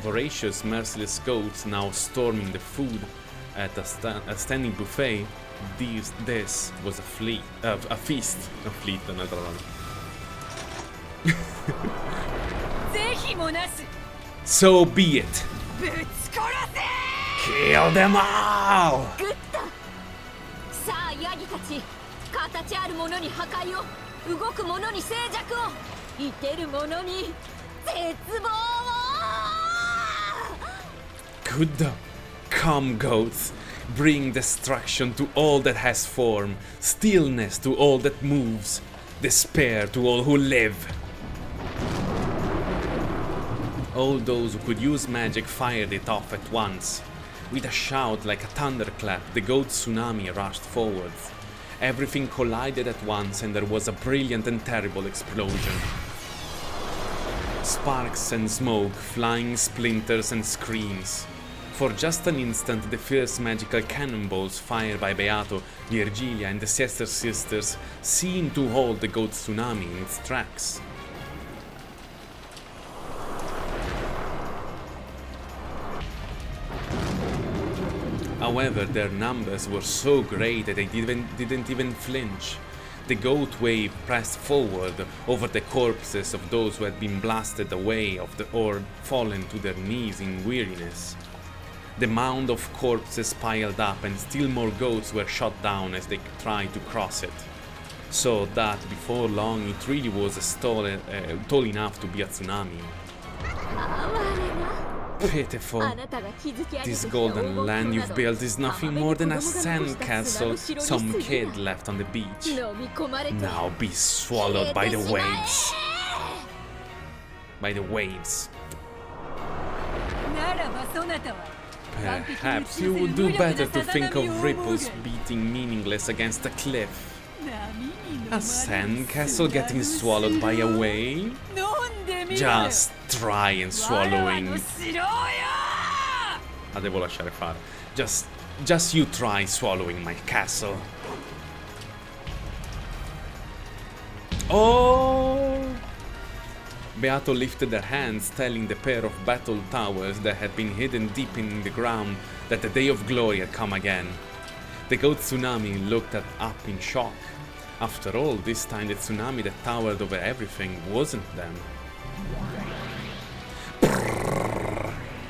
merciless goats now storming the food at a standing buffet, this was a feast. A fleet, another one. So be it. Kill them all! さあヤギたち、形あるものに破壊を、動くものに静寂を、生けるものに絶望を。 Good. Come, goats, bring destruction to all that has form, stillness to all that moves, despair to all who live. All those who could use magic fired it off at once. With a shout like a thunderclap, the goat tsunami rushed forwards. Everything collided at once and there was a brilliant and terrible explosion. Sparks and smoke, flying splinters and screams. For just an instant, the fierce magical cannonballs fired by Beato, Virgilia and the Sister Sisters seemed to hold the goat tsunami in its tracks. However, their numbers were so great that they didn't even flinch. The goat wave pressed forward over the corpses of those who had been blasted away or fallen to their knees in weariness. The mound of corpses piled up and still more goats were shot down as they tried to cross it. So that before long it really was tall enough to be a tsunami. Pitiful. This golden land you've built is nothing more than a sandcastle some kid left on the beach. Now be swallowed by the waves. By the waves. Perhaps you would do better to think of ripples beating meaningless against a cliff. A sandcastle getting swallowed by a wave? Just try and swallowing. Devo lasciare fare. Just you try swallowing my castle. Oh! Beato lifted their hands, telling the pair of battle towers that had been hidden deep in the ground that the day of glory had come again. The goat tsunami looked up in shock. After all, this time the tsunami that towered over everything wasn't them.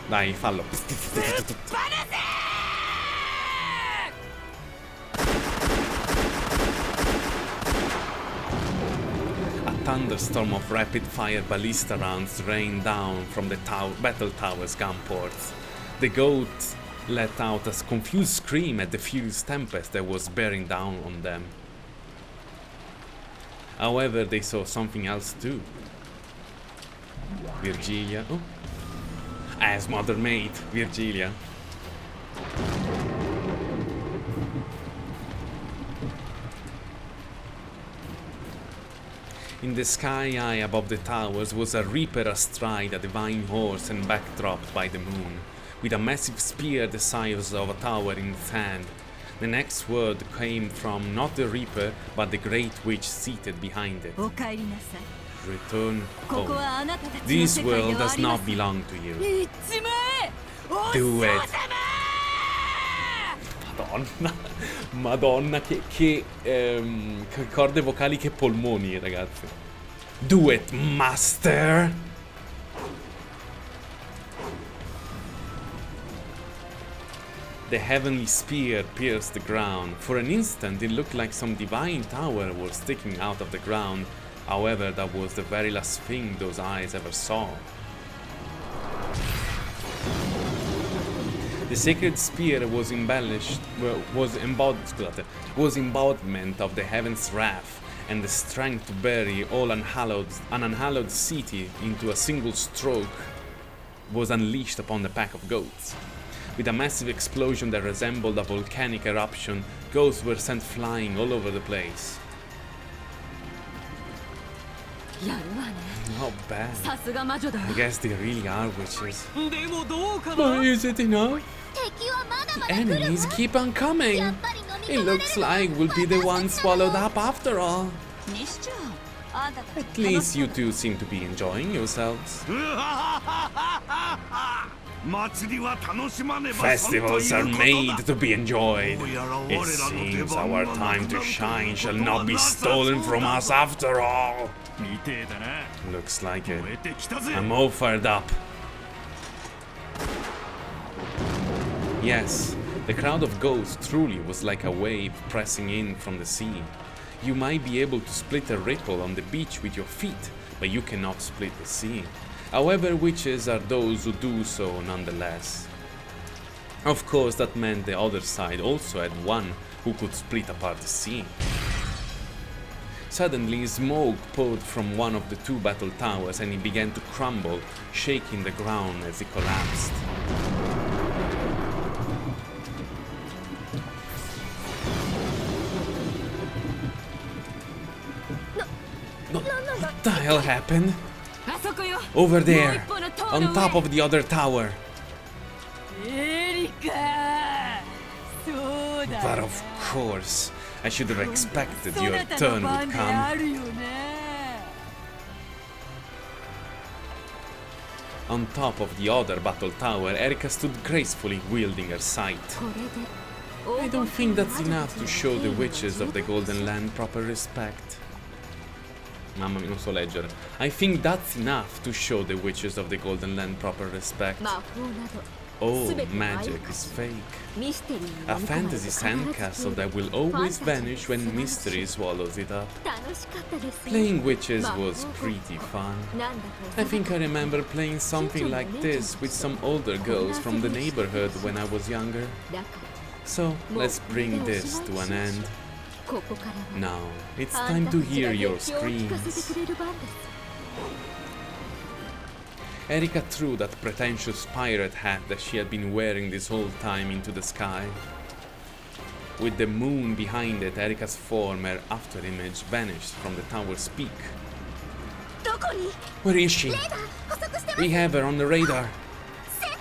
Dai, fallo. A thunderstorm of rapid-fire ballista rounds rained down from the battle tower's gun ports. The goat let out a confused scream at the furious tempest that was bearing down on them. However, they saw something else too. Virgilia. Oh. As mother maid, Virgilia. In the sky high above the towers was a reaper astride a divine horse and backdropped by the moon, with a massive spear the size of a tower in its hand. The next word came from not the reaper, but the great witch seated behind it. Return home. This world does not belong to you. Do it. Madonna, che corde vocali, che polmoni, ragazzi. Do it, master. The heavenly spear pierced the ground. For an instant, it looked like some divine tower was sticking out of the ground. However, that was the very last thing those eyes ever saw. The sacred spear was embodiment of the heaven's wrath and the strength to bury all an unhallowed city into a single stroke was unleashed upon the pack of goats. With a massive explosion that resembled a volcanic eruption, ghosts were sent flying all over the place. Not bad. I guess they really are witches. But is it enough? The enemies keep on coming. It looks like we'll be the ones swallowed up after all. At least you two seem to be enjoying yourselves. Festivals are made to be enjoyed. It seems our time to shine shall not be stolen from us after all. Looks like it. I'm all fired up. Yes, the crowd of ghosts truly was like a wave pressing in from the sea. You might be able to split a ripple on the beach with your feet, but you cannot split the sea. However, witches are those who do so nonetheless. Of course, that meant the other side also had one who could split apart the scene. Suddenly, smoke poured from one of the two battle towers and he began to crumble, shaking the ground as he collapsed. What the hell happened? あそこよ Over もう there, 一方の塔 on の top 上 of the other tower. エリカそうだ But よ of course, I should have expected そ your なた turn の would 番であ come. るよね On top of the other battle tower, Erika stood gracefully wielding her scythe. これで I don't think that's enough to show the witches of the Golden Land proper respect. Mamma mia, non so leggere. I think that's enough to show the witches of the Golden Land proper respect. 魔法など Oh, 全ては magic 愛か is fake. ミステリーに A 飲み込まれて fantasy 必ず sandcastle that will ファン always タジー vanish when mystery swallows it up. 楽しかったですね Playing witches 魔法 was pretty fun. なんだか I think I remember playing something like this with some older girls from the neighborhood when I was younger. だから So let's bring this to an end. ここからは Now it's あ time んた to たちが hear 熱 your 狂を聞かせ screams. てくれる番です Erika threw that pretentious pirate hat that she had been wearing this whole time into the sky. With the moon behind it, Erika's former afterimage vanished from the tower's peak. どこに Where is she? 補足してます We have her on the radar.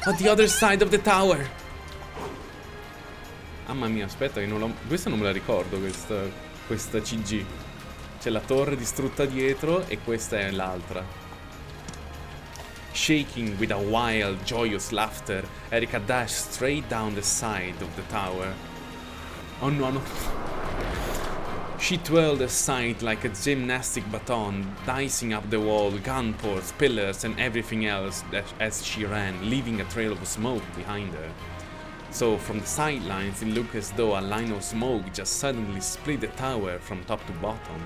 At the other side of the tower. Mamma mia, aspetta che non l'ho... Questa non me la ricordo, questa CG. C'è la torre distrutta dietro e questa è l'altra. Shaking with a wild, joyous laughter, Erika dashed straight down the side of the tower. Oh no, no. She twirled her scythe like a gymnastic baton, dicing up the wall, gun ports, pillars and everything else as she ran, leaving a trail of smoke behind her. So from the sidelines it looked as though a line of smoke just suddenly split the tower from top to bottom.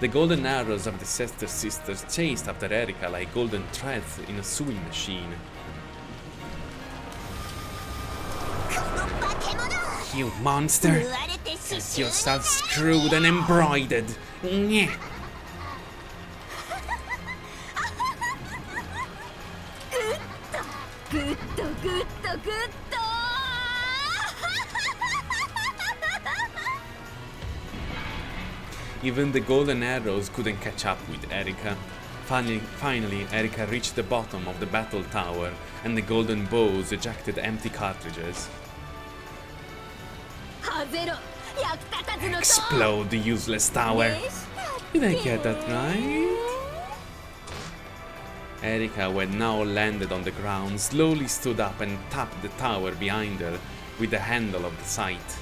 The golden arrows of the Sester sisters chased after Erika like golden threads in a sewing machine. You monster! 言われて刺 Get 繍 yourself screwed and embroidered! Nyeh. グッドグッドグッド Even the golden arrows couldn't catch up with Erika. Finally, Erika reached the bottom of the battle tower, and the golden bows ejected empty cartridges. ハゼロ役立たずの塔 Explode the useless tower! でした Did I get that right? Erika, who had now landed on the ground, slowly stood up and tapped the tower behind her with the handle of the scythe.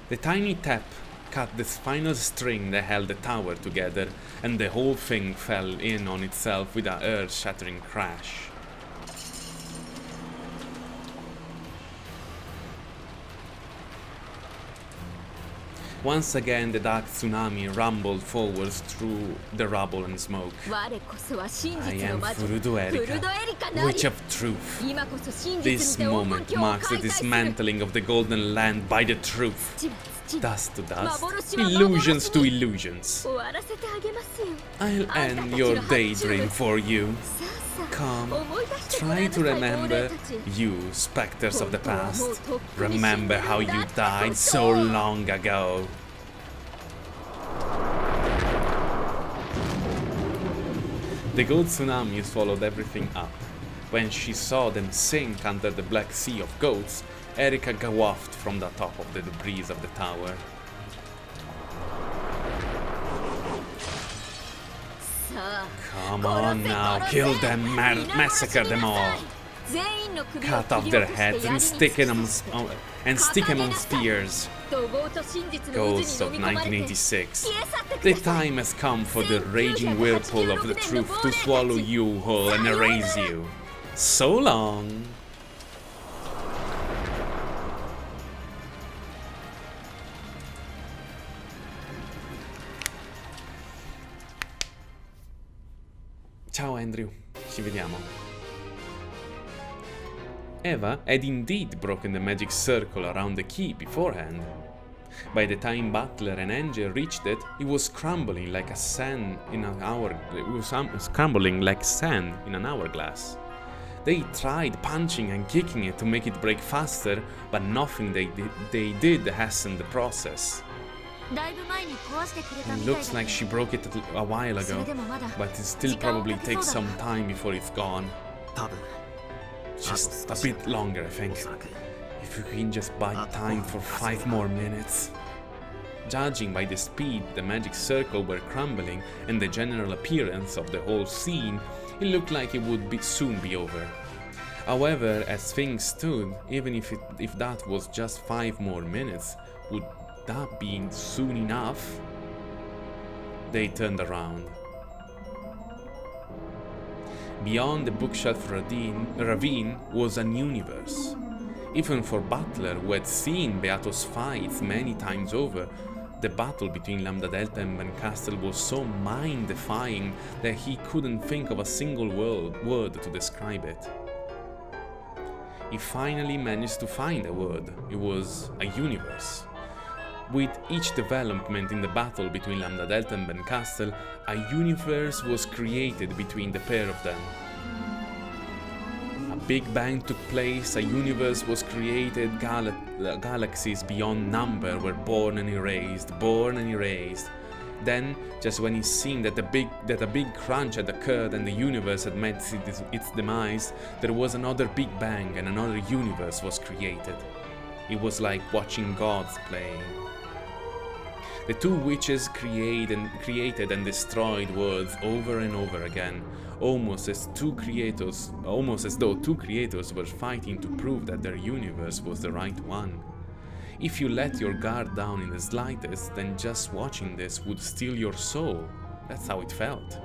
The tiny tap cut the final string that held the tower together, and the whole thing fell in on itself with a earth-shattering crash. Once again, the dark tsunami rumbled forwards through the rubble and smoke. 我こそは真 I 実の am 魔女 Furudo フル Erika, ドエリカなり Witch of Truth. 今こそ真 This 実にて黄 moment 金鏡を marks the 解体する dismantling of the Golden Land by the truth. 土は土 Dust to dust, 幻は illusions to 幻 illusions. 終わらせてあげますよ I'll あんたた end ち your の発注 daydream for you. さあさ Come, あ思い出してごらん try な to さい同 remember 僚たち you, specters of the 本当はもう past. とっくに死んでるん Remember だ how you って died こ so と long ago. The gold tsunami swallowed everything up. When she saw them sink under the black sea of goats, Erika gawaffed from the top of the debris of the tower. さあ Come on now, kill them, massacre them all. 全員の首を Cut off 切り their 落として heads 槍 and に stick 突 them き刺す and stick them on spears. 怒号と真実の渦 Ghosts に of 飲み込まれて消え 1986. 去ってく The ださい time has come for the raging whirlpool of the truth to swallow you whole and erase you. So long. Ciao Andrew, ci vediamo. Eva had indeed broken the magic circle around the key beforehand. By the time Butler and Angel reached it, it was crumbling like sand in an hourglass. They tried punching and kicking it to make it break faster, but nothing they did hastened the process. だいぶ前に壊してくれたみ It たい looks だ like she broke it a while それ ago, でもまだ but it still probably takes some time before it's gone. 多分 Just a bit longer, I think. おそらく If you can just buy time for 5 more minutes. Judging by the speed the magic circle were crumbling and the general appearance of the whole scene, it looked like it would soon be over. However, as things stood, even if that was just 5 more minutes, would that be soon enough? They turned around. Beyond the bookshelf ravine was an universe. Even for Butler, who had seen Beato's fights many times over, the battle between Lambda Delta and Ben Castle was so mind-defying that he couldn't think of a single word to describe it. He finally managed to find a word. It was a universe. With each development in the battle between Lambda Delta and Ben Castle, a universe was created between the pair of them. A big bang took place, a universe was created, galaxies beyond number were born and erased. Then, just when it seemed that a big crunch had occurred and the universe had met its demise, there was another big bang and another universe was created. It was like watching gods playing. The two witches created and destroyed worlds over and over again, almost as though two creators were fighting to prove that their universe was the right one. If you let your guard down in the slightest, then just watching this would steal your soul. That's how it felt.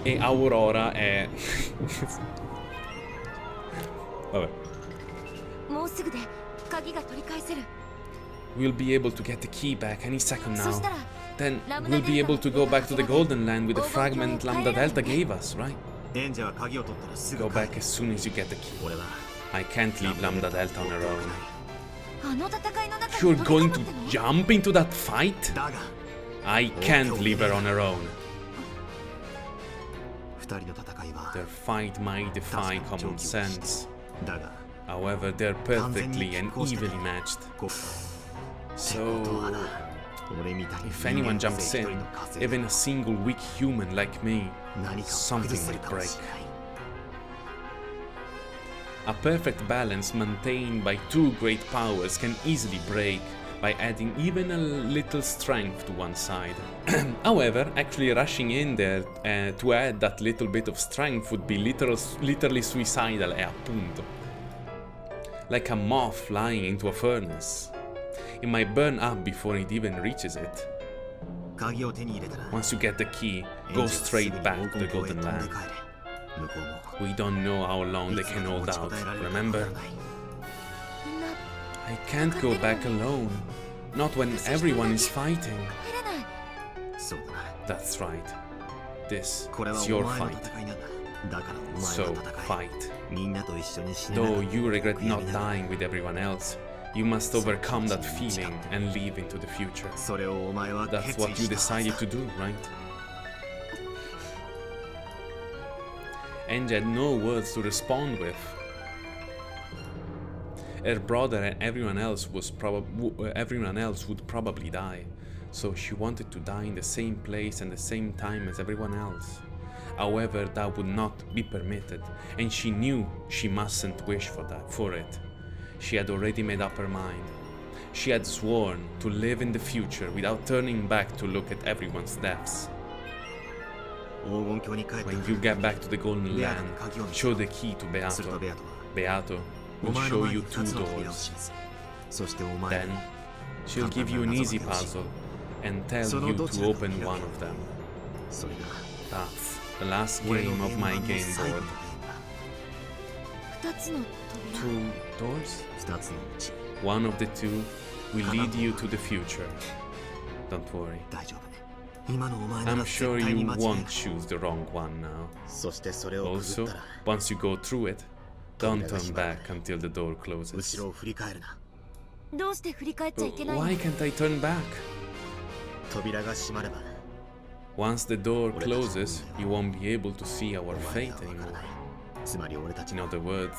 E Aurora è... Vabbè. もうすぐで鍵が取り返せる We'll be able to get the key back any second そ now. したら Then we'll be able to go back to the Golden Land with the fragment Lambda Delta gave us, right? 演者は鍵を取ったらすぐ Go 帰る back as soon as you get the key. 俺は I can't leave Lambda Delta on her own. あの戦いの中に You're 飛び going 込 to むっての jump into that fight? だが I can't leave her on her own. 二人の戦いは Their fight might defy common sense. だが However, they're perfectly and evenly matched. こ So, とはな俺みたいに if anyone 人間 jumps 一人 in, の風 even a single weak human like me, 何かを something 崩せる might かも break. しれない A perfect balance maintained by two great powers can easily break by adding even a little strength to one side. However, actually rushing in there to add that little bit of strength would be literally suicidal, appunto. Like a moth flying into a furnace. It might burn up before it even reaches it. 鍵を手に入れたら Once you get the key, go straight back to the Golden Land. 向こうも We don't know how long they いつ can まで hold 持ちこ out, たえられるかわ remember? からない I can't go back alone. Not when everyone is fighting. 入れないそうだな That's right. This これは is お your 前の fight. 戦いなんだだからお前 So の戦い fight. みんなと一緒に死ねなかっ Though た you regret 悔や not みながら dying with everyone else, you must overcome that feeling and live into the future. それをお前は That's 決 what 意 you したはず decided to do, right? Angie had no words to respond with. Her brother and everyone else would probably die, so she wanted to die in the same place and the same time as everyone else. However, that would not be permitted, and she knew she mustn't wish for it. She had already made up her mind. She had sworn to live in the future without turning back to look at everyone's deaths. 黄金鏡に帰った When you get back to the Golden ベア Land, トに鍵を見せ show the key to すると Beato. ベアトは Beato お will 前の show 前に you 2 two つの扉を doors. 示すそしてお前 Then she'll give you an easy puzzle and tell you to open one of them. それが That's the last 俺 game の of 現 my 場の game 最後 board. のゲームだ2つの扉 Two doors? 2つのうち One of the two will lead you to the future. Don't worry. 大丈夫。今のお前な I'm ら sure 絶対 you に間違いない won't choose the wrong one now. そしてそれをくぐ Also, ったら once you go through it, don't turn back until the door 後 closes. ろを振り返るな。どうして振り返っちゃいけないの？ Why can't I turn back? 扉が閉まれば Once the door closes, you won't be able to see our お前 fate がわから anymore. ない。つまり俺たち In の other words,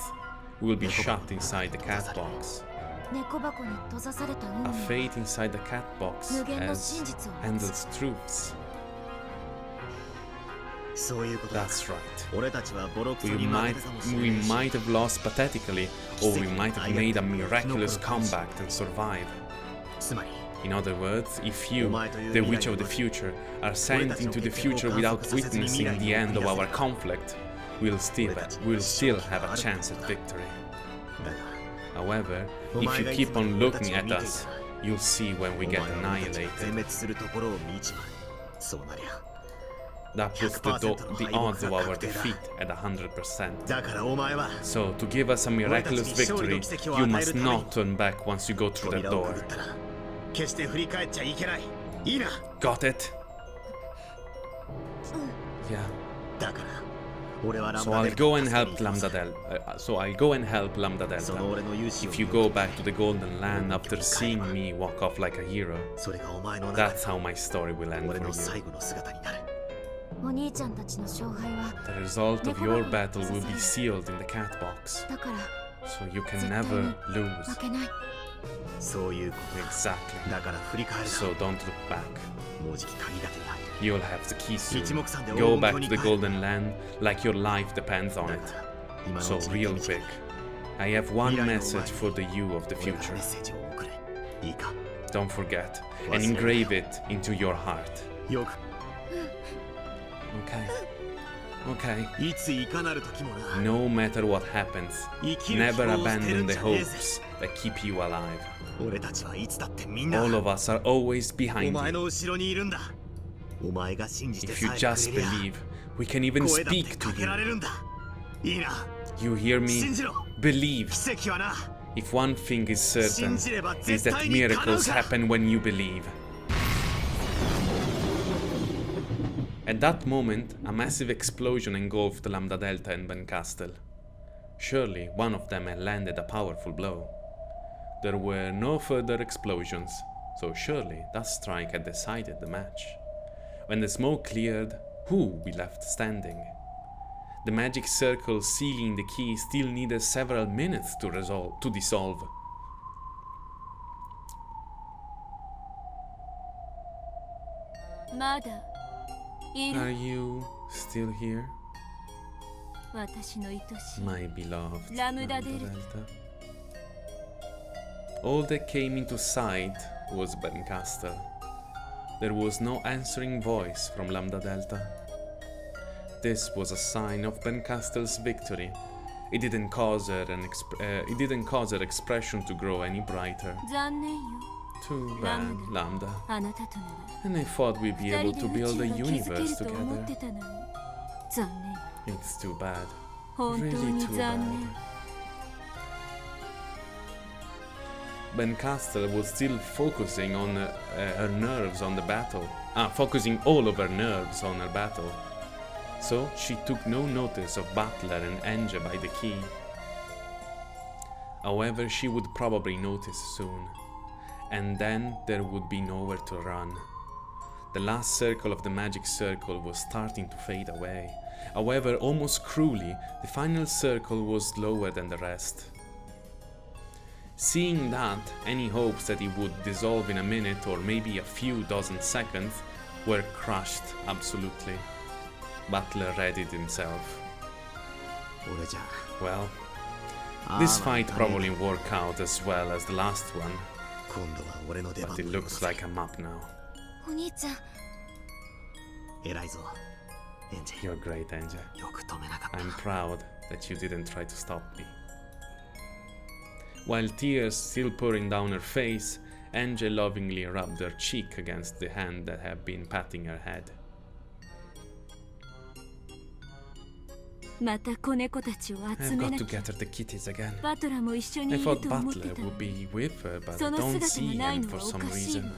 we will be shut inside the cat box. 猫箱に閉ざされた運 A 命。 fate inside the cat box 無限の as 真実を持つ。 handles truths. そういうことだ。 That's right. 俺たちはボロクソ We に負け might たかもしれ we ないし might have lost pathetically, or we might have made a miraculous comeback and survived. つまり In other words, if you, the witch of the future, are sent into the future without witnessing the end of our conflict, we'll still have a chance at victory. だが However, if you keep on looking at us, you'll see when we お get 前は俺たちが全 annihilated. 滅するところを見ちまう。そうなりゃ。 That puts the odds of our defeat at 100%. だからお前は So, to give us a miraculous victory, you must not turn back once you go through the 扉をく door. ぐったら決して振り返っちゃいけない。いいな。 Got it? Yeah. だから俺はラム So ダ I'll デル go タを and 助け help に行く Lambda さ。 Delta. So I'll go and help Lambda その Delta. 俺の勇姿を If you 見 go て back to the Golden Land after seeing me walk off like a hero, それがお前の中 that's how my story will end 俺 for の最 you. 後の姿になる。お兄ちゃんたちの勝敗は The result of your battle will be sealed in the cat box, だから so you can 絶対に never 負 lose. けない。そういうことだ。 Exactly. だから振り返る So な。 don't look back. もうじき鍵が手に入る。 You'll have the key soon. 一目散で Go 黄 back 金 to 鏡 the に帰る。 Golden Land like your life depends on だ it. から今の So うちに real 手に入 quick, れ I have one 未来のお前 message に for the you of the 俺から future. メッセージを送れ。いいか。 Don't forget and engrave it into your heart. よく Okay. Okay. いついかなる時もな。 No matter what happens, 生きる希 never 望を捨てる abandon ん the じゃねえぜ。 hopes that keep you alive. 俺たちはいつだってみんな All of us are always お behind 前 you. の後ろにいるんだ。お前が信じて If you さえ just くれりゃ believe, we can even 声だって speak か to けられ you. るんだ。いいな。 You hear 信 me? じろ。 Believe. 奇跡はな。 If one thing is certain, 信じれば is 絶 that 対に叶う miracles から。 happen when you believe. At that moment, a massive explosion engulfed Lambda Delta and Ben Castle. Surely one of them had landed a powerful blow. There were no further explosions, so surely that strike had decided the match. When the smoke cleared, who we left standing? The magic circle sealing the key still needed several minutes to dissolve. Are you still here, 私の愛しい my beloved Lambda Lambda Delta. Delta? All that came into sight was Ben Castle. There was no answering voice from Lambda Delta. This was a sign of Ben Castle's victory. It didn't cause her expression to grow any brighter. 残念よ。 Too bad, Lambda. あなたとなら And I thought we'd be 二 able 人 to で宇 build 宙 a が築け universe ると思っ together. てたのに残念。 It's too bad. 本当 Really に too 残 bad. 念。 Ben Castle was still focusing on her nerves on the battle. Focusing all of her nerves on her battle. So she took no notice of Butler and Enge by the key. However, she would probably notice soon. And then there would be nowhere to run. The last circle of the magic circle was starting to fade away. However, almost cruelly, the final circle was lower than the rest. Seeing that, any hopes that it would dissolve in a minute or maybe a few dozen seconds were crushed absolutely. Butler readied himself. 俺じゃ Well, あ this あ fight ダメだ probably worked out as well as the last one, 今度は俺の出 but 番 it だ looks like I'm up now. お兄ちゃん、偉いぞエンジ You're great, Enge. よく止めなかった I'm proud that you didn't try to stop me. While tears still pouring down her face, Enge lovingly rubbed her cheek against the hand that had been patting her head. また子猫たちを集 I've め got な to きゃ。 gather the kitties again. バトラも一緒に I いる thought と思って Butler たの would に。 be with her, but そ I の don't 姿 see がない him の for はお some かしいわ reason.。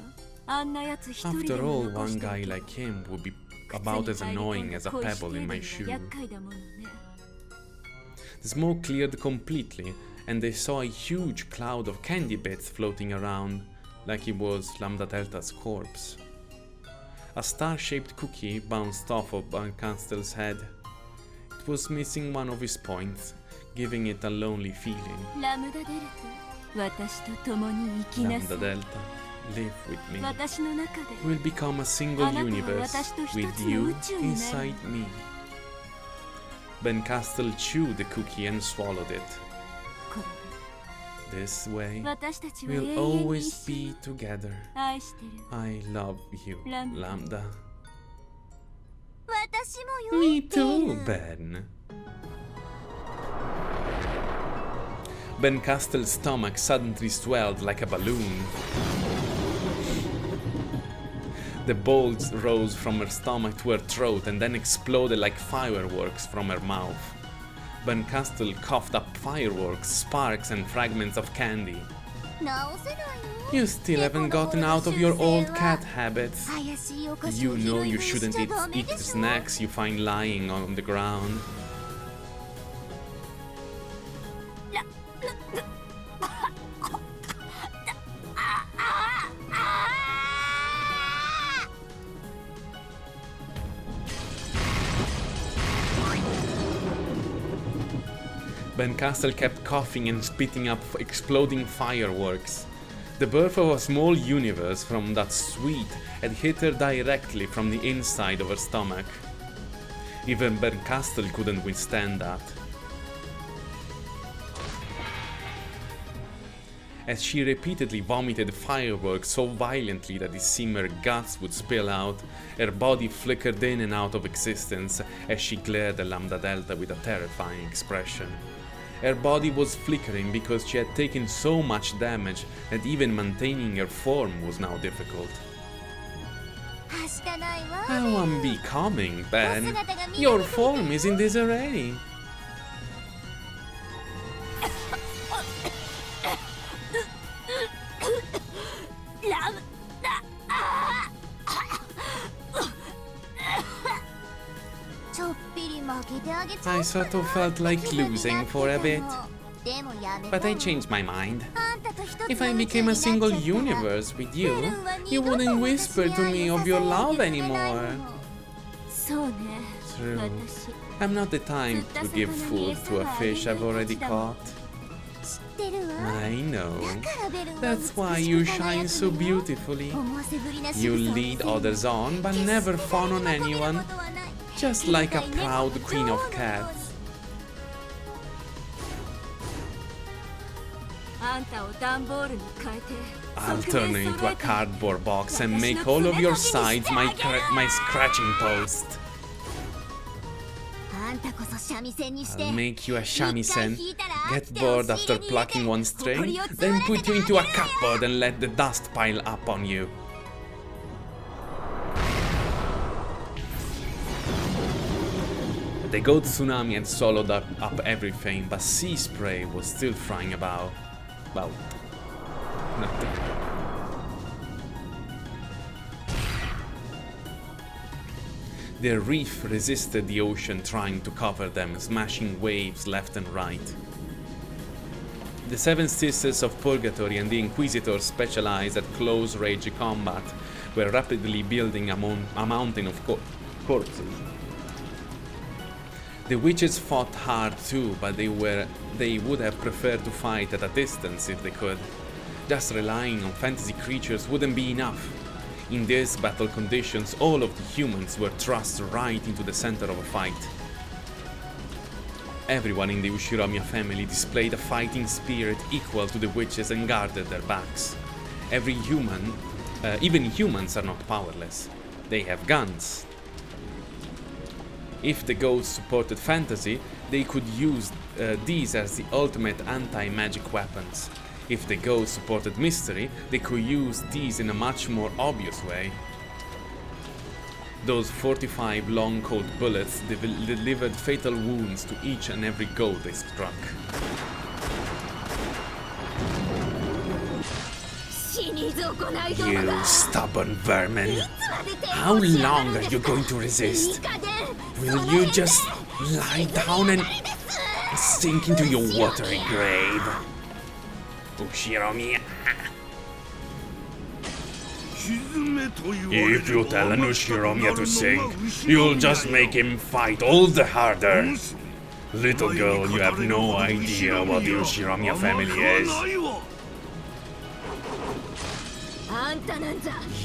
After all, one guy like him would be about as annoying as a pebble in my shoe. The smoke cleared completely, and they saw a huge cloud of candy bits floating around, like it was Lambda Delta's corpse. A star-shaped cookie bounced off of Bancastel's head. It was missing one of his points, giving it a lonely feeling. Lambda Delta, live with me. We'll become a single universe, with you inside me. Bancastel chewed the cookie and swallowed it. This way, we'll always be together. I love you, Lambda. Me too, Ben. Bancastel's stomach suddenly swelled like a balloon. The balls rose from her stomach to her throat and then exploded like fireworks from her mouth. Bancastel coughed up fireworks, sparks and fragments of candy. You still haven't gotten out of your old cat habits. You know you shouldn't eat the snacks you find lying on the ground. Bancastel kept coughing and spitting up exploding fireworks. The birth of a small universe from that sweet had hit her directly from the inside of her stomach. Even Bancastel couldn't withstand that. As she repeatedly vomited fireworks so violently that it seemed her guts would spill out, her body flickered in and out of existence as she glared at Lambda Delta with a terrifying expression. Her body was flickering because she had taken so much damage that even maintaining her form was now difficult. How unbecoming, Ben. Your form is in disarray. I sort of felt like losing for a bit, but I changed my mind. If I became a single universe with you, you wouldn't whisper to me of your love anymore. True. I'm not the type to give food to a fish I've already caught. I know. That's why you shine so beautifully. You lead others on, but never fawn on anyone. Just like a proud queen of cats. I'll turn you into a cardboard box and make all of your sides my scratching post. I'll make you a shamisen, get bored after plucking one string, then put you into a cupboard and let the dust pile up on you. The goat tsunami had swallowed up everything, but sea spray was still flying about. Well, nothing. The reef resisted the ocean trying to cover them, smashing waves left and right. The Seven Sisters of Purgatory and the Inquisitors specialized at close-range combat were rapidly building a mountain of corpses. The witches fought hard too, but they would have preferred to fight at a distance if they could. Just relying on fantasy creatures wouldn't be enough. In these battle conditions, all of the humans were thrust right into the center of a fight. Everyone in the Ushiromiya family displayed a fighting spirit equal to the witches and guarded their backs. Even humans are not powerless. They have guns. If the gods supported fantasy, they could use these as the ultimate anti-magic weapons. If the gods supported mystery, they could use these in a much more obvious way. Those 45 long cold bullets delivered fatal wounds to each and every goat they struck. You stubborn vermin. How long are you going to resist? Will you just lie down and sink into your watery grave? Ushiromi. If you tell an Ushiromi to sink, you'll just make him fight all the harder. Little girl, you have no idea what the Ushiromi family is.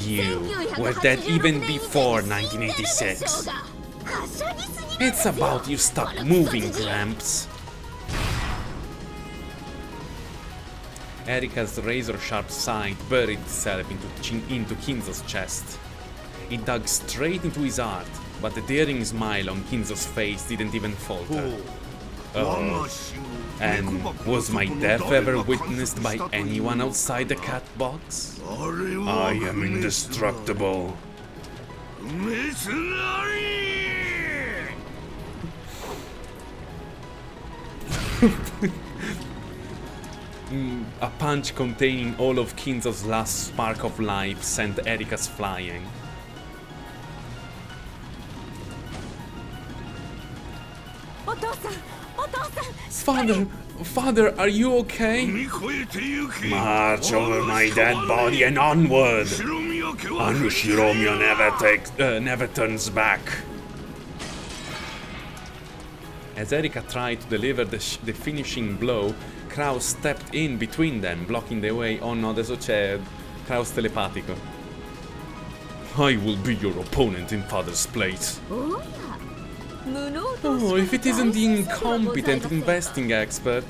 You were dead even before 1986. It's about you stop moving, Gramps. Erika's razor-sharp side buried itself into Kinzo's chest. It dug straight into his heart, but the daring smile on Kinzo's face didn't even falter. Oh, and was my death ever witnessed by anyone outside the cat box? I am indestructible. A punch containing all of Kinzo's last spark of life sent Erika's flying. Father, are you okay? March over my dead body and onward. Anushiromi never turns back. As Erika tried to deliver the finishing blow, Kraus stepped in between them, blocking the way. Oh no, adesso c'è Kraus telepatico. I will be your opponent in Father's place. Oh, if it isn't the incompetent investing expert.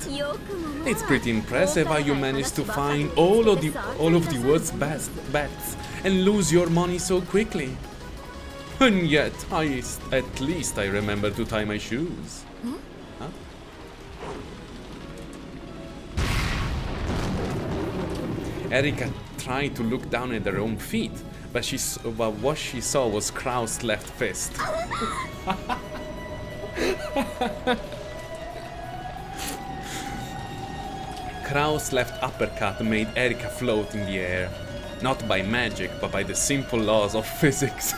It's pretty impressive how you managed to find all of the world's best bets and lose your money so quickly. And yet, at least I remember to tie my shoes. Huh? Erika tried to look down at her own feet, but what she saw was Kraus' left fist. Kraus' left uppercut made Erika float in the air, not by magic, but by the simple laws of physics.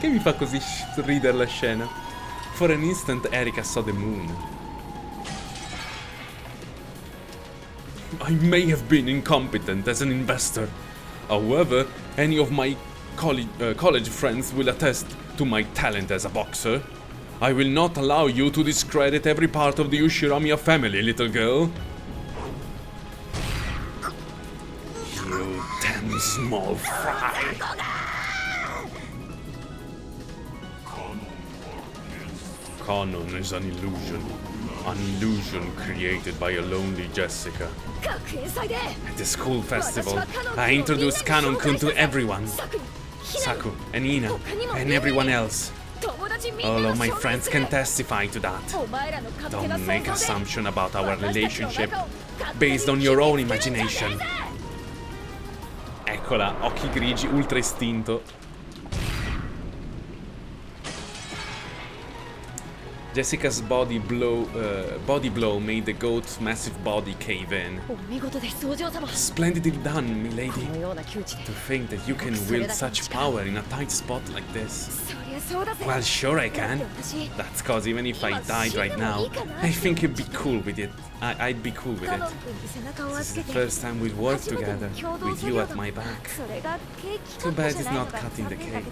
Che mi fa così ridere la scena? For an instant Erika saw the moon. I may have been incompetent as an investor. However, any of my college friends will attest to my talent as a boxer. I will not allow you to discredit every part of the Ushiromi family, little girl. You damn small fry. Canon is an illusion created by a lonely Jessica. At the school festival, I introduced Canon-kun to everyone. Saku and Ina and everyone else. All of my friends can testify to that. Don't make assumption about our relationship based on your own imagination. Eccola, occhi grigi, ultra istinto. Jessica's body blow made the goat's massive body cave in. Splendidly done, milady. To think that you can wield such power in a tight spot like this. Well, sure I can. That's cause even if I died right now, I think you'd be cool with it. I'd be cool with it. This is the first time we've worked together, with you at my back. Too bad it's not cutting the cake.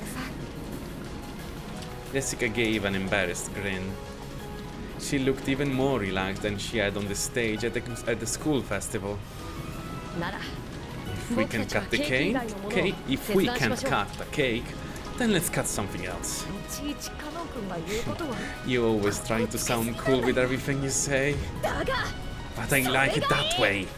Jessica gave an embarrassed grin. She looked even more relaxed than she had on the stage at the school festival. If we can cut the cake, if we can't cut the cake, then let's cut something else. You always try to sound cool with everything you say, but I like it that way.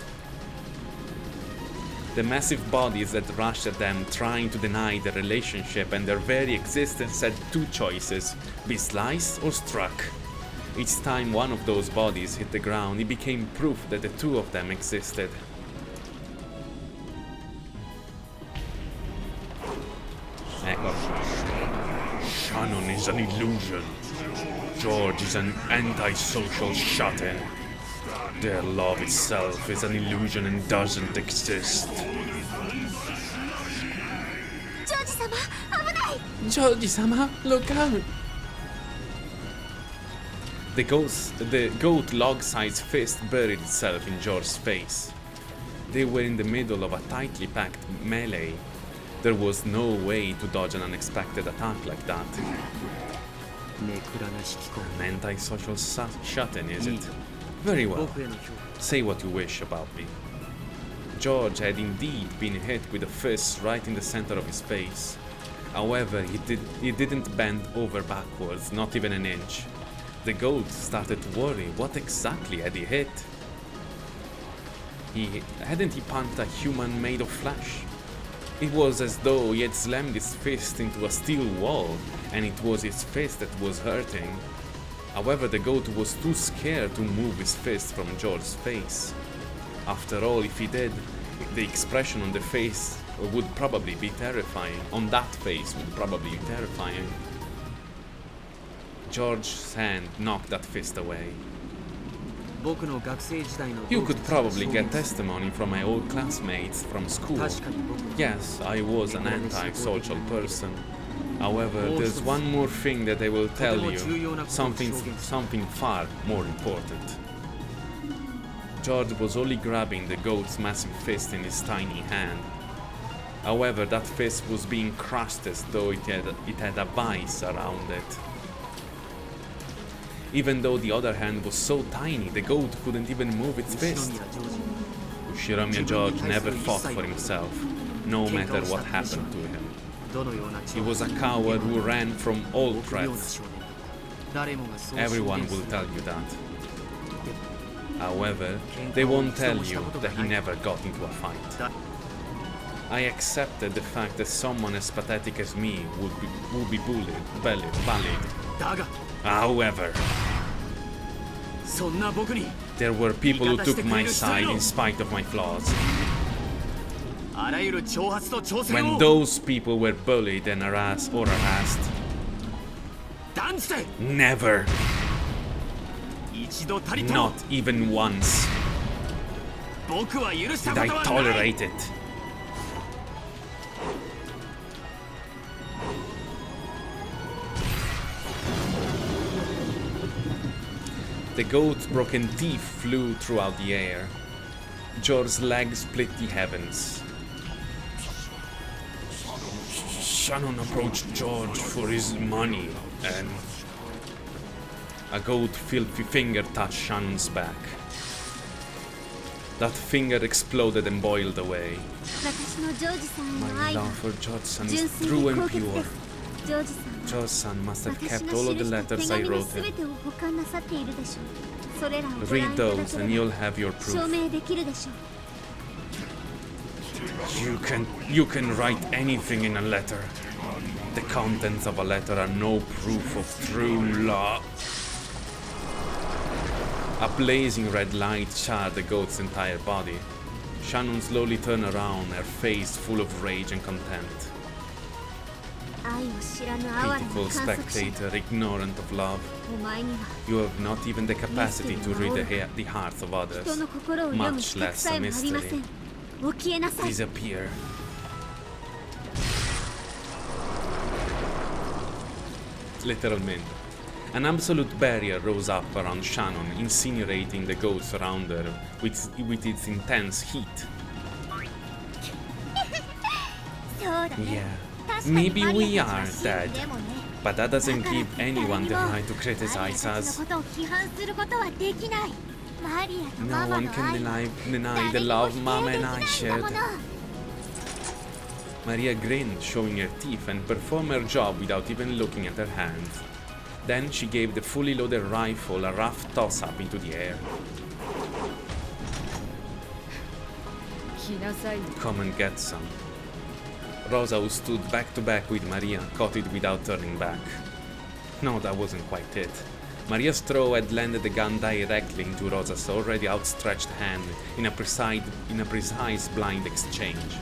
The massive bodies that rushed at them, trying to deny the relationship and their very existence, had two choices: be sliced or struck. Each time one of those bodies hit the ground, it became proof that the two of them existed. Ecco. Shannon is an illusion. George is an antisocial shut-in. Their love itself is an illusion and doesn't exist. ジョージ様危ない Georgie-sama, look out! The goat log-sized fist buried itself in George's face. They were in the middle of a tightly packed melee. There was no way to dodge an unexpected attack like that. An antisocial shut-in, is it? Very well. Say what you wish about me. George had indeed been hit with a fist right in the center of his face. However, he didn't bend over backwards, not even an inch. The goat started to worry. What exactly had he hit? Hadn't he punched a human made of flesh? It was as though he had slammed his fist into a steel wall, and it was his fist that was hurting. However, the goat was too scared to move his fist from George's face. After all, if he did, the expression on the face would probably be terrifying. On that face would probably be terrifying. George's hand knocked that fist away. You could probably get testimony from my old classmates from school. Yes, I was an anti-social person. However, there's one more thing that I will tell you. Something far more important. George was only grabbing the goat's massive fist in his tiny hand. However, that fist was being crushed as though it had a vice around it. Even though the other hand was so tiny, the goat couldn't even move its fist. Shiromiya George never fought for himself, no matter what happened to him. He was a coward who ran from all threats. Everyone will tell you that. However, they won't tell you that he never got into a fight. I accepted the fact that someone as pathetic as me would be bullied. However, there were people who took my side in spite of my flaws. When those people were bullied and harassed, never, not even once, did I tolerate it. The goat's broken teeth flew throughout the air. George's legs split the heavens. Shannon approached George for his money, and a goat's filthy finger touched Shannon's back. That finger exploded and boiled away. My love for George-san is true and pure. George-san must have kept all of the letters I wrote him. Read those and you'll have your proof. You can write anything in a letter. The contents of a letter are no proof of true love. A blazing red light charred the goat's entire body. Shannon slowly turned around, her face full of rage and contempt. Pitiful spectator, ignorant of love. You have not even the capacity to read the hearts of others, much less a mystery. Disappear. Literalmente. An absolute barrier rose up around Shannon, incinerating the ghosts around her with its intense heat. Yeah, maybe we are dead, but that doesn't give anyone the right to criticize us. No one can deny the love Mama and I shared. Maria grinned, showing her teeth, and performed her job without even looking at her hands. Then she gave the fully loaded rifle a rough toss-up into the air. Come and get some. Rosa, who stood back to back with Maria, caught it without turning back. No, that wasn't quite it. Maria's throw had landed the gun directly into Rosa's already outstretched hand in a precise blind exchange.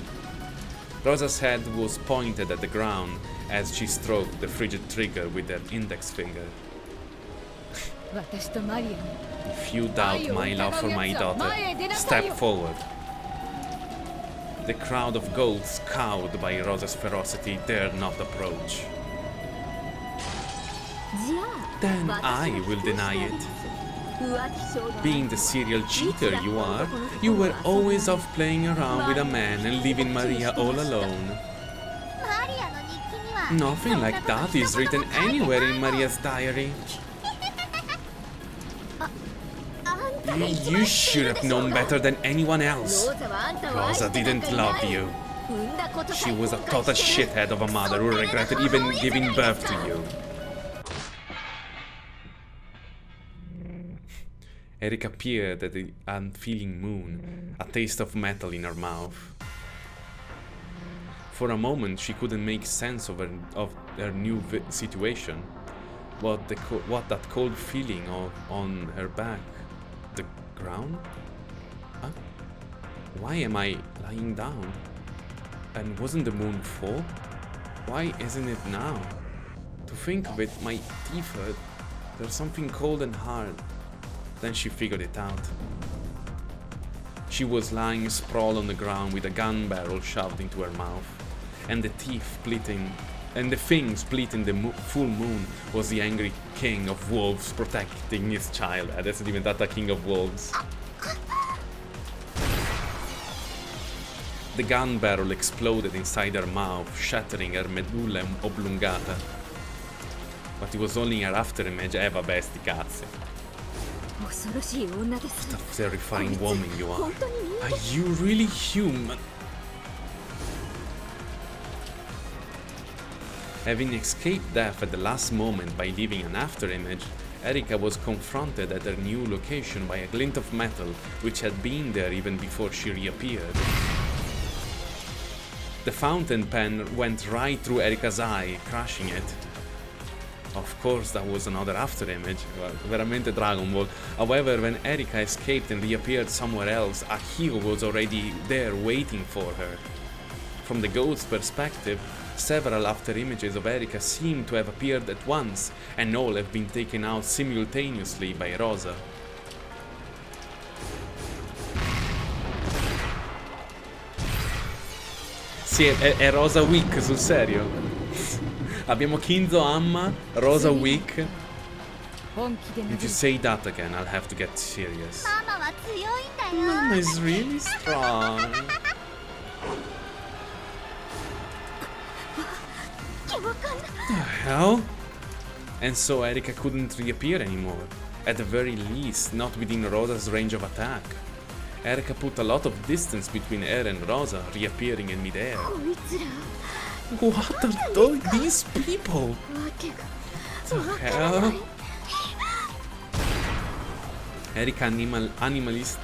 Rosa's head was pointed at the ground as she stroked the frigid trigger with her index finger. 私とマリアに If you doubt my love for my daughter, step forward. The crowd of goats, cowed by Rosa's ferocity, dared not approach. じゃあ Then I will deny it. 浮気症が Being the serial cheater you are, you were always off playing around with a man and leaving Maria all alone. マリアの日記には Nothing like that is written anywhere in Maria's diary. あんたが一 You 番 should have known better than anyone ロ else. ーザはあんたを愛し Rosa てなんか didn't いない love you. 産んだことさ She え was a 後悔 total してる shithead of a mother who regretted even giving birth to you. Erika peered at the unfeeling moon, a taste of metal in her mouth. For a moment, she couldn't make sense of her new situation. What that cold feeling on her back? The ground? Huh? Why am I lying down? And wasn't the moon full? Why isn't it now? To think of it, my teeth hurt. There's something cold and hard. Then she figured it out. She was lying sprawled on the ground with a gun barrel shoved into her mouth, and the thing split in the full moon was the angry king of wolves protecting his child. Adesso è diventata king of wolves. The gun barrel exploded inside her mouth, shattering her medulla oblongata. But it was only her afterimage. Vabbè, sti cazzi. 恐ろしい女です What a terrifying woman you are. 本当に人間 Are you really human? Having escaped death at the last moment by leaving an afterimage, Erika was confronted at her new location by a glint of metal which had been there even before she reappeared. The fountain pen went right through Erika's eye, crushing it. Of course, that was another afterimage. Veramente Dragon Ball. However, when Erika escaped and reappeared somewhere else, a hero was already there waiting for her. From the ghost's perspective, several afterimages of Erika seem to have appeared at once, and all have been taken out simultaneously by Rosa. Sì, è Rosa Week, sul serio. Abbiamo Kinzo Amma, Rosa Week. 本気で殴 If you る say that again, I'll have to get serious. ママは強いんだよ Mama is really strong. 気わかんない The hell? And so Erika couldn't reappear anymore. At the very least, not within Rosa's range of attack. Erika put a lot of distance between her and Rosa, reappearing in midair. こいつら What are these people? わけが The hell? Erika's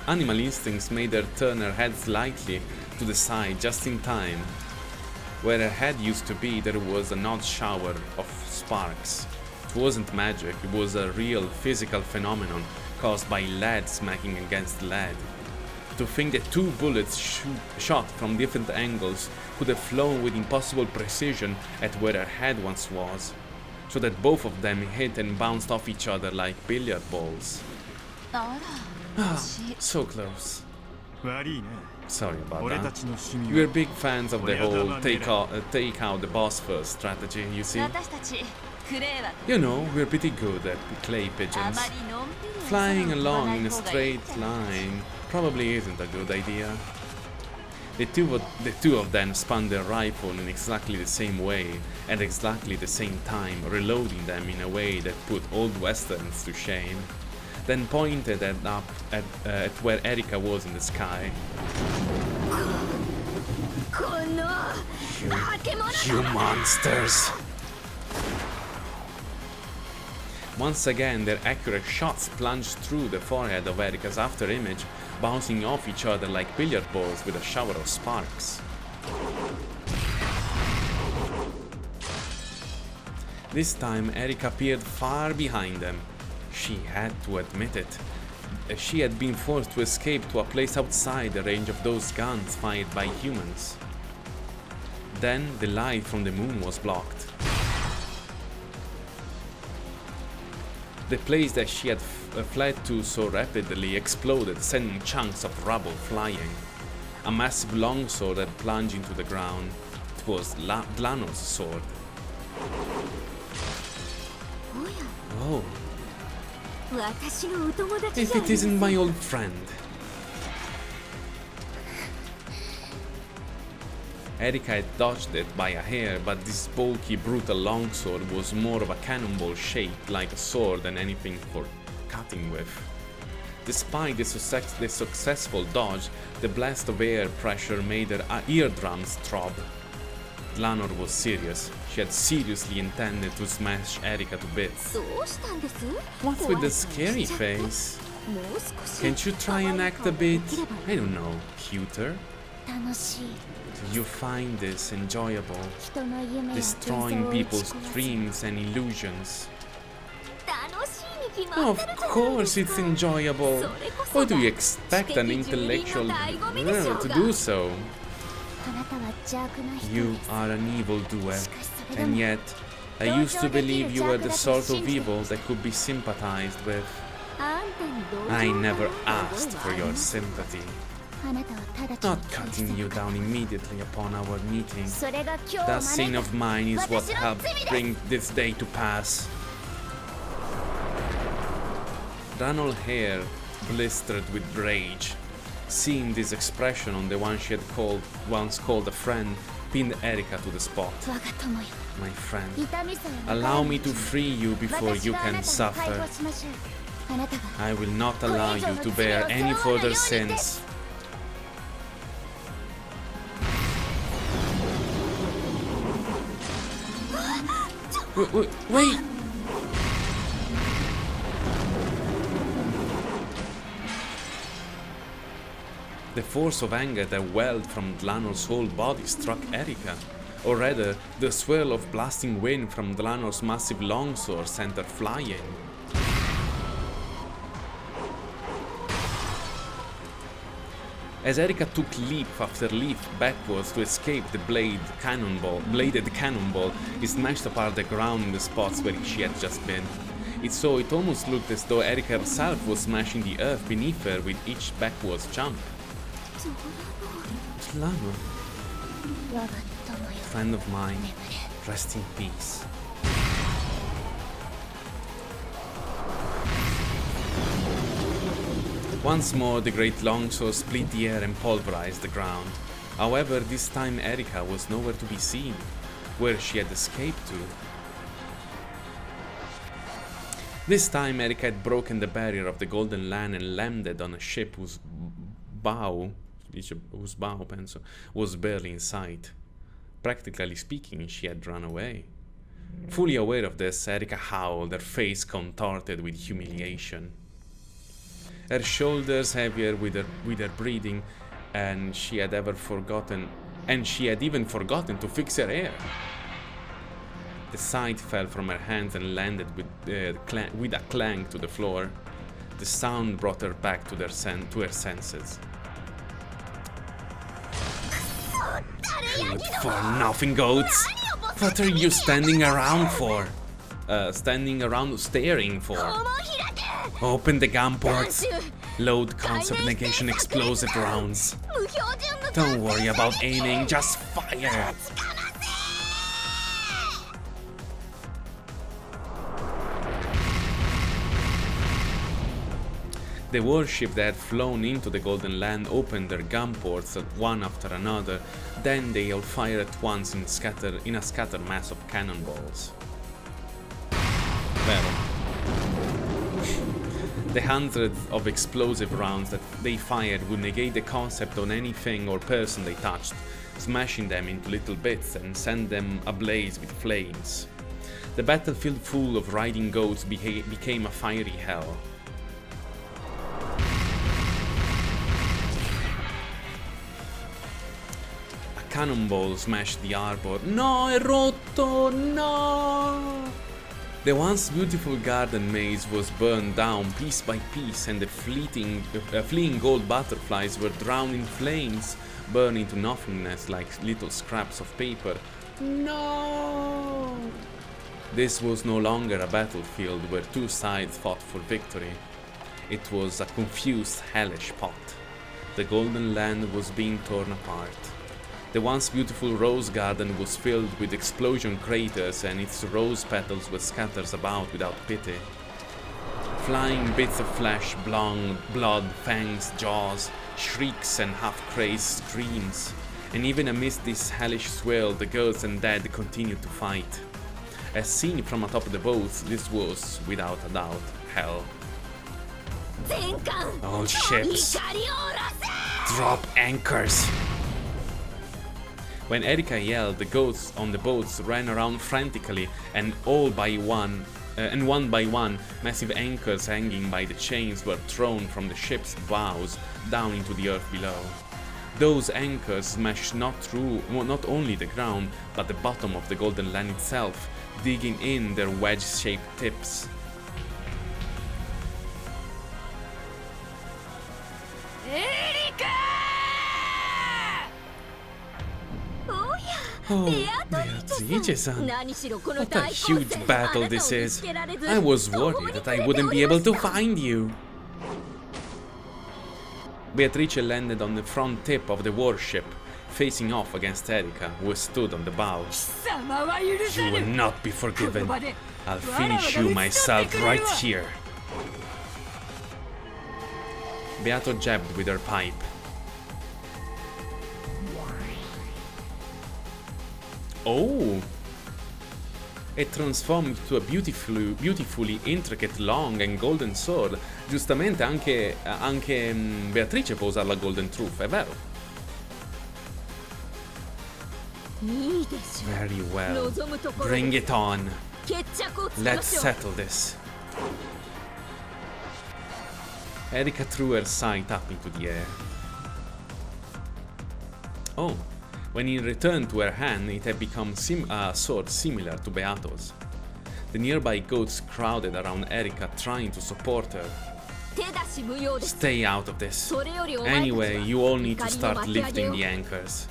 animal instincts made her turn her head slightly to the side just in time. Where her head used to be, there was an odd shower of sparks. It wasn't magic, it was a real physical phenomenon caused by lead smacking against lead. To think that two bullets shot from different angles could have flown with impossible precision at where her head once was, so that both of them hit and bounced off each other like billiard balls. あら Ah, so close. 悪いね Sorry about 俺た that. ちの趣味 We're は big fans of the whole take out the boss first strategy, you see. 私たちクレイは You know, we're pretty good at clay あ pigeons. まりのんびり Flying 遊ばな along い in a 方がいい straight じゃない line probably isn't a good idea. The two of them spun their rifle in exactly the same way, at exactly the same time, reloading them in a way that put old westerns to shame. Then pointed up at where Erika was in the sky. この化け物 You monsters! Once again, their accurate shots plunged through the forehead of Erika's afterimage, bouncing off each other like billiard balls with a shower of sparks. This time, Erika appeared far behind them. She had to admit it. She had been forced to escape to a place outside the range of those guns fired by humans. Then the light from the moon was blocked. The place that she had fled to so rapidly exploded, sending chunks of rubble flying. A massive longsword had plunged into the ground. It was Dlanor's sword. Oh. If it isn't my old friend. Erika had dodged it by a hair, but this bulky, brutal longsword was more of a cannonball shaped like a sword than anything for cutting with. Despite the successful dodge, the blast of air pressure made her eardrums throb. Dlanor was serious. She had seriously intended to smash Erika to bits. What's with the scary face? Can't you try and act a bit, I don't know, cuter? Do you find this enjoyable? Destroying people's dreams and illusions? Of course it's enjoyable. Why do you expect an intellectual to do so? You are an evildoer, and yet I used to believe you were the sort of evil that could be sympathized with. I never asked for your sympathy. Not cutting you down immediately upon our meeting. That sin of mine is what helped bring this day to pass. Ranul's hair blistered with rage. Seeing this expression on the one she had once called a friend pinned Erika to the spot. My friend, allow me to free you before you can suffer. I will not allow you to bear any further sins. Wait! The force of anger that welled from Dlanor's whole body struck Erika, or rather, the swirl of blasting wind from Dlanor's massive longsword sent her flying. As Erika took leap after leap backwards to escape the bladed cannonball, it smashed apart the ground in the spots where she had just been. It almost looked as though Erika herself was smashing the earth beneath her with each backwards jump. Dlanor, friend of mine, rest in peace. Once more, the great longsword split the air and pulverized the ground. However, this time Erika was nowhere to be seen, where she had escaped to. This time Erika had broken the barrier of the Golden Land and landed on a ship whose bow, was barely in sight. Practically speaking, she had run away. Fully aware of this, Erika howled, her face contorted with humiliation. Her shoulders heavier with her breathing, and she had even forgotten to fix her hair. The scythe fell from her hands and landed with a clang to the floor. The sound brought her back to her senses. Good for nothing, goats! What are you standing around for? Staring for? Open the gun ports. Load concept negation explosive rounds. Don't worry about aiming, just fire! The warship that had flown into the Golden Land opened their gun ports one after another, then they all fired at once in a scattered mass of cannonballs. Vero. The hundreds of explosive rounds that they fired would negate the concept on anything or person they touched, smashing them into little bits and send them ablaze with flames. The battlefield full of riding goats became a fiery hell. A cannonball smashed the arbor. No, è rotto! No! The once beautiful garden maze was burned down piece by piece, and the fleeing gold butterflies were drowned in flames, burned into nothingness like little scraps of paper. No! This was no longer a battlefield where two sides fought for victory. It was a confused, hellish pot. The Golden Land was being torn apart. The once beautiful rose garden was filled with explosion craters, and its rose petals were scattered about without pity. Flying bits of flesh, blood, fangs, jaws, shrieks and half-crazed screams. And even amidst this hellish swirl, the girls and dead continued to fight. As seen from atop the boats, this was, without a doubt, hell. All ships, drop anchors! When Erika yelled, the goats on the boats ran around frantically, and one by one, massive anchors hanging by the chains were thrown from the ship's bows down into the earth below. Those anchors smashed not only the ground, but the bottom of the Golden Land itself, digging in their wedge-shaped tips. Oh, Beatrice-san, what a huge battle this is. I was worried that I wouldn't be able to find you. Beatrice landed on the front tip of the warship, facing off against Erika, who stood on the bow. You will not be forgiven. I'll finish you myself right here. Beato jabbed with her pipe. Oh! It transformed into a beautifully intricate, long and golden sword. Giustamente anche Beatrice può usare la golden truth, è vero? Very well. Bring it on. Let's settle this. Erika threw her sight up into the air. Oh. When it returned to her hand, it had become a sword similar to Beato's. The nearby goats crowded around Erika, trying to support her. Stay out of this. Anyway, you all need to start lifting the anchors.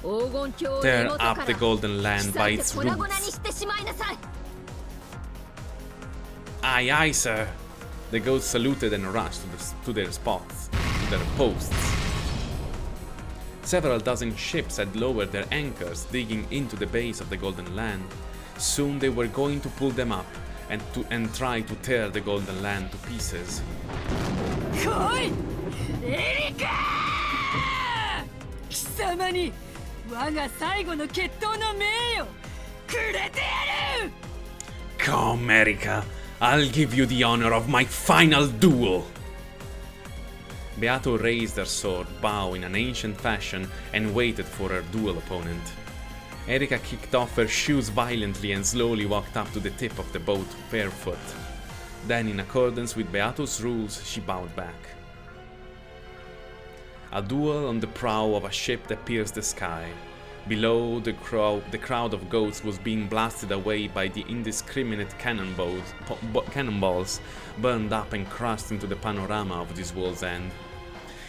Tear up the Golden Land by its roots. Aye, aye, sir. The goats saluted and rushed to their spots, to their posts. Several dozen ships had lowered their anchors, digging into the base of the Golden Land. Soon they were going to pull them up and try to tear the Golden Land to pieces. Come, Erika, I'll give you the honor of my final duel! Beato raised her sword, bow in an ancient fashion, and waited for her duel opponent. Erika kicked off her shoes violently and slowly walked up to the tip of the boat barefoot. Then, in accordance with Beato's rules, she bowed back. A duel on the prow of a ship that pierced the sky. Below, the crowd of goats was being blasted away by the indiscriminate cannonballs burned up and crushed into the panorama of this world's end.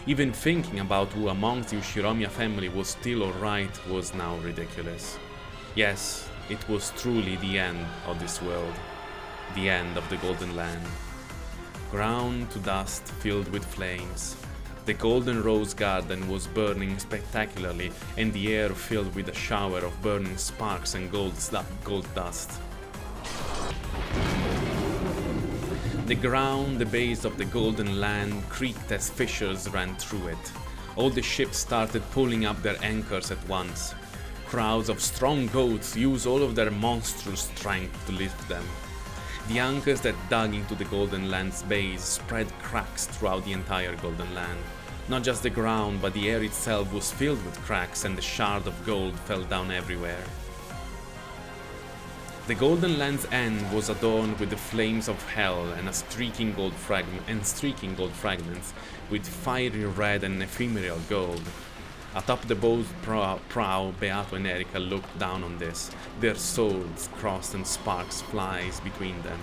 Even thinking about who amongst the Ushiromiya family was still alright was now ridiculous. Yes, it was truly the end of this world. The end of the Golden Land. Ground to dust filled with flames. The golden rose garden was burning spectacularly, and the air filled with a shower of burning sparks and gold dust. The ground, the base of the Golden Land, creaked as fissures ran through it. All the ships started pulling up their anchors at once. Crowds of strong goats used all of their monstrous strength to lift them. The anchors that dug into the Golden Land's base spread cracks throughout the entire Golden Land. Not just the ground, but the air itself was filled with cracks, and the shard of gold fell down everywhere. The Golden Land's end was adorned with the flames of hell and streaking gold fragments with fiery red and ephemeral gold. Atop the boat's prow, Beato and Erika looked down on this, their swords crossed and sparks flying between them.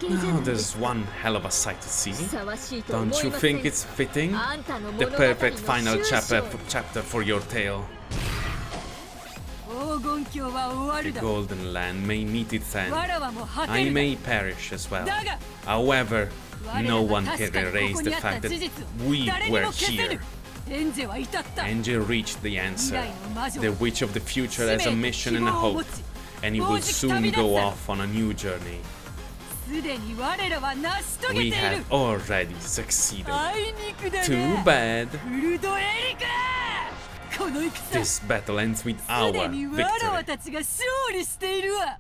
Oh, there's one hell of a sight to see. Don't you think it's fitting? The perfect final chapter for your tale. 金鏡は終わ The るだ golden land may meet its end. 我らも果 I てるだ may perish as well. だが However, 我ら no が one 確 can かに erase ここ the にあった fact that 事実を we 誰に were も消せ here. ぬエンジェは至った Angel reached the 未 answer. 来の魔女 The witch of the future has a mission and a hope, and he will soon go off on a new journey. すでに我らは成し遂げ We てい have る already succeeded. あいにくだな Too bad. フルドエリカこの戦 This battle ends with す our でに我ら victory. たちが勝利しているわ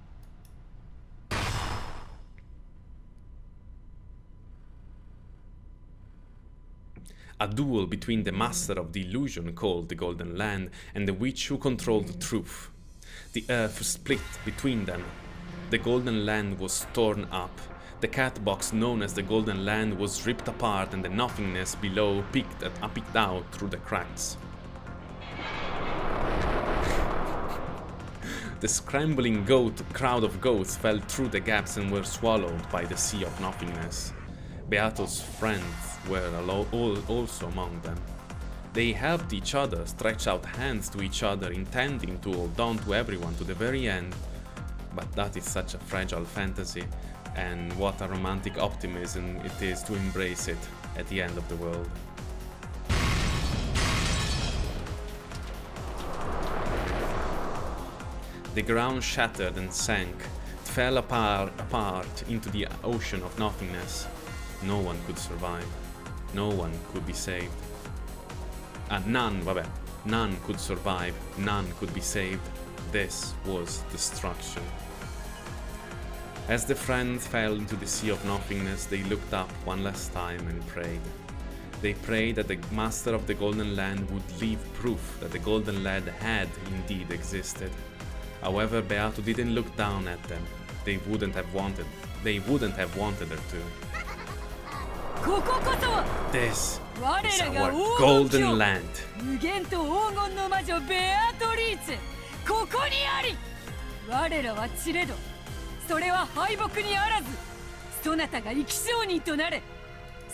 A duel between the master of the illusion called the Golden Land and the witch who controlled the truth. The earth split between them. The Golden Land was torn up. The cat box known as the Golden Land was ripped apart and the nothingness below peeked out through the cracks. The scrambling crowd of goats fell through the gaps and were swallowed by the sea of nothingness. Beato's friends were also among them. They helped each other, stretched out hands to each other, intending to hold on to everyone to the very end. But that is such a fragile fantasy, and what a romantic optimism it is to embrace it at the end of the world. The ground shattered and sank. It fell apart into the ocean of nothingness. No one could survive. No one could be saved. None could survive. None could be saved. This was destruction. As the friends fell into the sea of nothingness, they looked up one last time and prayed. They prayed that the master of the Golden Land would leave proof that the Golden Land had indeed existed. However, Beato didn't look down at them. They wouldn't have wanted her to. こここそは This 我 is らが our 黄 Golden 金 Land. 無限と黄金の魔女ベアトリーチェここにあり我らは知れどそれは敗北にあらずそなたが生き証人となれ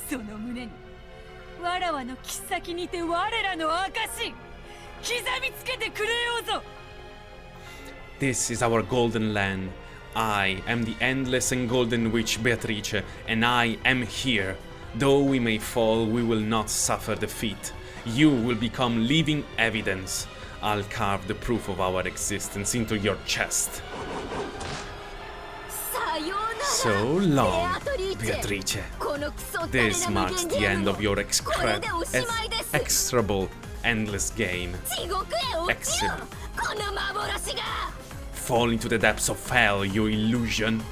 その胸にわらわの切っ先にて我らの証刻みつけてくれようぞ This is our Golden Land. I am the endless and golden witch Beatrice, and I am here. Though we may fall, we will not suffer defeat. You will become living evidence. I'll carve the proof of our existence into your chest. So long, Beatrice. This marks the end of your execrable, endless game. Exit. Fall into the depths of hell, you illusion.